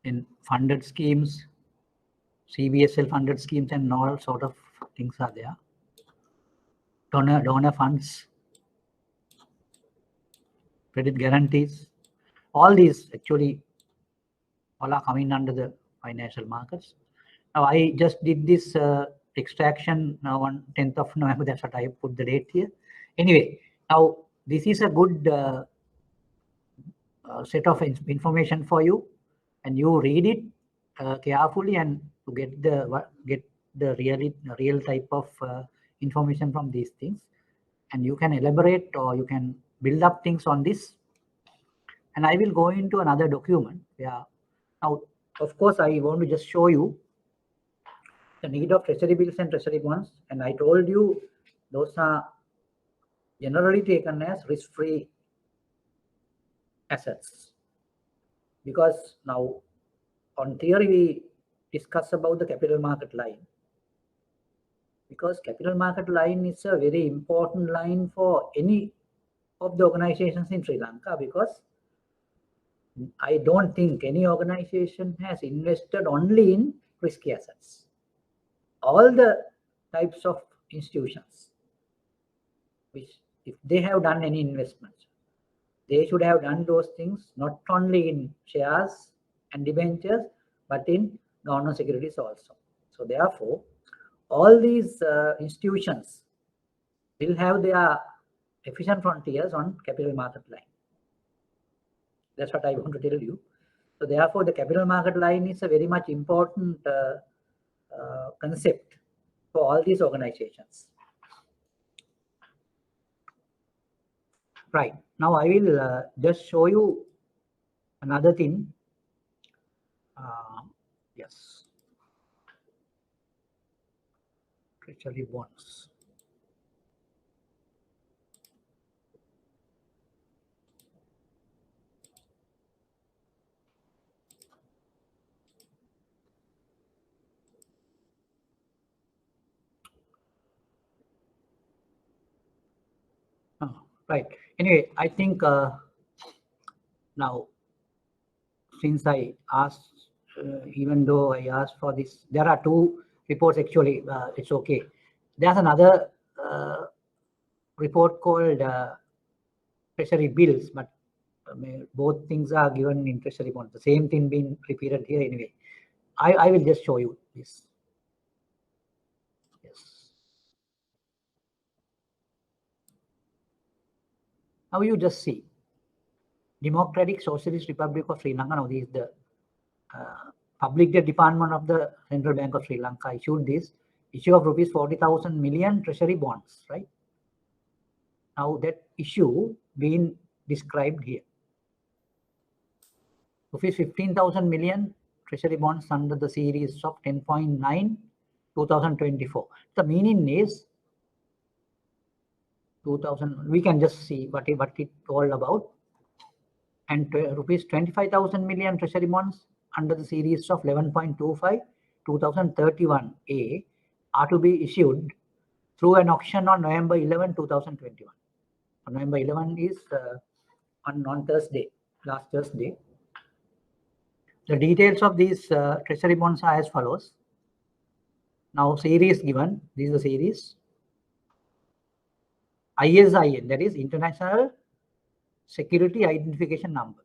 In funded schemes, CBSL funded schemes, and all sort of things are there. Donor funds, credit guarantees, all these actually all are coming under the financial markets. Now, I just did this extraction now on 10th of November. That's what I put the date here. Anyway, now this is a good set of information for you, and you read it carefully and to get the real type of information from these things, and you can elaborate or you can build up things on this. And I will go into another document. Yeah. Now, of course, I want to just show you the need of treasury bills and treasury bonds, and I told you those are generally taken as risk-free assets, because now on theory we discuss about the capital market line, because capital market line is a very important line for any of the organizations in Sri Lanka, because I don't think any organization has invested only in risky assets. All the types of institutions, which if they have done any investments, they should have done those things not only in shares and debentures, but in government securities also. So therefore, all these institutions will have their efficient frontiers on capital market line. That's what I want to tell you. So therefore, the capital market line is a very much important concept for all these organizations. Right. Now I will just show you another thing. Yes. Treasury bonds. Right. Anyway, I think now, since I asked, even though I asked for this, there are two reports actually. It's okay. There's another report called treasury bills, but both things are given in treasury bonds. The same thing being repeated here anyway. I will just show you this. Yes. Now you just see Democratic Socialist Republic of Sri Lanka. Now this is the Public Debt Department of the Central Bank of Sri Lanka issued this issue of rupees 40,000 million treasury bonds, right? Now that issue being described here. Rupees 15,000 million treasury bonds under the series of 10.9 2024. The meaning is 2000. We can just see what it all about. And rupees 25,000 million treasury bonds under the series of 11.25 2031A are to be issued through an auction on November 11, 2021. November 11 is on Thursday, last Thursday. The details of these treasury bonds are as follows. Now, series given. This is the series. ISIN, that is International Security Identification Number.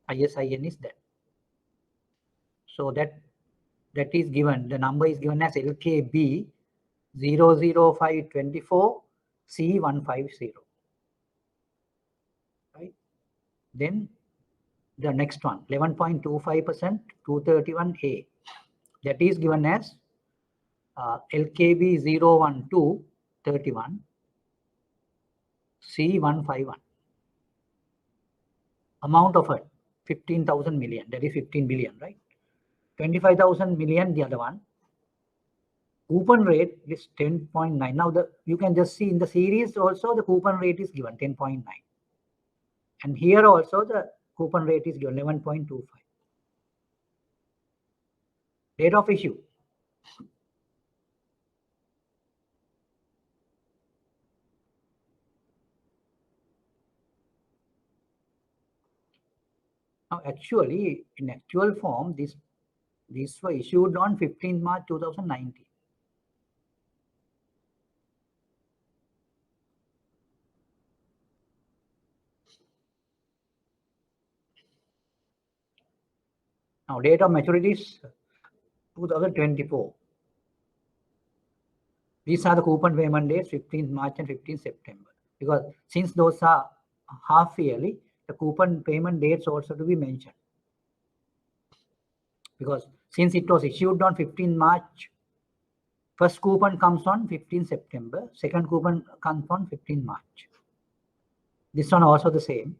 ISIN is that. So that is given. The number is given as LKB 00524 C150. Right. Then the next one, 11.25%, 231A. That is given as LKB 01231 C151. Amount of it, 15,000 million, that is 15 billion, right? 25,000 million, the other one. Coupon rate is 10.9. Now you can just see in the series also the coupon rate is given 10.9. And here also the coupon rate is given 11.25. Date of issue. Now actually, in actual form, these were issued on 15th March 2019. Now date of maturity is 2024. These are the coupon payment dates, 15th March and 15th September. Because since those are half yearly, the coupon payment dates also to be mentioned. Because since it was issued on 15 March, first coupon comes on 15 September, second coupon comes on 15 March. This one also the same.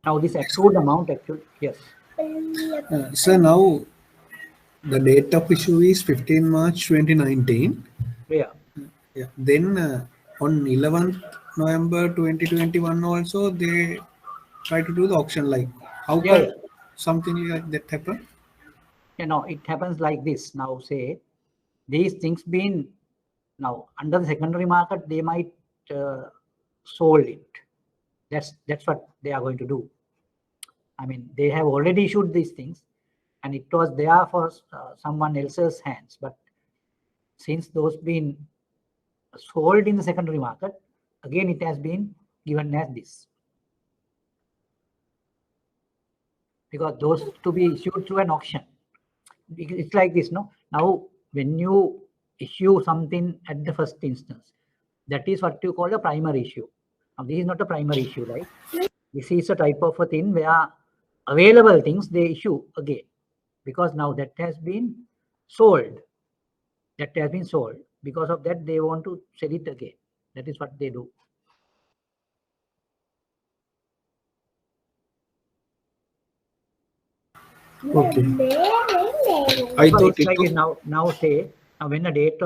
Now this accrued amount actually, yes. So now the date of issue is 15 March 2019. Yeah. Yeah. Then on 11th November 2021 also they try to do the auction. Like how can something like that happen? You know, it happens like this. Now say these things being now under the secondary market, they might sold it. That's what they are going to do. I mean, they have already issued these things and it was there for someone else's hands. But since those been sold in the secondary market, again it has been given as this. Because those to be issued through an auction. It's like this, no? Now, when you issue something at the first instance, that is what you call a primary issue. Now, this is not a primary issue, right? This is a type of a thing where available things they issue again. Because now that has been sold. That has been sold. Because of that, they want to sell it again. That is what they do. Okay. I thought it's like now say now when the date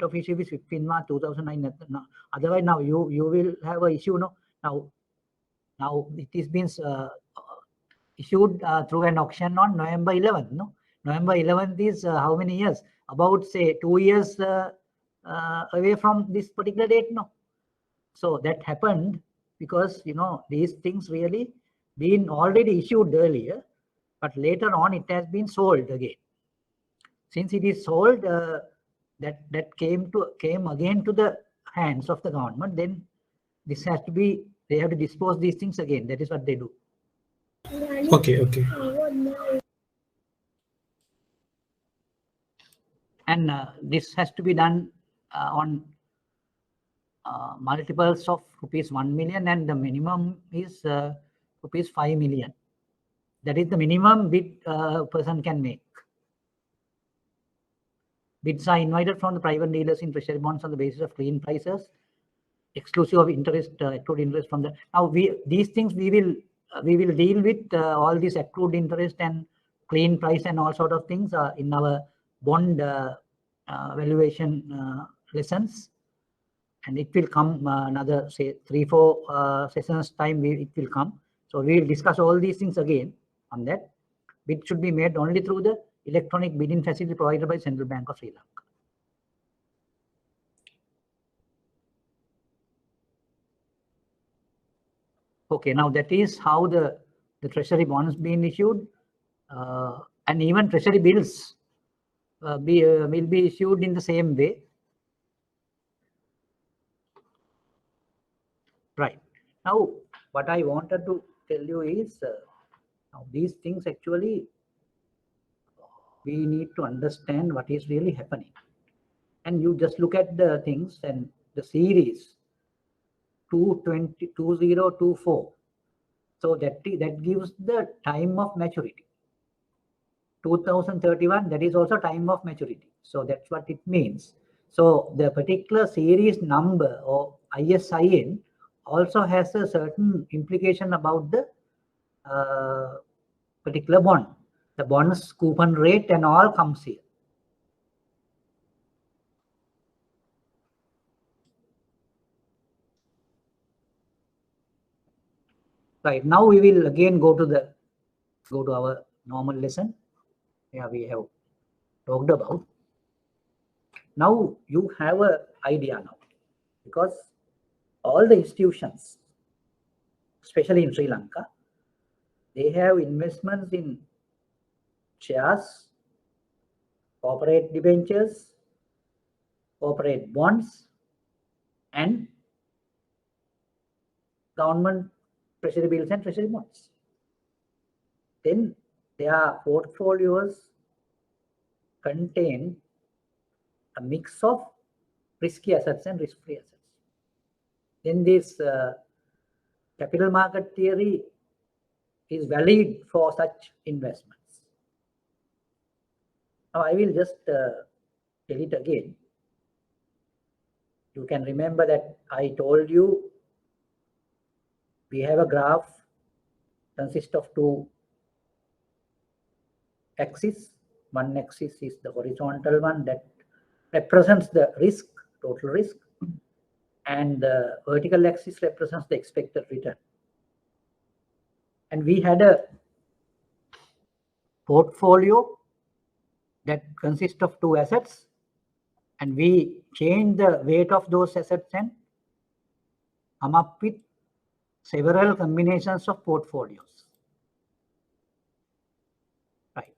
of issue is 15 March 2009. Otherwise now you will have a issue, no? Now it is been issued through an auction on November 11th, no? November 11th is how many years? About say 2 years away from this particular date, no? So that happened because these things really been already issued earlier, but later on it has been sold again. Since it is sold, that came again to the hands of the government, then this has to be, they have to dispose these things again. That is what they do. Okay. And this has to be done on multiples of rupees 1 million, and the minimum is rupees 5 million. That is the minimum bid person can make. Bids are invited from the private dealers in treasury bonds on the basis of clean prices, exclusive of interest, accrued interest from the. Now these things we will deal with all this accrued interest and clean price and all sort of things in our bond valuation lessons, and it will come another say 3-4 sessions time. It will come. So we will discuss all these things again on that. Bid should be made only through the electronic bidding facility provided by Central Bank of Sri Lanka. Okay, now that is how the treasury bonds being issued, and even treasury bills will be issued in the same way. Right. Now, what I wanted to tell you is now these things actually we need to understand what is really happening. And you just look at the things and the series 2024. So that gives the time of maturity. 2031, that is also time of maturity. So that's what it means. So the particular series number or ISIN also has a certain implication about the particular bond. The bond's coupon rate and all comes here. Right, now we will again go to our normal lesson. Yeah, we have talked about. Now you have an idea now, because all the institutions, especially in Sri Lanka, they have investments in shares, corporate debentures, corporate bonds, and government treasury bills and treasury bonds. Then their portfolios contain a mix of risky assets and risk-free assets. Then this capital market theory is valid for such investments. Now I will just tell it again. You can remember that I told you we have a graph consists of two axes. One axis is the horizontal one that represents the risk, total risk, and the vertical axis represents the expected return. And we had a portfolio that consists of two assets, and we changed the weight of those assets and come up with several combinations of portfolios. Right.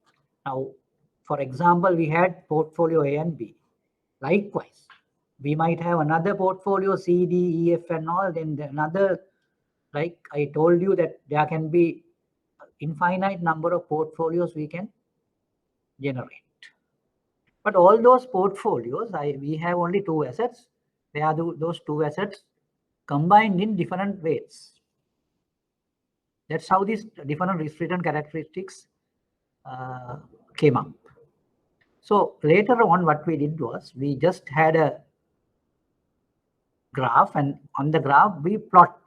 Now, for example, we had portfolio A and B. Likewise, we might have another portfolio C, D, E, F, and all. Then another, like I told you, that there can be infinite number of portfolios we can generate. But all those portfolios, we have only two assets. They are those two assets combined in different weights. That's how these different risk return characteristics came up. So later on, what we did was we just had a graph, and on the graph we plot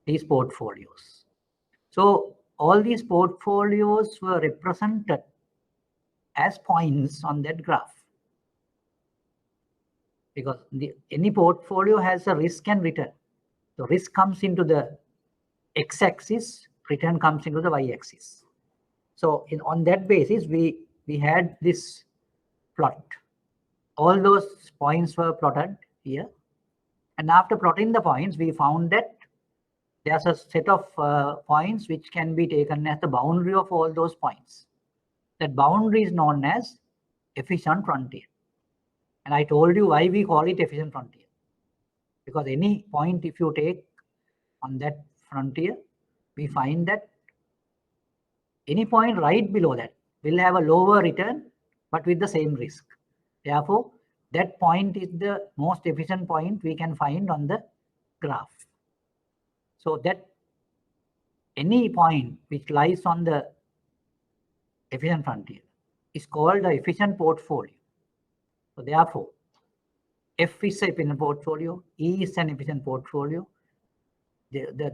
these portfolios. So all these portfolios were represented as points on that graph, because any portfolio has a risk and return. So risk comes into the x-axis, return comes into the y-axis. So on that basis, we had this plot. All those points were plotted here. And after plotting the points, we found that there's a set of points which can be taken as the boundary of all those points. That boundary is known as efficient frontier. And I told you why we call it efficient frontier. Because any point if you take on that frontier, we find that any point right below that will have a lower return, but with the same risk. Therefore, that point is the most efficient point we can find on the graph. So that any point which lies on the efficient frontier is called the efficient portfolio. So therefore, F is an efficient portfolio, E is an efficient portfolio.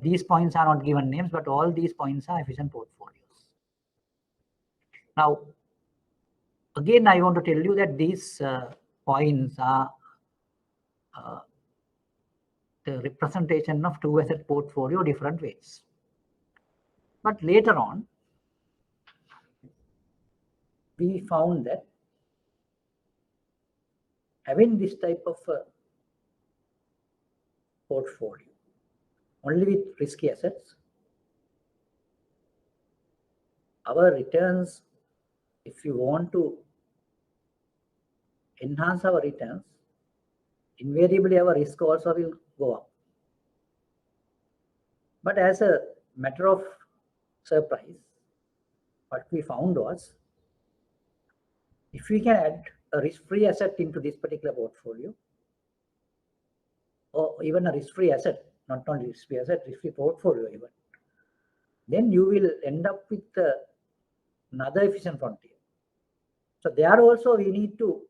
These points are not given names, but all these points are efficient portfolios. Now, again, I want to tell you that these points are the representation of two asset portfolio different ways. But later on, we found that having this type of portfolio only with risky assets, our returns, if you want to enhance our returns, invariably our risk also will go up. But as a matter of surprise, what we found was, if we can add a risk-free asset into this particular portfolio, or even a risk-free asset, not only risk-free asset, risk-free portfolio even, then you will end up with another efficient frontier. So there also we need to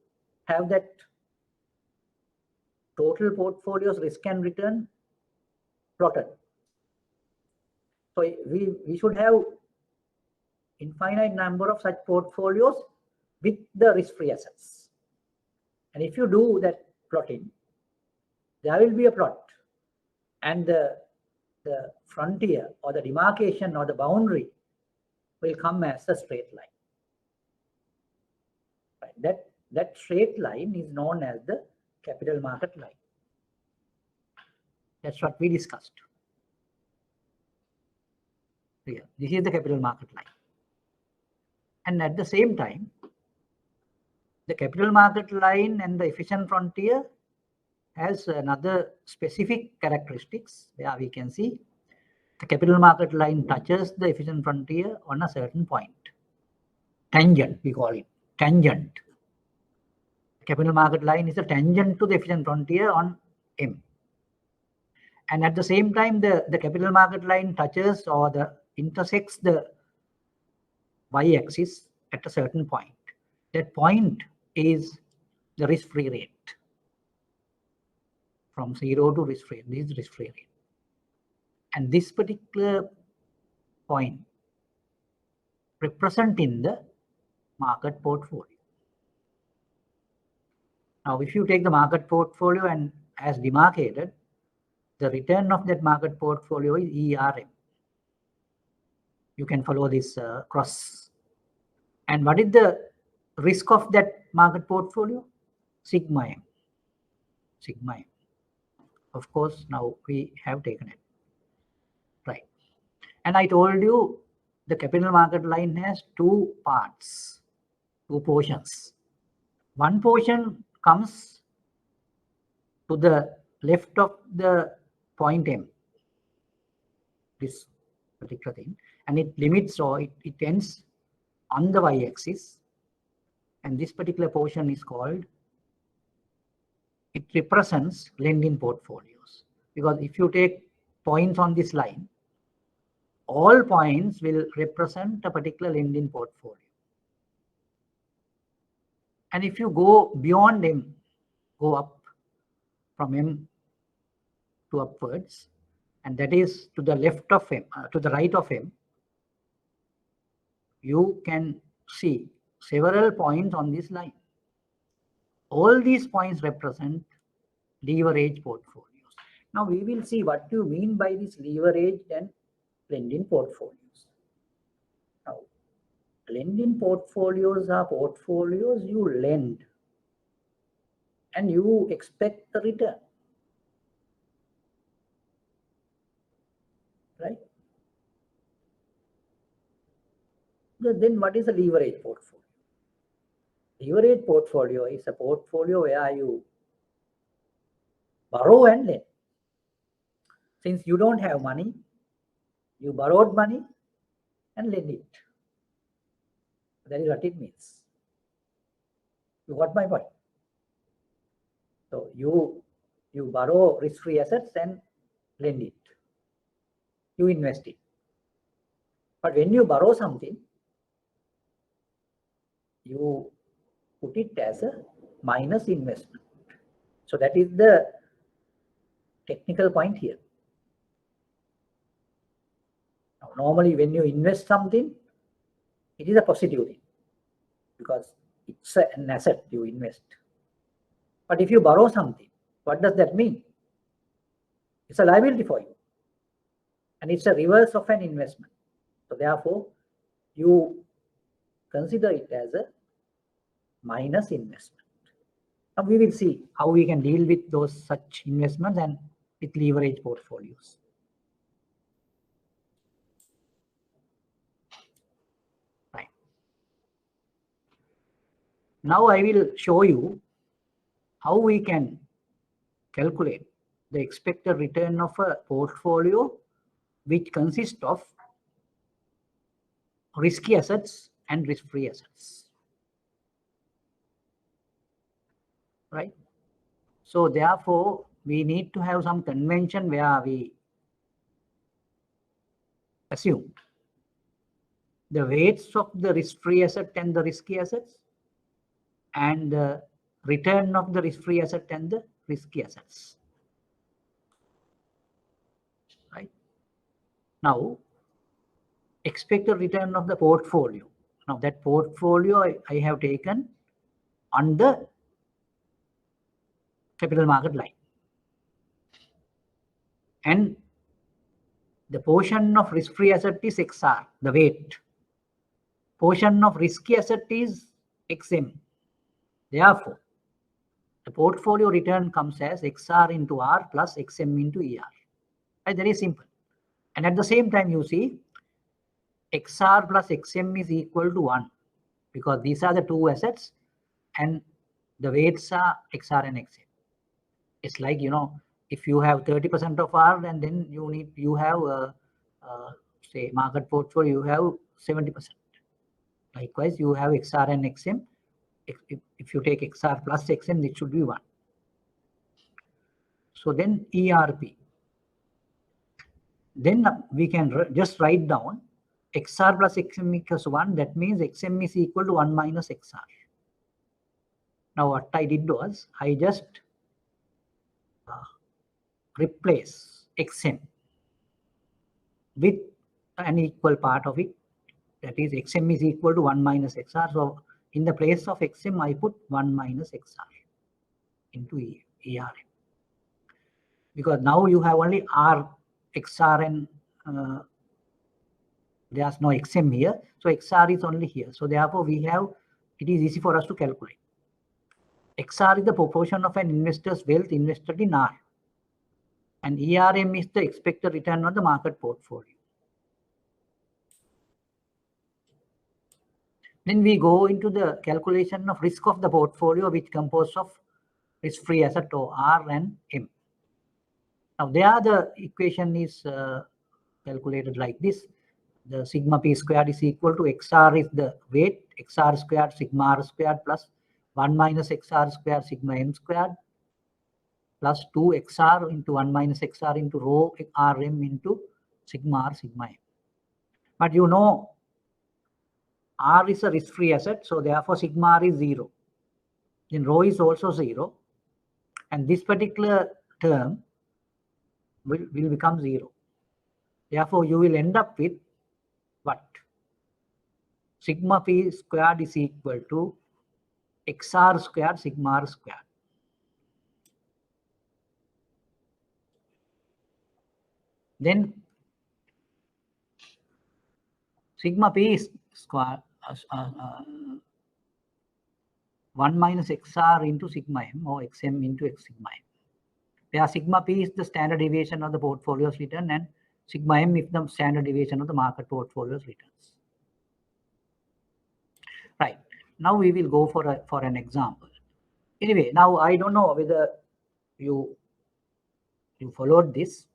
have that total portfolio's risk and return plotted. So we should have infinite number of such portfolios with the risk-free assets. And if you do that plotting, there will be a plot, and the frontier or the demarcation or the boundary will come as a straight line. Right? That straight line is known as the capital market line. That's what we discussed. Here, this is the capital market line. And at the same time, the capital market line and the efficient frontier has another specific characteristics where we can see the capital market line touches the efficient frontier on a certain point. Tangent, we call it, tangent. Capital market line is a tangent to the efficient frontier on M. And at the same time, the capital market line touches or intersects the y-axis at a certain point. That point is the risk-free rate. From 0 to risk-free, this is risk-free rate. And this particular point represent in the market portfolio. Now, if you take the market portfolio and as demarcated, the return of that market portfolio is ERM. You can follow this cross. And what is the risk of that market portfolio? Sigma M. Sigma M. Of course, now we have taken it. Right. And I told you the capital market line has two parts, two portions. One portion comes to the left of the point M, this particular thing, and it limits or it ends on the y-axis. And this particular portion is called, it represents lending portfolios. Because if you take points on this line, all points will represent a particular lending portfolio. And if you go beyond M, go up from M to upwards, and that is to the left of M, to the right of M, you can see several points on this line. All these points represent leverage portfolios. Now we will see what you mean by this leveraged and lending portfolios. Now, lending portfolios are portfolios you lend and you expect the return. Right? Then what is a leverage portfolio? Leverage portfolio is a portfolio where you borrow and lend. Since you don't have money, you borrowed money and lend it. That is what it means. You got my point. So you borrow risk-free assets and lend it. You invest it. But when you borrow something, you put it as a minus investment. So that is the technical point here. Now, normally when you invest something, it is a positive thing because it's an asset you invest. But if you borrow something, what does that mean? It's a liability for you. And it's a reverse of an investment. So therefore, you consider it as a minus investment. Now we will see how we can deal with those such investments and with leverage portfolios. Right. Now I will show you how we can calculate the expected return of a portfolio which consists of risky assets and risk-free assets. Right? So therefore, we need to have some convention where we assume the weights of the risk-free asset and the risky assets, and the return of the risk-free asset and the risky assets. Right? Now, expected return of the portfolio. Now, that portfolio I have taken on the capital market line. And the portion of risk-free asset is XR, the weight. Portion of risky asset is XM. Therefore, the portfolio return comes as XR into R plus XM into ER. Right? Very simple. And at the same time, you see, XR plus XM is equal to 1 because these are the two assets and the weights are XR and XM. It's like, you know, if you have 30% of R and then you have say market portfolio, you have 70%. Likewise, you have XR and XM. If you take XR plus XM, it should be 1. So then ERP. Then we can just write down XR plus XM equals 1. That means XM is equal to 1 minus XR. Now what I did was, I just replace XM with an equal part of it. That is, XM is equal to 1 minus XR. So in the place of XM, I put 1 minus XR into ERM. Because now you have only R, XR, and there's no XM here. So XR is only here. So therefore, it is easy for us to calculate. XR is the proportion of an investor's wealth invested in R. And ERM is the expected return on the market portfolio. Then we go into the calculation of risk of the portfolio, which composed of risk-free asset or R and M. Now, there the equation is calculated like this. The sigma p squared is equal to XR is the weight, XR squared sigma R squared plus 1 minus XR squared sigma M squared plus 2 XR into 1 minus XR into rho RM into sigma R sigma M. But you know, R is a risk-free asset, so therefore sigma R is 0. Then rho is also 0. And this particular term will become 0. Therefore, you will end up with what? Sigma p squared is equal to XR squared sigma R squared. Then sigma p is square 1 minus XR into sigma M or XM into X sigma M. Where sigma p is the standard deviation of the portfolio's return and sigma M is the standard deviation of the market portfolio's returns. Right. Now we will go for an example. Anyway, now I don't know whether you followed this.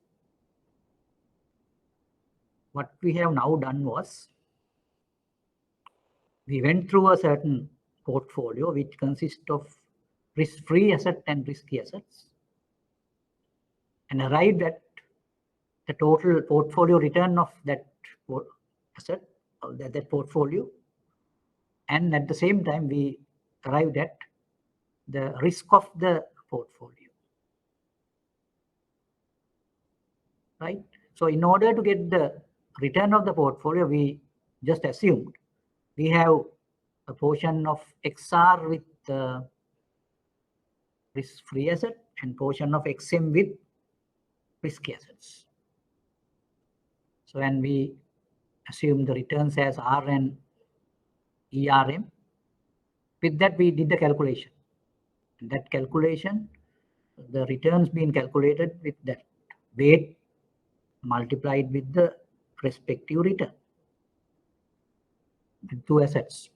What we have now done was, we went through a certain portfolio which consists of risk-free asset and risky assets and arrived at the total portfolio return of that asset or that portfolio, and at the same time we arrived at the risk of the portfolio. Right? So in order to get the return of the portfolio, we just assumed we have a portion of XR with risk-free asset and portion of XM with risky assets. So when we assume the returns as R and ERM, with that we did the calculation. And that calculation, the returns being calculated with that weight multiplied with the respective return, with two assets.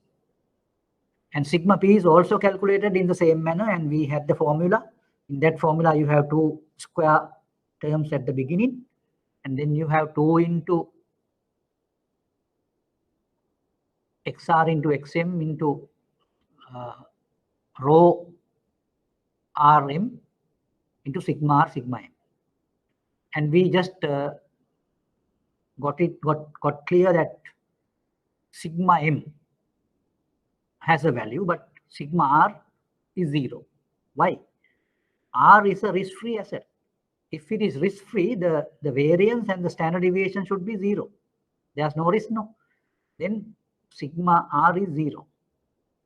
And sigma p is also calculated in the same manner, and we had the formula. In that formula, you have two square terms at the beginning, and then you have 2 into XR into XM into rho RM into sigma R sigma M. And we just got clear that sigma m has a value, but sigma r is 0. Why? R is a risk-free asset. If it is risk-free, the variance and the standard deviation should be 0. There's no risk, no. Then sigma r is 0.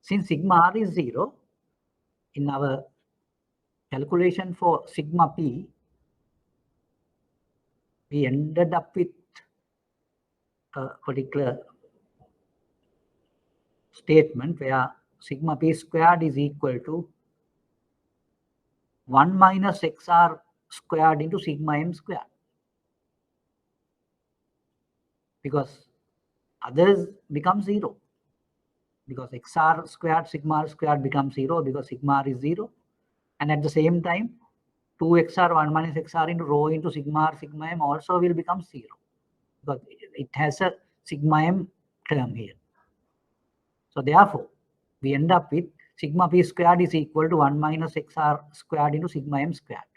Since sigma r is 0, in our calculation for sigma p, we ended up with a particular statement where sigma p squared is equal to 1 minus xr squared into sigma m squared. Because others become 0. Because xr squared, sigma r squared becomes 0 because sigma r is 0. And at the same time, 2xr, 1 minus xr into rho into sigma r, sigma m also will become 0. Because it has a sigma m term here. So therefore, we end up with sigma p squared is equal to 1 minus xr squared into sigma m squared.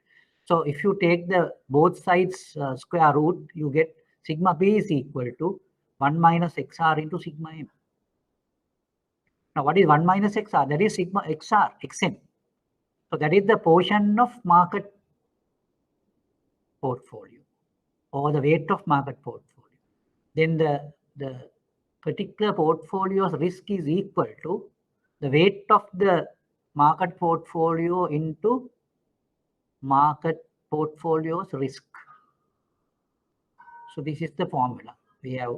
So if you take the both sides square root, you get sigma p is equal to 1 minus xr into sigma m. Now what is 1 minus xr? That is sigma xr, xm. So that is the portion of market portfolio or the weight of market portfolio. Then the particular portfolio's risk is equal to the weight of the market portfolio into market portfolio's risk. So this is the formula we have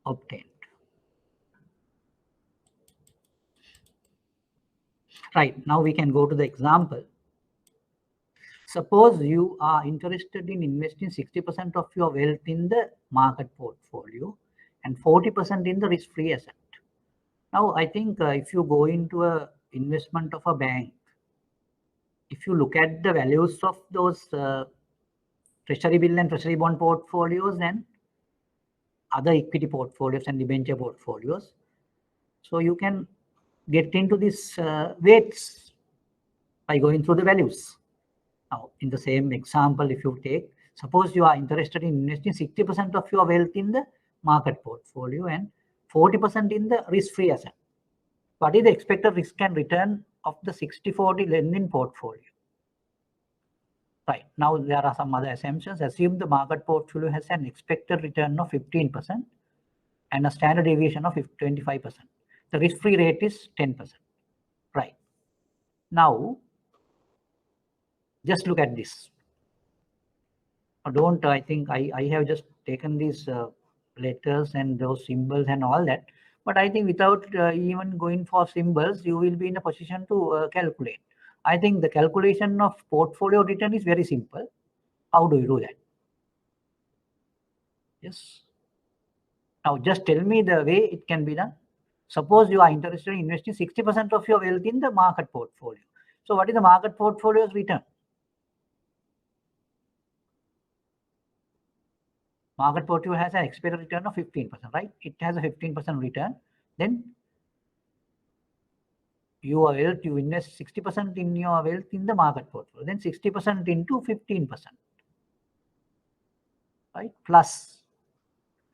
obtained. Right, now we can go to the example. Suppose you are interested in investing 60% of your wealth in the market portfolio and 40% in the risk-free asset. Now, I think if you go into a investment of a bank, if you look at the values of those treasury bill and treasury bond portfolios and other equity portfolios and debenture portfolios, so you can get into these weights by going through the values. Now, in the same example, if you take, suppose you are interested in investing 60% of your wealth in the market portfolio and 40% in the risk-free asset. What is the expected risk and return of the 60-40 lending portfolio? Right, now there are some other assumptions. Assume the market portfolio has an expected return of 15% and a standard deviation of 25%. The risk-free rate is 10%. Right. Now, just look at this. I think I have just taken these letters and those symbols and all that. But I think without even going for symbols, you will be in a position to calculate. I think the calculation of portfolio return is very simple. How do you do that? Yes. Now just tell me the way it can be done. Suppose you are interested in investing 60% of your wealth in the market portfolio. So what is the market portfolio's return? Market portfolio has an expected return of 15%, right? It has a 15% return. Then your wealth, you invest 60% in your wealth in the market portfolio. Then 60% into 15%, right? Plus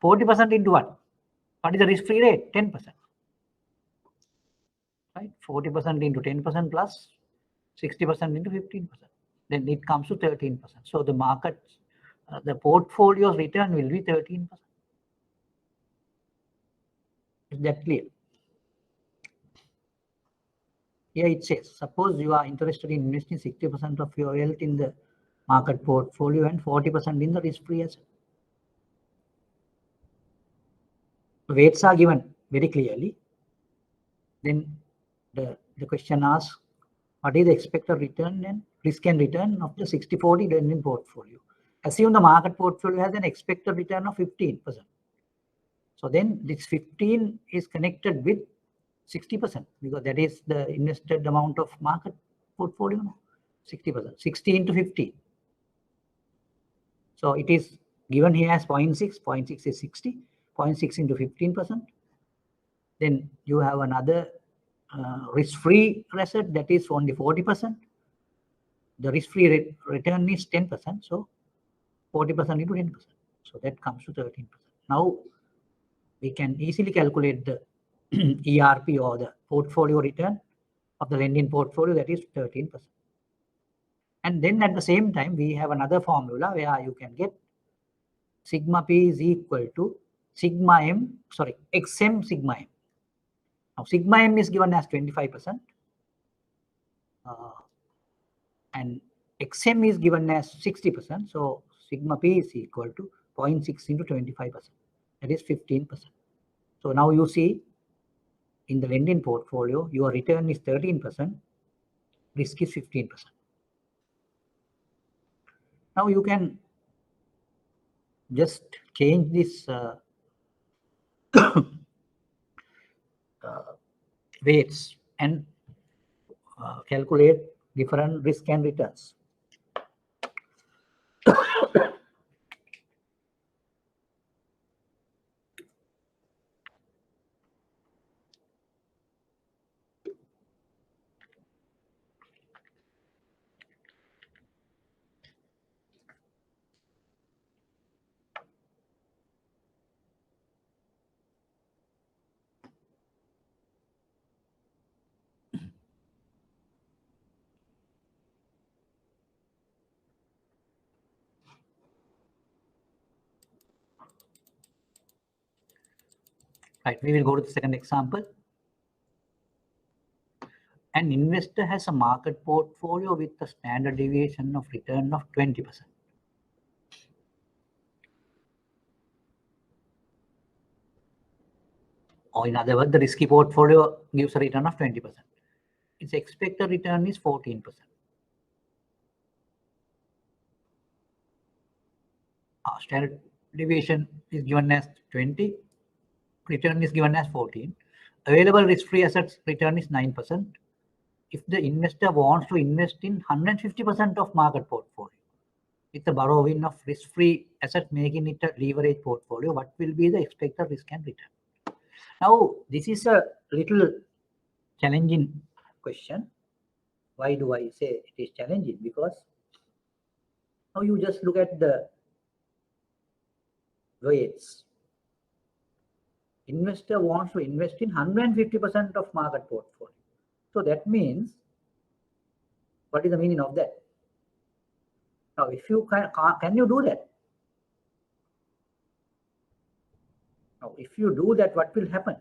40% into what? What is the risk-free rate? 10%, right? 40% into 10% plus 60% into 15%. Then it comes to 13%. So the market, the portfolio's return will be 13%. Is that clear? Here it says, suppose you are interested in investing 60% of your wealth in the market portfolio and 40% in the risk-free asset. The weights are given very clearly. Then the question asks, what is the expected return and risk and return of the 60-40 lending portfolio? Assume the market portfolio has an expected return of 15%. So then this 15 is connected with 60% because that is the invested amount of market portfolio, 60%, 60 into 15. So it is given here as 0.6, 0.6 is 60, 0.6 into 15%. Then you have another risk-free asset that is only 40%. The risk-free return is 10%, so 40% into 10%. So that comes to 13%. Now we can easily calculate the ERP or the portfolio return of the lending portfolio, that is 13%. And then at the same time, we have another formula where you can get sigma P is equal to sigma M, sorry, XM sigma M. Now sigma M is given as 25%. And XM is given as 60%. So sigma P is equal to 0.6 into 25%. That is 15%. So now you see in the lending portfolio, your return is 13%, risk is 15%. Now you can just change this weights and calculate different risk and returns. Right, we will go to the second example. An investor has a market portfolio with a standard deviation of return of 20%. Or in other words, the risky portfolio gives a return of 20%. Its expected return is 14%. Standard deviation is given as 20, return is given as 14. Available risk-free assets return is 9%. If the investor wants to invest in 150% of market portfolio with a borrowing of risk-free asset, making it a leverage portfolio, what will be the expected risk and return? Now, this is a little challenging question. Why do I say it is challenging? Because now you just look at the weights. Investor wants to invest in 150% of market portfolio. So that means, what is the meaning of that? Now, if you can you do that? Now, if you do that, what will happen?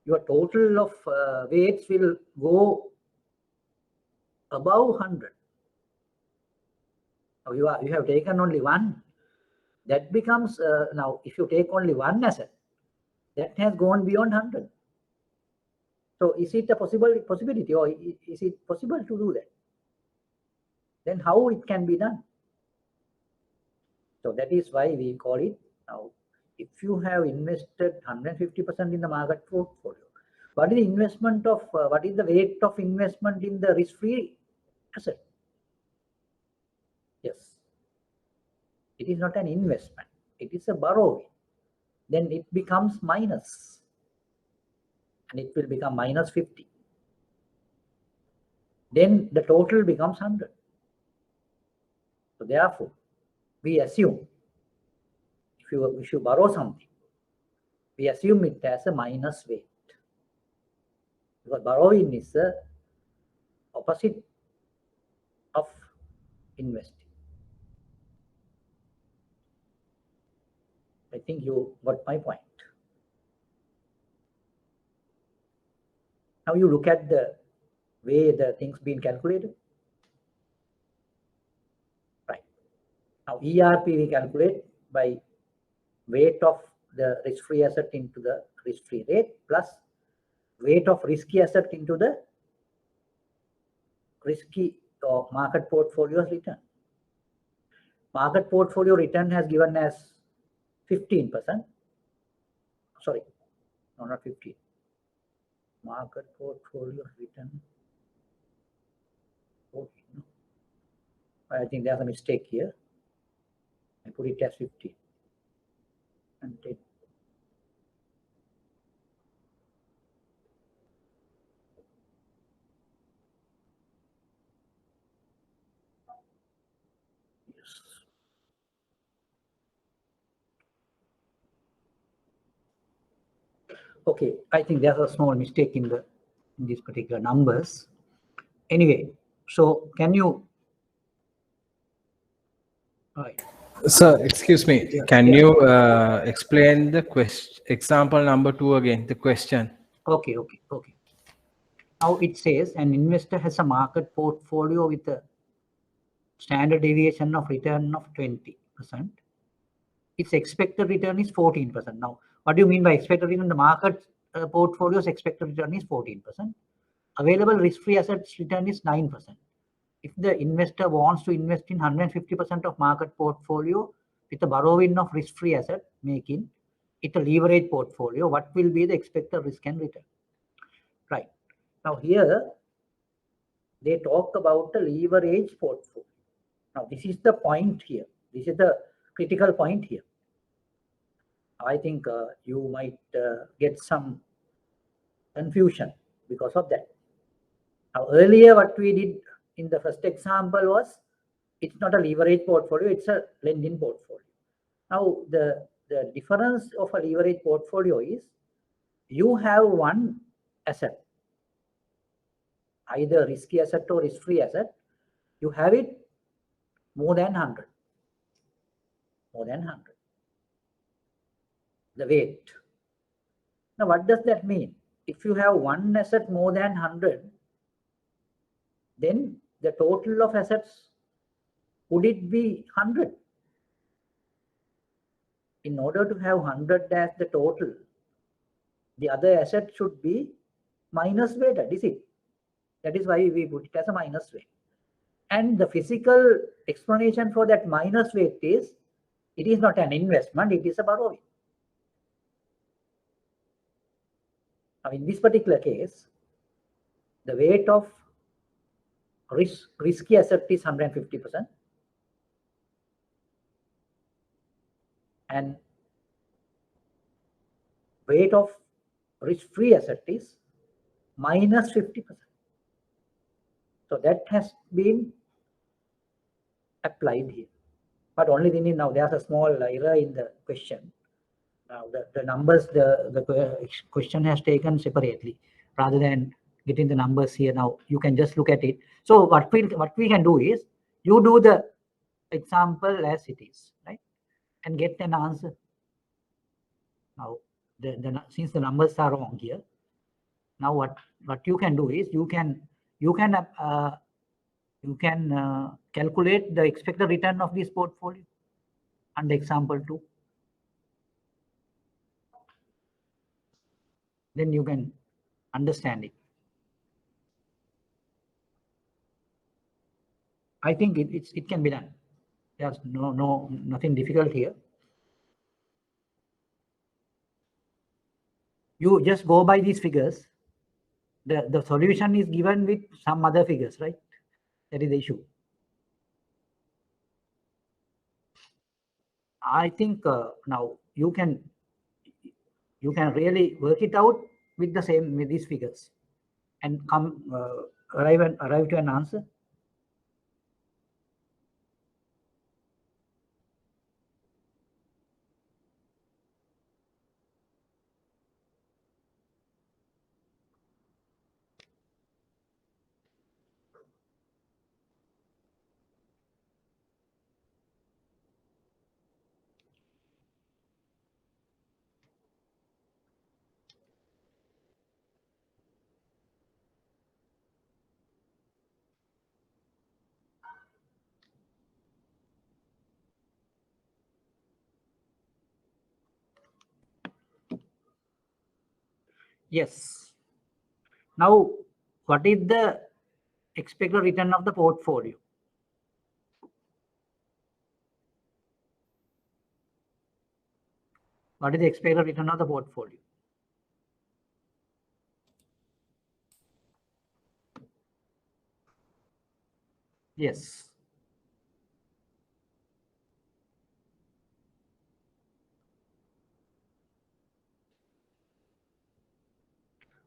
Your total of weights will go above 100. Now, you have taken only one. That becomes, now, if you take only one asset, that has gone beyond 100. So is it a possibility, or is it possible to do that? Then how it can be done? So that is why we call it, now, if you have invested 150% in the market portfolio, what is the investment of, what is the weight of investment in the risk-free asset? Yes. It is not an investment. It is a borrowing. Then it becomes minus. And it will become minus 50. Then the total becomes 100. So therefore, we assume, if you borrow something, we assume it as a minus weight. Because borrowing is the opposite of investing. I think you got my point. Now you look at the way the things being calculated. Right. Now ERP we calculate by weight of the risk-free asset into the risk-free rate plus weight of risky asset into the risky or market portfolio's return. Market portfolio return has given as 15%. Sorry, no, not 15. Market portfolio return. Okay. I think there's a mistake here. I put it as 15 and 10. Yes. Okay, I think there's a small mistake in these particular numbers. Anyway, so can you? All right. Sir, excuse me. Can you explain the example number 2 again? The question. Okay. Now it says an investor has a market portfolio with a standard deviation of return of 20%. Its expected return is 14%. Now, what do you mean by expected return? The market portfolio's expected return is 14%. Available risk-free assets return is 9%. If the investor wants to invest in 150% of market portfolio with a borrowing of risk-free asset, making it a leverage portfolio, what will be the expected risk and return? Right. Now here, they talk about the leverage portfolio. Now this is the point here. This is the critical point here. I think you might get some confusion because of that. Now earlier what we did in the first example was, it's not a leverage portfolio, it's a lending portfolio. Now the difference of a leverage portfolio is, you have one asset, either risky asset or risk-free asset, you have it more than 100. More than 100. The weight. Now what does that mean? If you have one asset more than 100, then the total of assets, would it be 100? In order to have 100 as the total, the other asset should be minus weighted, is it? That is why we put it as a minus weight. And the physical explanation for that minus weight is, it is not an investment, it is a borrowing. Now in this particular case, the weight of risky asset is 150%. And weight of risk-free asset is minus 50%. So that has been applied here. But only thing is, now there's a small error in the question. Now the numbers, the question has taken separately rather than getting the numbers here. Now you can just look at it. So what we can do is, you do the example as it is, right, and get an answer. Now since the numbers are wrong here, now what you can do is, you can calculate the expected return of this portfolio under example 2. Then you can understand it. I think it can be done. There's nothing difficult here. You just go by these figures. The solution is given with some other figures, right? That is the issue. I think now you can really work it out with these figures and come arrive to an answer. Yes. Now, what is the expected return of the portfolio? What is the expected return of the portfolio? Yes.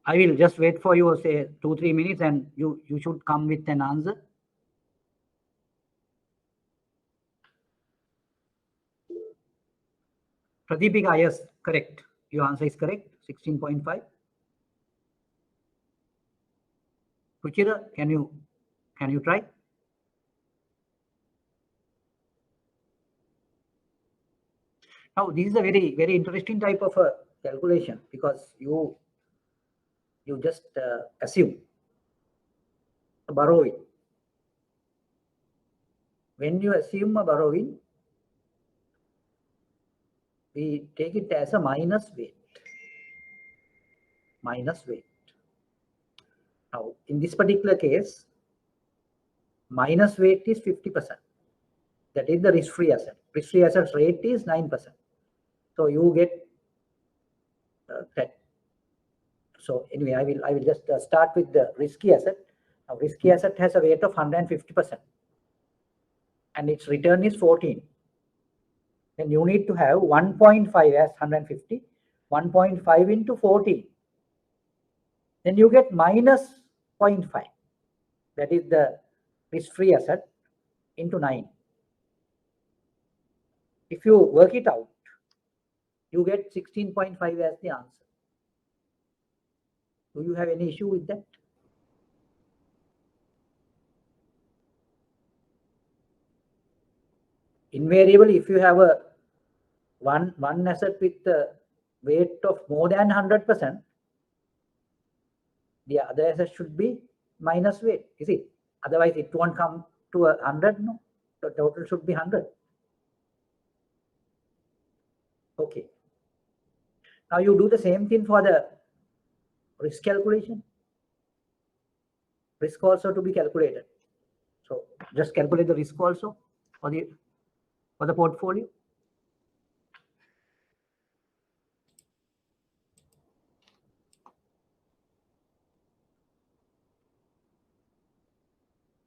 I will just wait for you, say 2-3 minutes, and you should come with an answer. Pradeepika, yes, correct. Your answer is correct. 16.5. Ruchira, can you try? Now, this is a very interesting type of a calculation because you just assume a borrowing. When you assume a borrowing, we take it as a minus weight. Minus weight. Now, in this particular case, minus weight is 50%. That is the risk-free asset. Risk-free asset rate is 9%. So you get that. So anyway, I will just start with the risky asset. Now, risky asset has a weight of 150%, and its return is 14. Then you need to have 1.5 as 150, 1.5 into 14. Then you get minus 0.5. That is the risk-free asset into 9. If you work it out, you get 16.5 as the answer. Do you have any issue with that? Invariably, if you have a one asset with a weight of more than 100%, the other asset should be minus weight, is it? Otherwise, it won't come to 100, no? The total should be 100. Okay. Now you do the same thing for the risk calculation. Risk also to be calculated. So just calculate the risk also for the portfolio.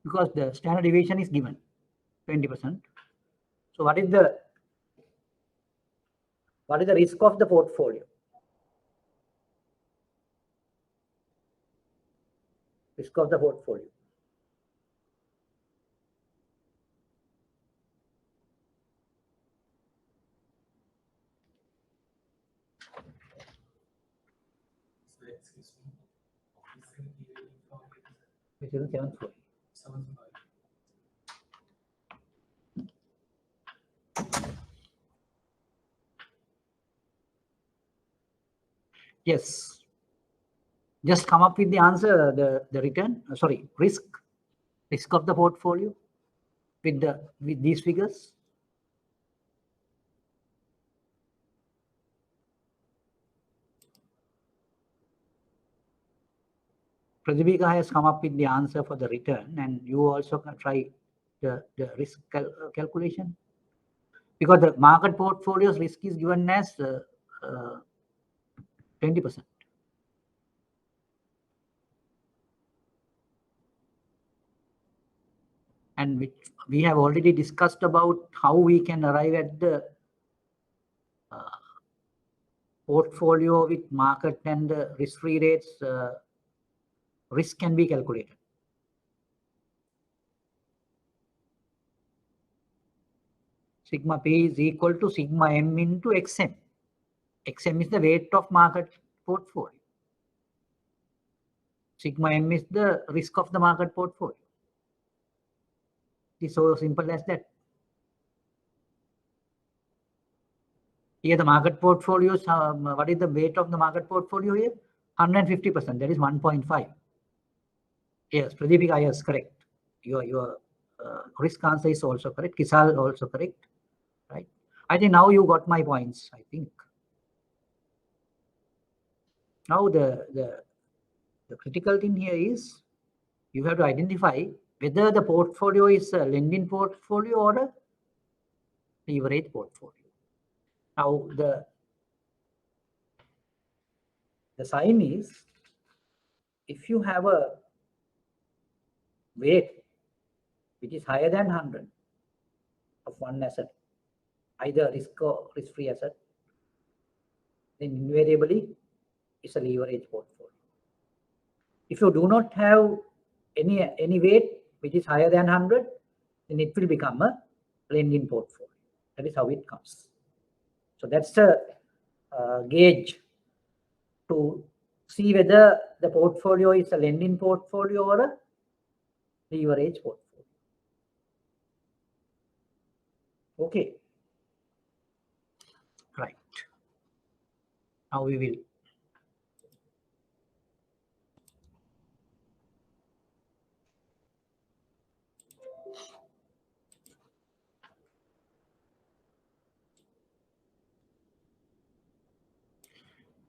Because the standard deviation is given 20%. So what is the risk of the portfolio? Risk of the portfolio. Which is 740. Yes. Just come up with the answer, the return, risk of the portfolio with these figures. Pradipika has come up with the answer for the return, and you also can try the risk calculation, because the market portfolio's risk is given as 20%. And which we have already discussed about how we can arrive at the portfolio with market and risk-free rates. Risk can be calculated. Sigma P is equal to sigma M into XM. XM is the weight of market portfolio. Sigma M is the risk of the market portfolio. It's so simple as that. Here the market portfolios, what is the weight of the market portfolio here? 150%, that is 1.5. Yes, Pradipika, yes, correct. Your risk answer is also correct. Kisal also correct, right? I think now you got my points, I think. Now the critical thing here is you have to identify whether the portfolio is a lending portfolio or a leverage portfolio. Now the sign is, if you have a weight which is higher than 100 of one asset, either risk or risk-free asset, then invariably it's a leverage portfolio. If you do not have any weight which is higher than 100, then it will become a lending portfolio. That is how it comes. So that's the gauge to see whether the portfolio is a lending portfolio or a leverage portfolio. Okay. Right. Now we will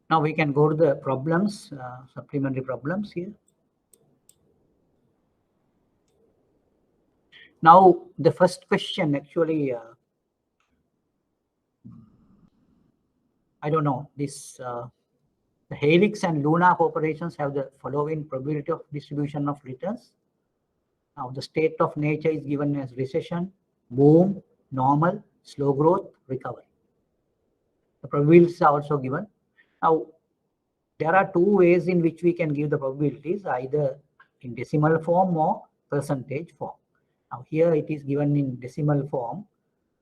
now we can go to the problems, supplementary problems here. Now the first question actually, I don't know, this the Helix and Luna corporations have the following probability of distribution of returns. Now the state of nature is given as recession, boom, normal, slow growth, recovery. The probabilities are also given. Now there are two ways in which we can give the probabilities, either in decimal form or percentage form. Now here it is given in decimal form,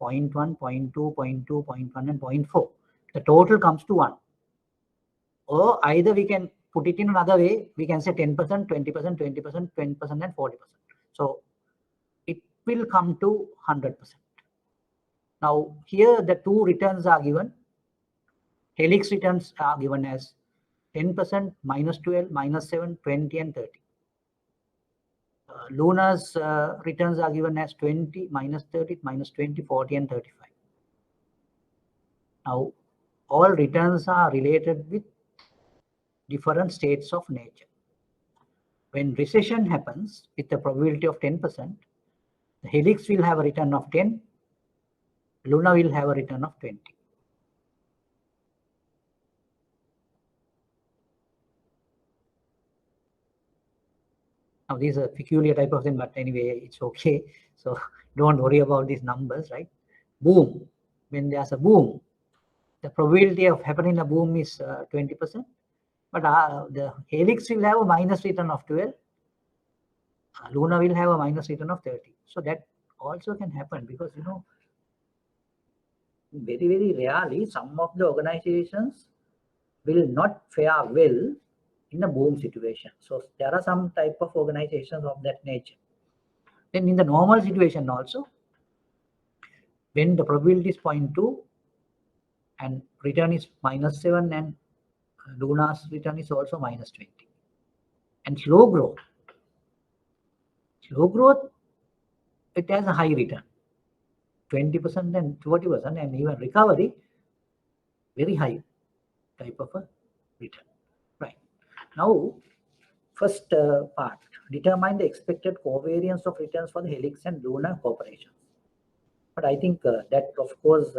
0.1, 0.2, 0.2, 0.1 and 0.4. The total comes to 1. Or either we can put it in another way, we can say 10%, 20%, 20%, 20% and 40%. So it will come to 100%. Now here the two returns are given. Helix returns are given as 10%, minus 12, minus 7, 20 and 30. Luna's returns are given as 20, minus 30, minus 20, 40 and 35. Now all returns are related with different states of nature. When recession happens with a probability of 10%, the Helix will have a return of 10, Luna will have a return of 20. Now these are peculiar type of thing, but anyway, it's okay. So don't worry about these numbers, right? Boom. When there's a boom, the probability of happening a boom is 20%. But the Helix will have a minus return of 12. Luna will have a minus return of 30. So that also can happen because, you know, very, very rarely some of the organizations will not fare well in a boom situation. So there are some type of organizations of that nature. Then in the normal situation also, when the probability is 0.2 and return is minus 7 and Luna's return is also minus 20. And slow growth, it has a high return, 20% and 40%, and even recovery, very high type of a return. Right. Now, first part, determine the expected covariance of returns for the Helix and Luna corporations. But I think that, of course,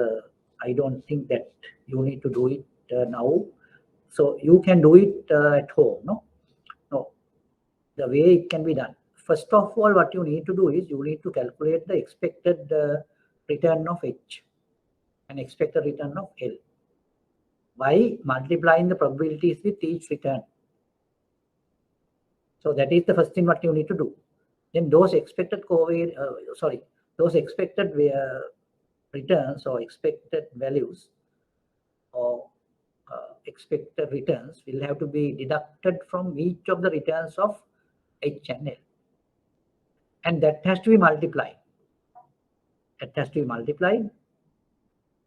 I don't think that you need to do it now. So you can do it at home, no? No. The way it can be done. First of all, what you need to do is you need to calculate the expected return of H and expected return of L by multiplying the probabilities with each return. So that is the first thing what you need to do. Then those expected returns or expected values or expected returns will have to be deducted from each of the returns of H and L. And that has to be multiplied. That has to be multiplied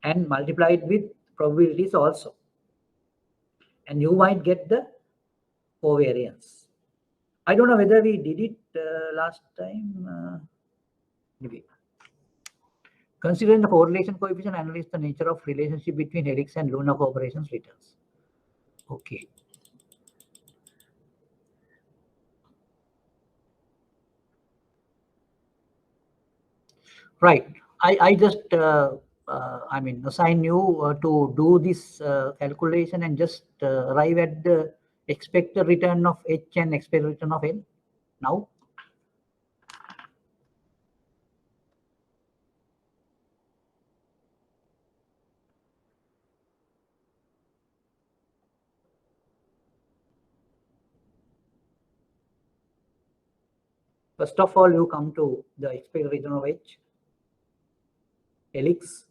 and multiplied with probabilities also. And you might get the covariance. I don't know whether we did it last time. Maybe. Considering the correlation coefficient, analyze the nature of relationship between Helix and Luna corporations returns. Okay. Right. I just assign you to do this calculation and just arrive at the expected return of H and expected return of L now. First of all, you come to the expected return of H, Helix,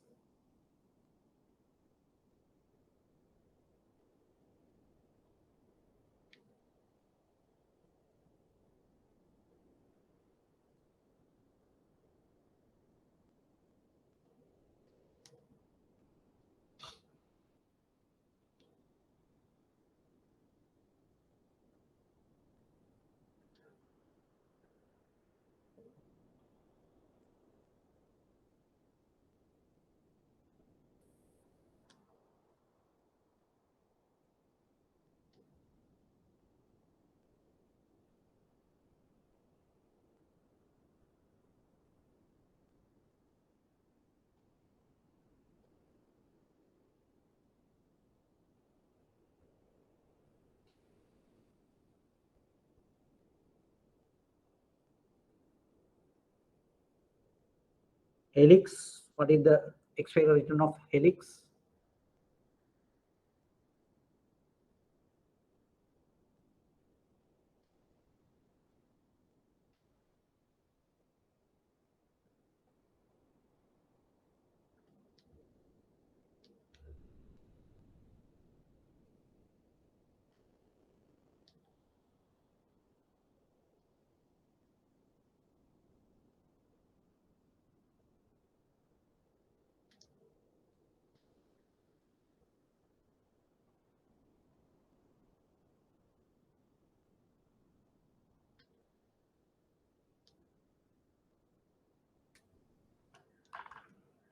helix. What is the expected return of helix?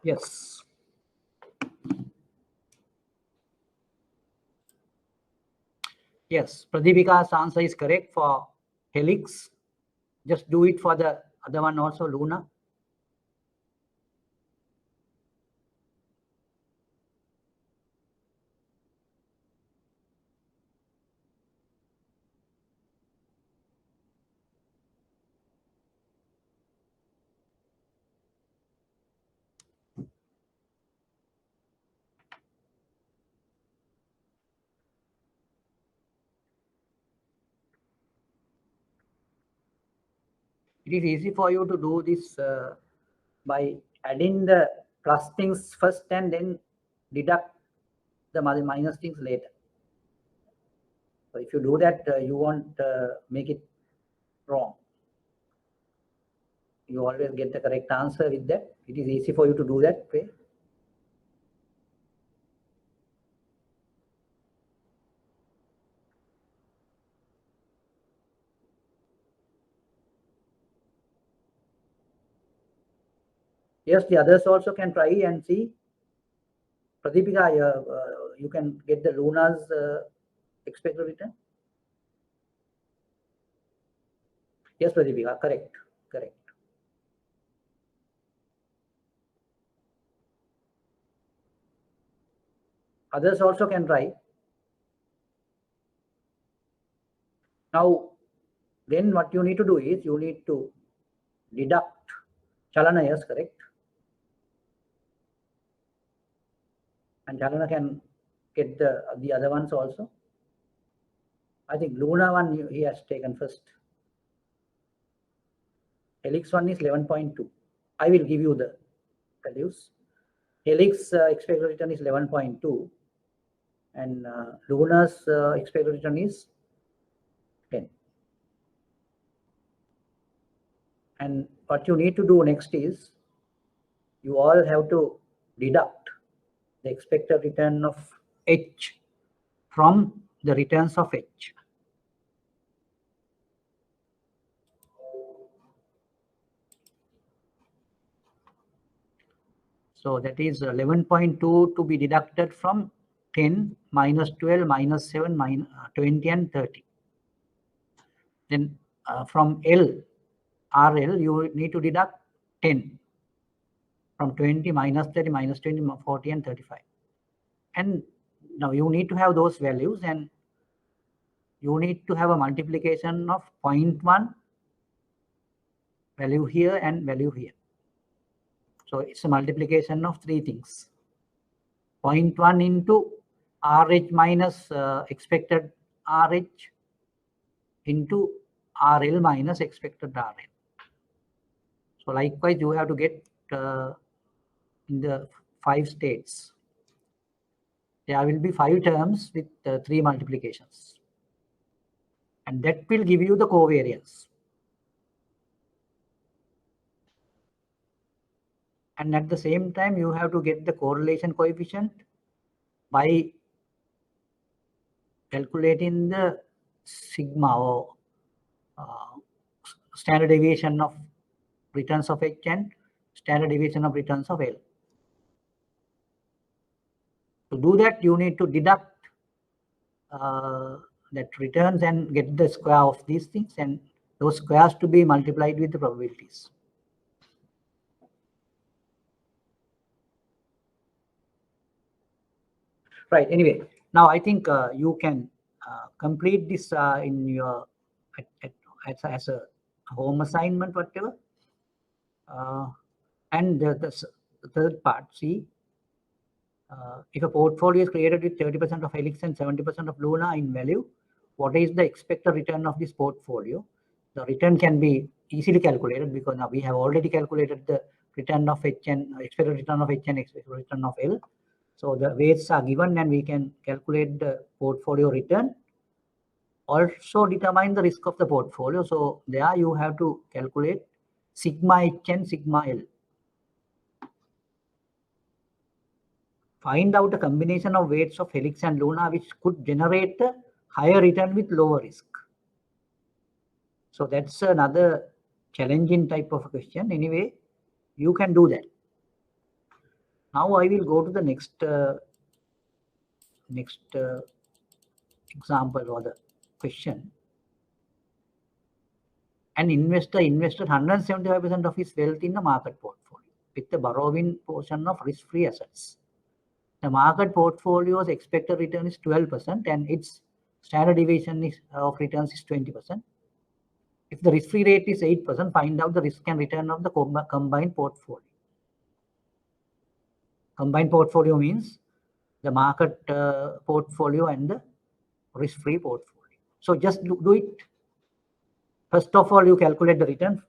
Yes. Yes, Pradipika's answer is correct for helix. Just do it for the other one also, Luna. It is easy for you to do this by adding the plus things first and then deduct the minus things later. So if you do that, you won't make it wrong. You always get the correct answer with that. It is easy for you to do that way. Yes, the others also can try and see. Pradipika, you can get the Luna's expected return. Yes, Pradipika, correct, correct. Others also can try. Now, then what you need to do is you need to deduct Chalana, yes, correct. And Chalana can get the other ones also. I think Luna one he has taken first. Helix one is 11.2. I will give you the values. Helix expected return is 11.2 and Luna's expected return is 10. And what you need to do next is you all have to deduct the expected return of H from the returns of H. So that is 11.2 to be deducted from 10, minus 12, minus 7, minus 20 and 30. Then from RL, you need to deduct 10. From 20, minus 30, minus 20, 40 and 35. And now you need to have those values and you need to have a multiplication of 0.1 value here and value here. So it's a multiplication of three things. 0.1 into RH minus expected RH into RL minus expected RL. So likewise, you have to get in the 5 states. There will be 5 terms with 3 multiplications. And that will give you the covariance. And at the same time, you have to get the correlation coefficient by calculating the sigma or standard deviation of returns of H and standard deviation of returns of L. To do that, you need to deduct that returns and get the square of these things and those squares to be multiplied with the probabilities. Right. Anyway, now I think you can complete this in your as a home assignment, whatever. And the third part, see, if a portfolio is created with 30% of Helix and 70% of Luna in value, what is the expected return of this portfolio? The return can be easily calculated because now we have already calculated the return of H and expected return of H and expected return of L. So the weights are given and we can calculate the portfolio return. Also determine the risk of the portfolio. So there you have to calculate sigma H and sigma L. Find out a combination of weights of Helix and Luna which could generate a higher return with lower risk. So that's another challenging type of question. Anyway, you can do that. Now I will go to the next example or the question. An investor invested 175% of his wealth in the market portfolio with the borrowing portion of risk-free assets. The market portfolio's expected return is 12% and its standard deviation of returns is 20%. If the risk-free rate is 8%, find out the risk and return of the combined portfolio. Combined portfolio means the market portfolio and the risk-free portfolio. So just do it. First of all, you calculate the return.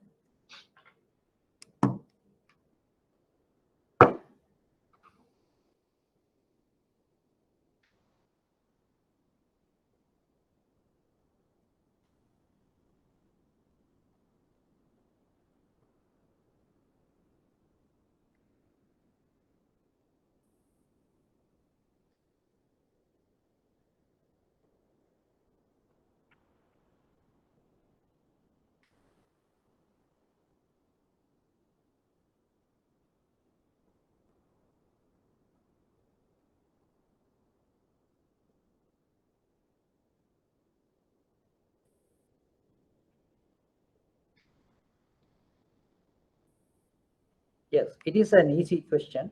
Yes, it is an easy question.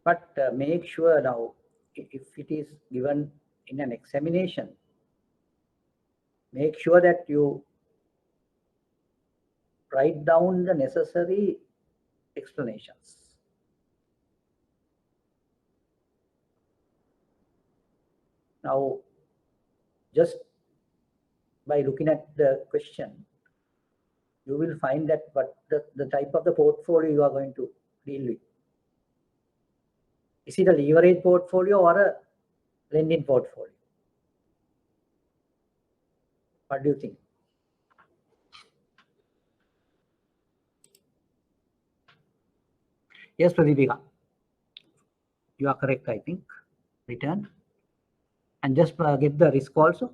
But make sure now, if it is given in an examination, make sure that you write down the necessary explanations. Now, just by looking at the question, you will find that what the type of the portfolio you are going to deal with. Is it a leverage portfolio or a lending portfolio? What do you think? Yes, Pradipika. You are correct, I think. Return. And just get the risk also.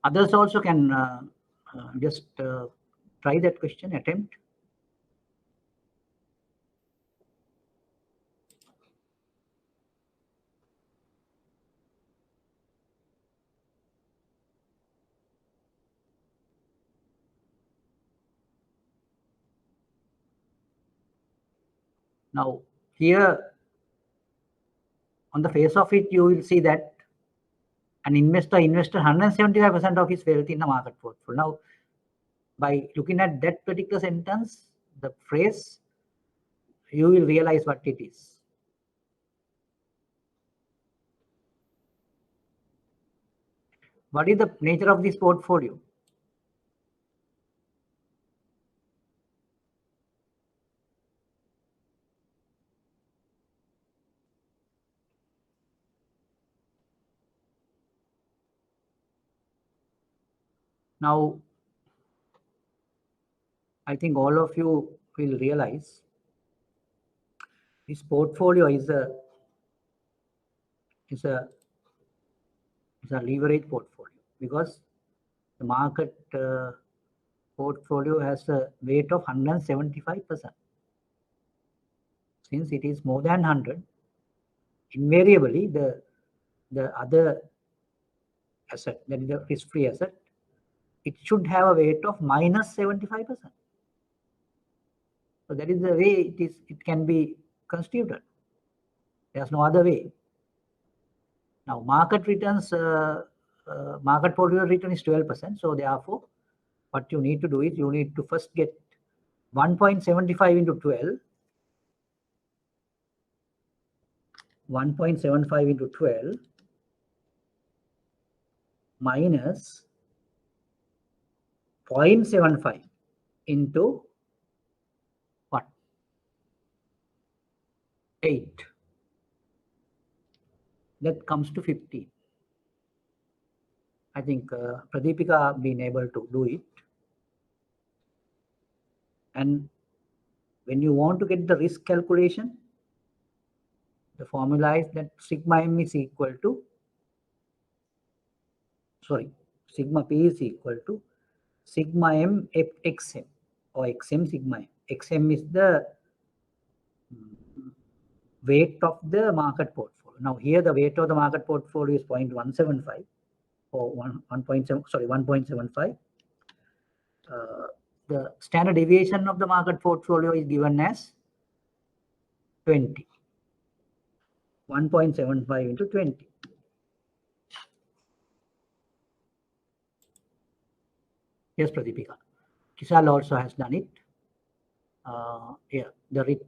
Others also can just try that question, attempt. Now, here on the face of it, you will see that an investor invested 175% of his wealth in the market portfolio. Now, by looking at that particular sentence, the phrase, you will realize what it is. What is the nature of this portfolio? Now, I think all of you will realize this portfolio is a leverage portfolio because the market portfolio has a weight of 175%. Since it is more than 100, invariably the other asset, that is the risk-free asset, it should have a weight of minus 75%. So that is the way it can be constituted. There's no other way. Now market returns, market portfolio return is 12%. So therefore, what you need to do is you need to first get 1.75 into 12. 1.75 into 12 minus 0.75 into what? 8. That comes to 15. I think Pradeepika been able to do it. And when you want to get the risk calculation, the formula is that sigma m is equal to, sigma p is equal to sigma m xm or xm sigma m. Xm is the weight of the market portfolio. Now here the weight of the market portfolio is 0.175 or 1.75. The standard deviation of the market portfolio is given as 20. 1.75 into 20. Yes, Pradeepika. Kisal also has done it. Yeah, the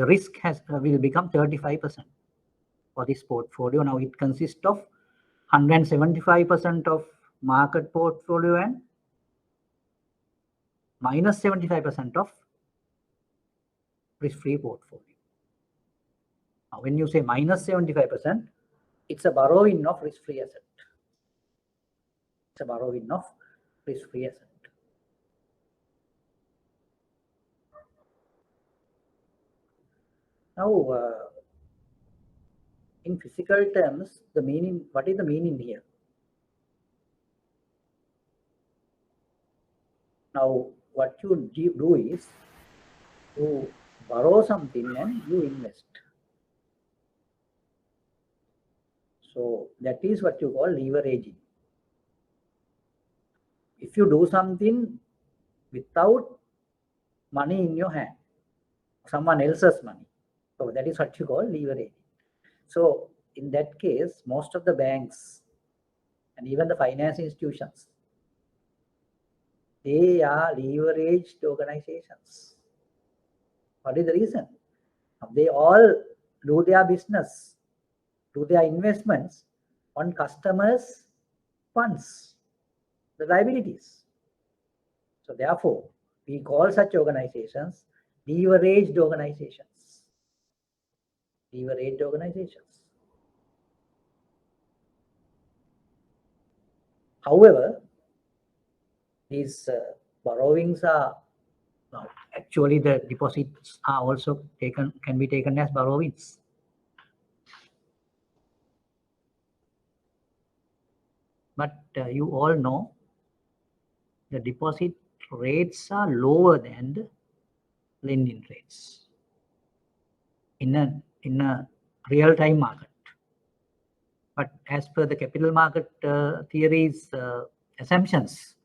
risk will become 35% for this portfolio. Now it consists of 175% of market portfolio and minus 75% of risk-free portfolio. Now, when you say minus 75%, it's a borrowing of risk-free asset. It's a borrowing of risk-free asset. Now, in physical terms, the meaning, what is the meaning here? Now, what you do is you borrow something and you invest. So that is what you call leveraging. If you do something without money in your hand, someone else's money, so that is what you call leveraging. So in that case, most of the banks and even the finance institutions, they are leveraged organizations. What is the reason? They all do their business, do their investments on customers' funds, the liabilities. So therefore, we call such organizations leveraged organizations. Leveraged organizations. However, these borrowings are actually the deposits are also can be taken as borrowings. But you all know the deposit rates are lower than the lending rates in a real-time market. But as per the capital market theory's assumptions,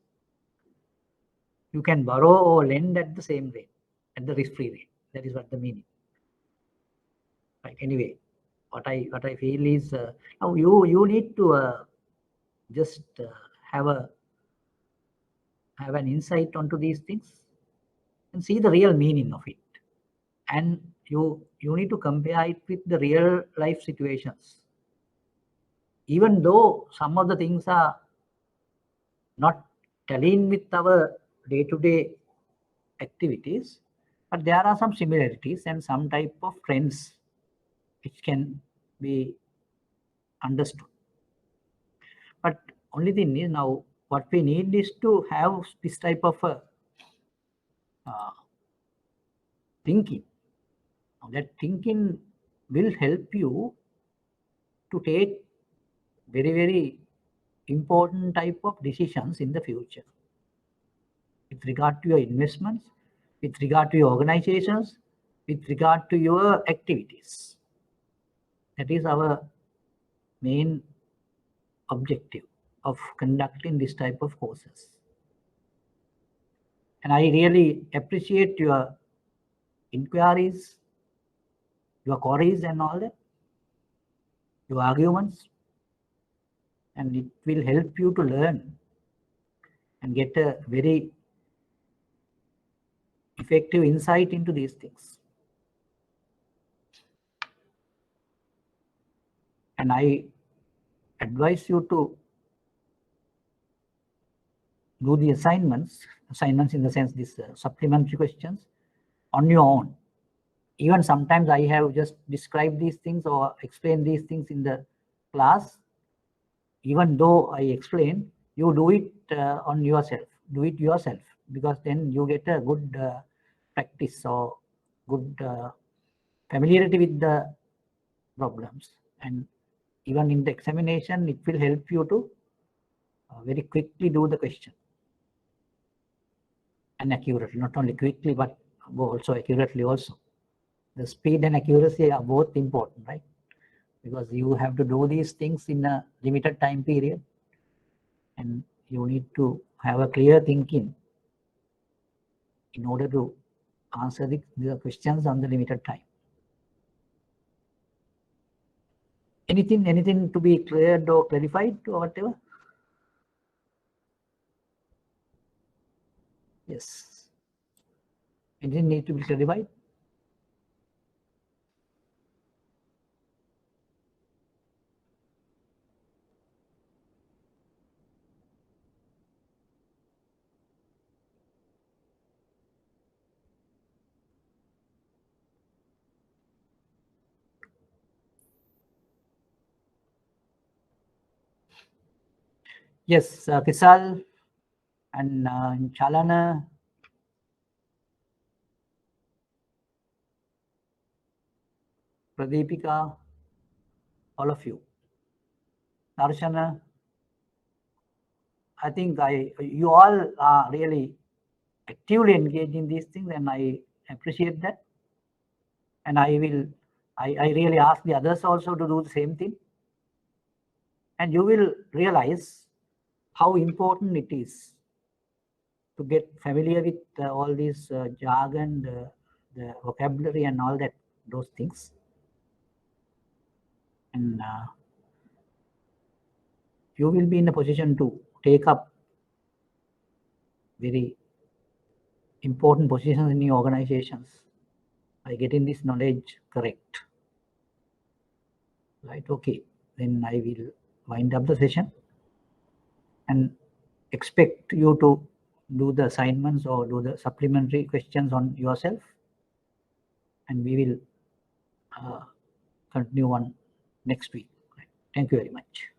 you can borrow or lend at the same rate, at the risk-free rate. That is what the meaning. Right. Anyway, what I feel is now you need to just have an insight onto these things and see the real meaning of it, and you need to compare it with the real life situations. Even though some of the things are not tallying with our day-to-day activities, but there are some similarities and some type of trends which can be understood. But only thing is, now what we need is to have this type of thinking. Now that thinking will help you to take very, very important type of decisions in the future with regard to your investments, with regard to your organizations, with regard to your activities. That is our main objective of conducting this type of courses. And I really appreciate your inquiries, your queries and all that, your arguments, and it will help you to learn and get a very effective insight into these things. And I advise you to do the assignments in the sense these supplementary questions on your own. Even sometimes I have just described these things or explained these things in the class. Even though I explain, you do it on yourself. Do it yourself, because then you get a good practice or good familiarity with the problems. And even in the examination, it will help you to very quickly do the question. And accurately, not only quickly, but also accurately also. The speed and accuracy are both important, right? Because you have to do these things in a limited time period, and you need to have a clear thinking in order to answer the questions on the limited time. Anything to be cleared or clarified or whatever? Yes. Anything need to be clarified? Yes, Kisal and Chalana, Pradeepika, all of you. Darshana, I think you all are really actively engaged in these things, and I appreciate that. And I really ask the others also to do the same thing. And you will realize how important it is to get familiar with all these jargon, the vocabulary and all that, those things. And you will be in a position to take up very important positions in your organizations by getting this knowledge correct. Right, okay. Then I will wind up the session and expect you to do the assignments or do the supplementary questions on yourself, and we will continue on next week. Thank you very much.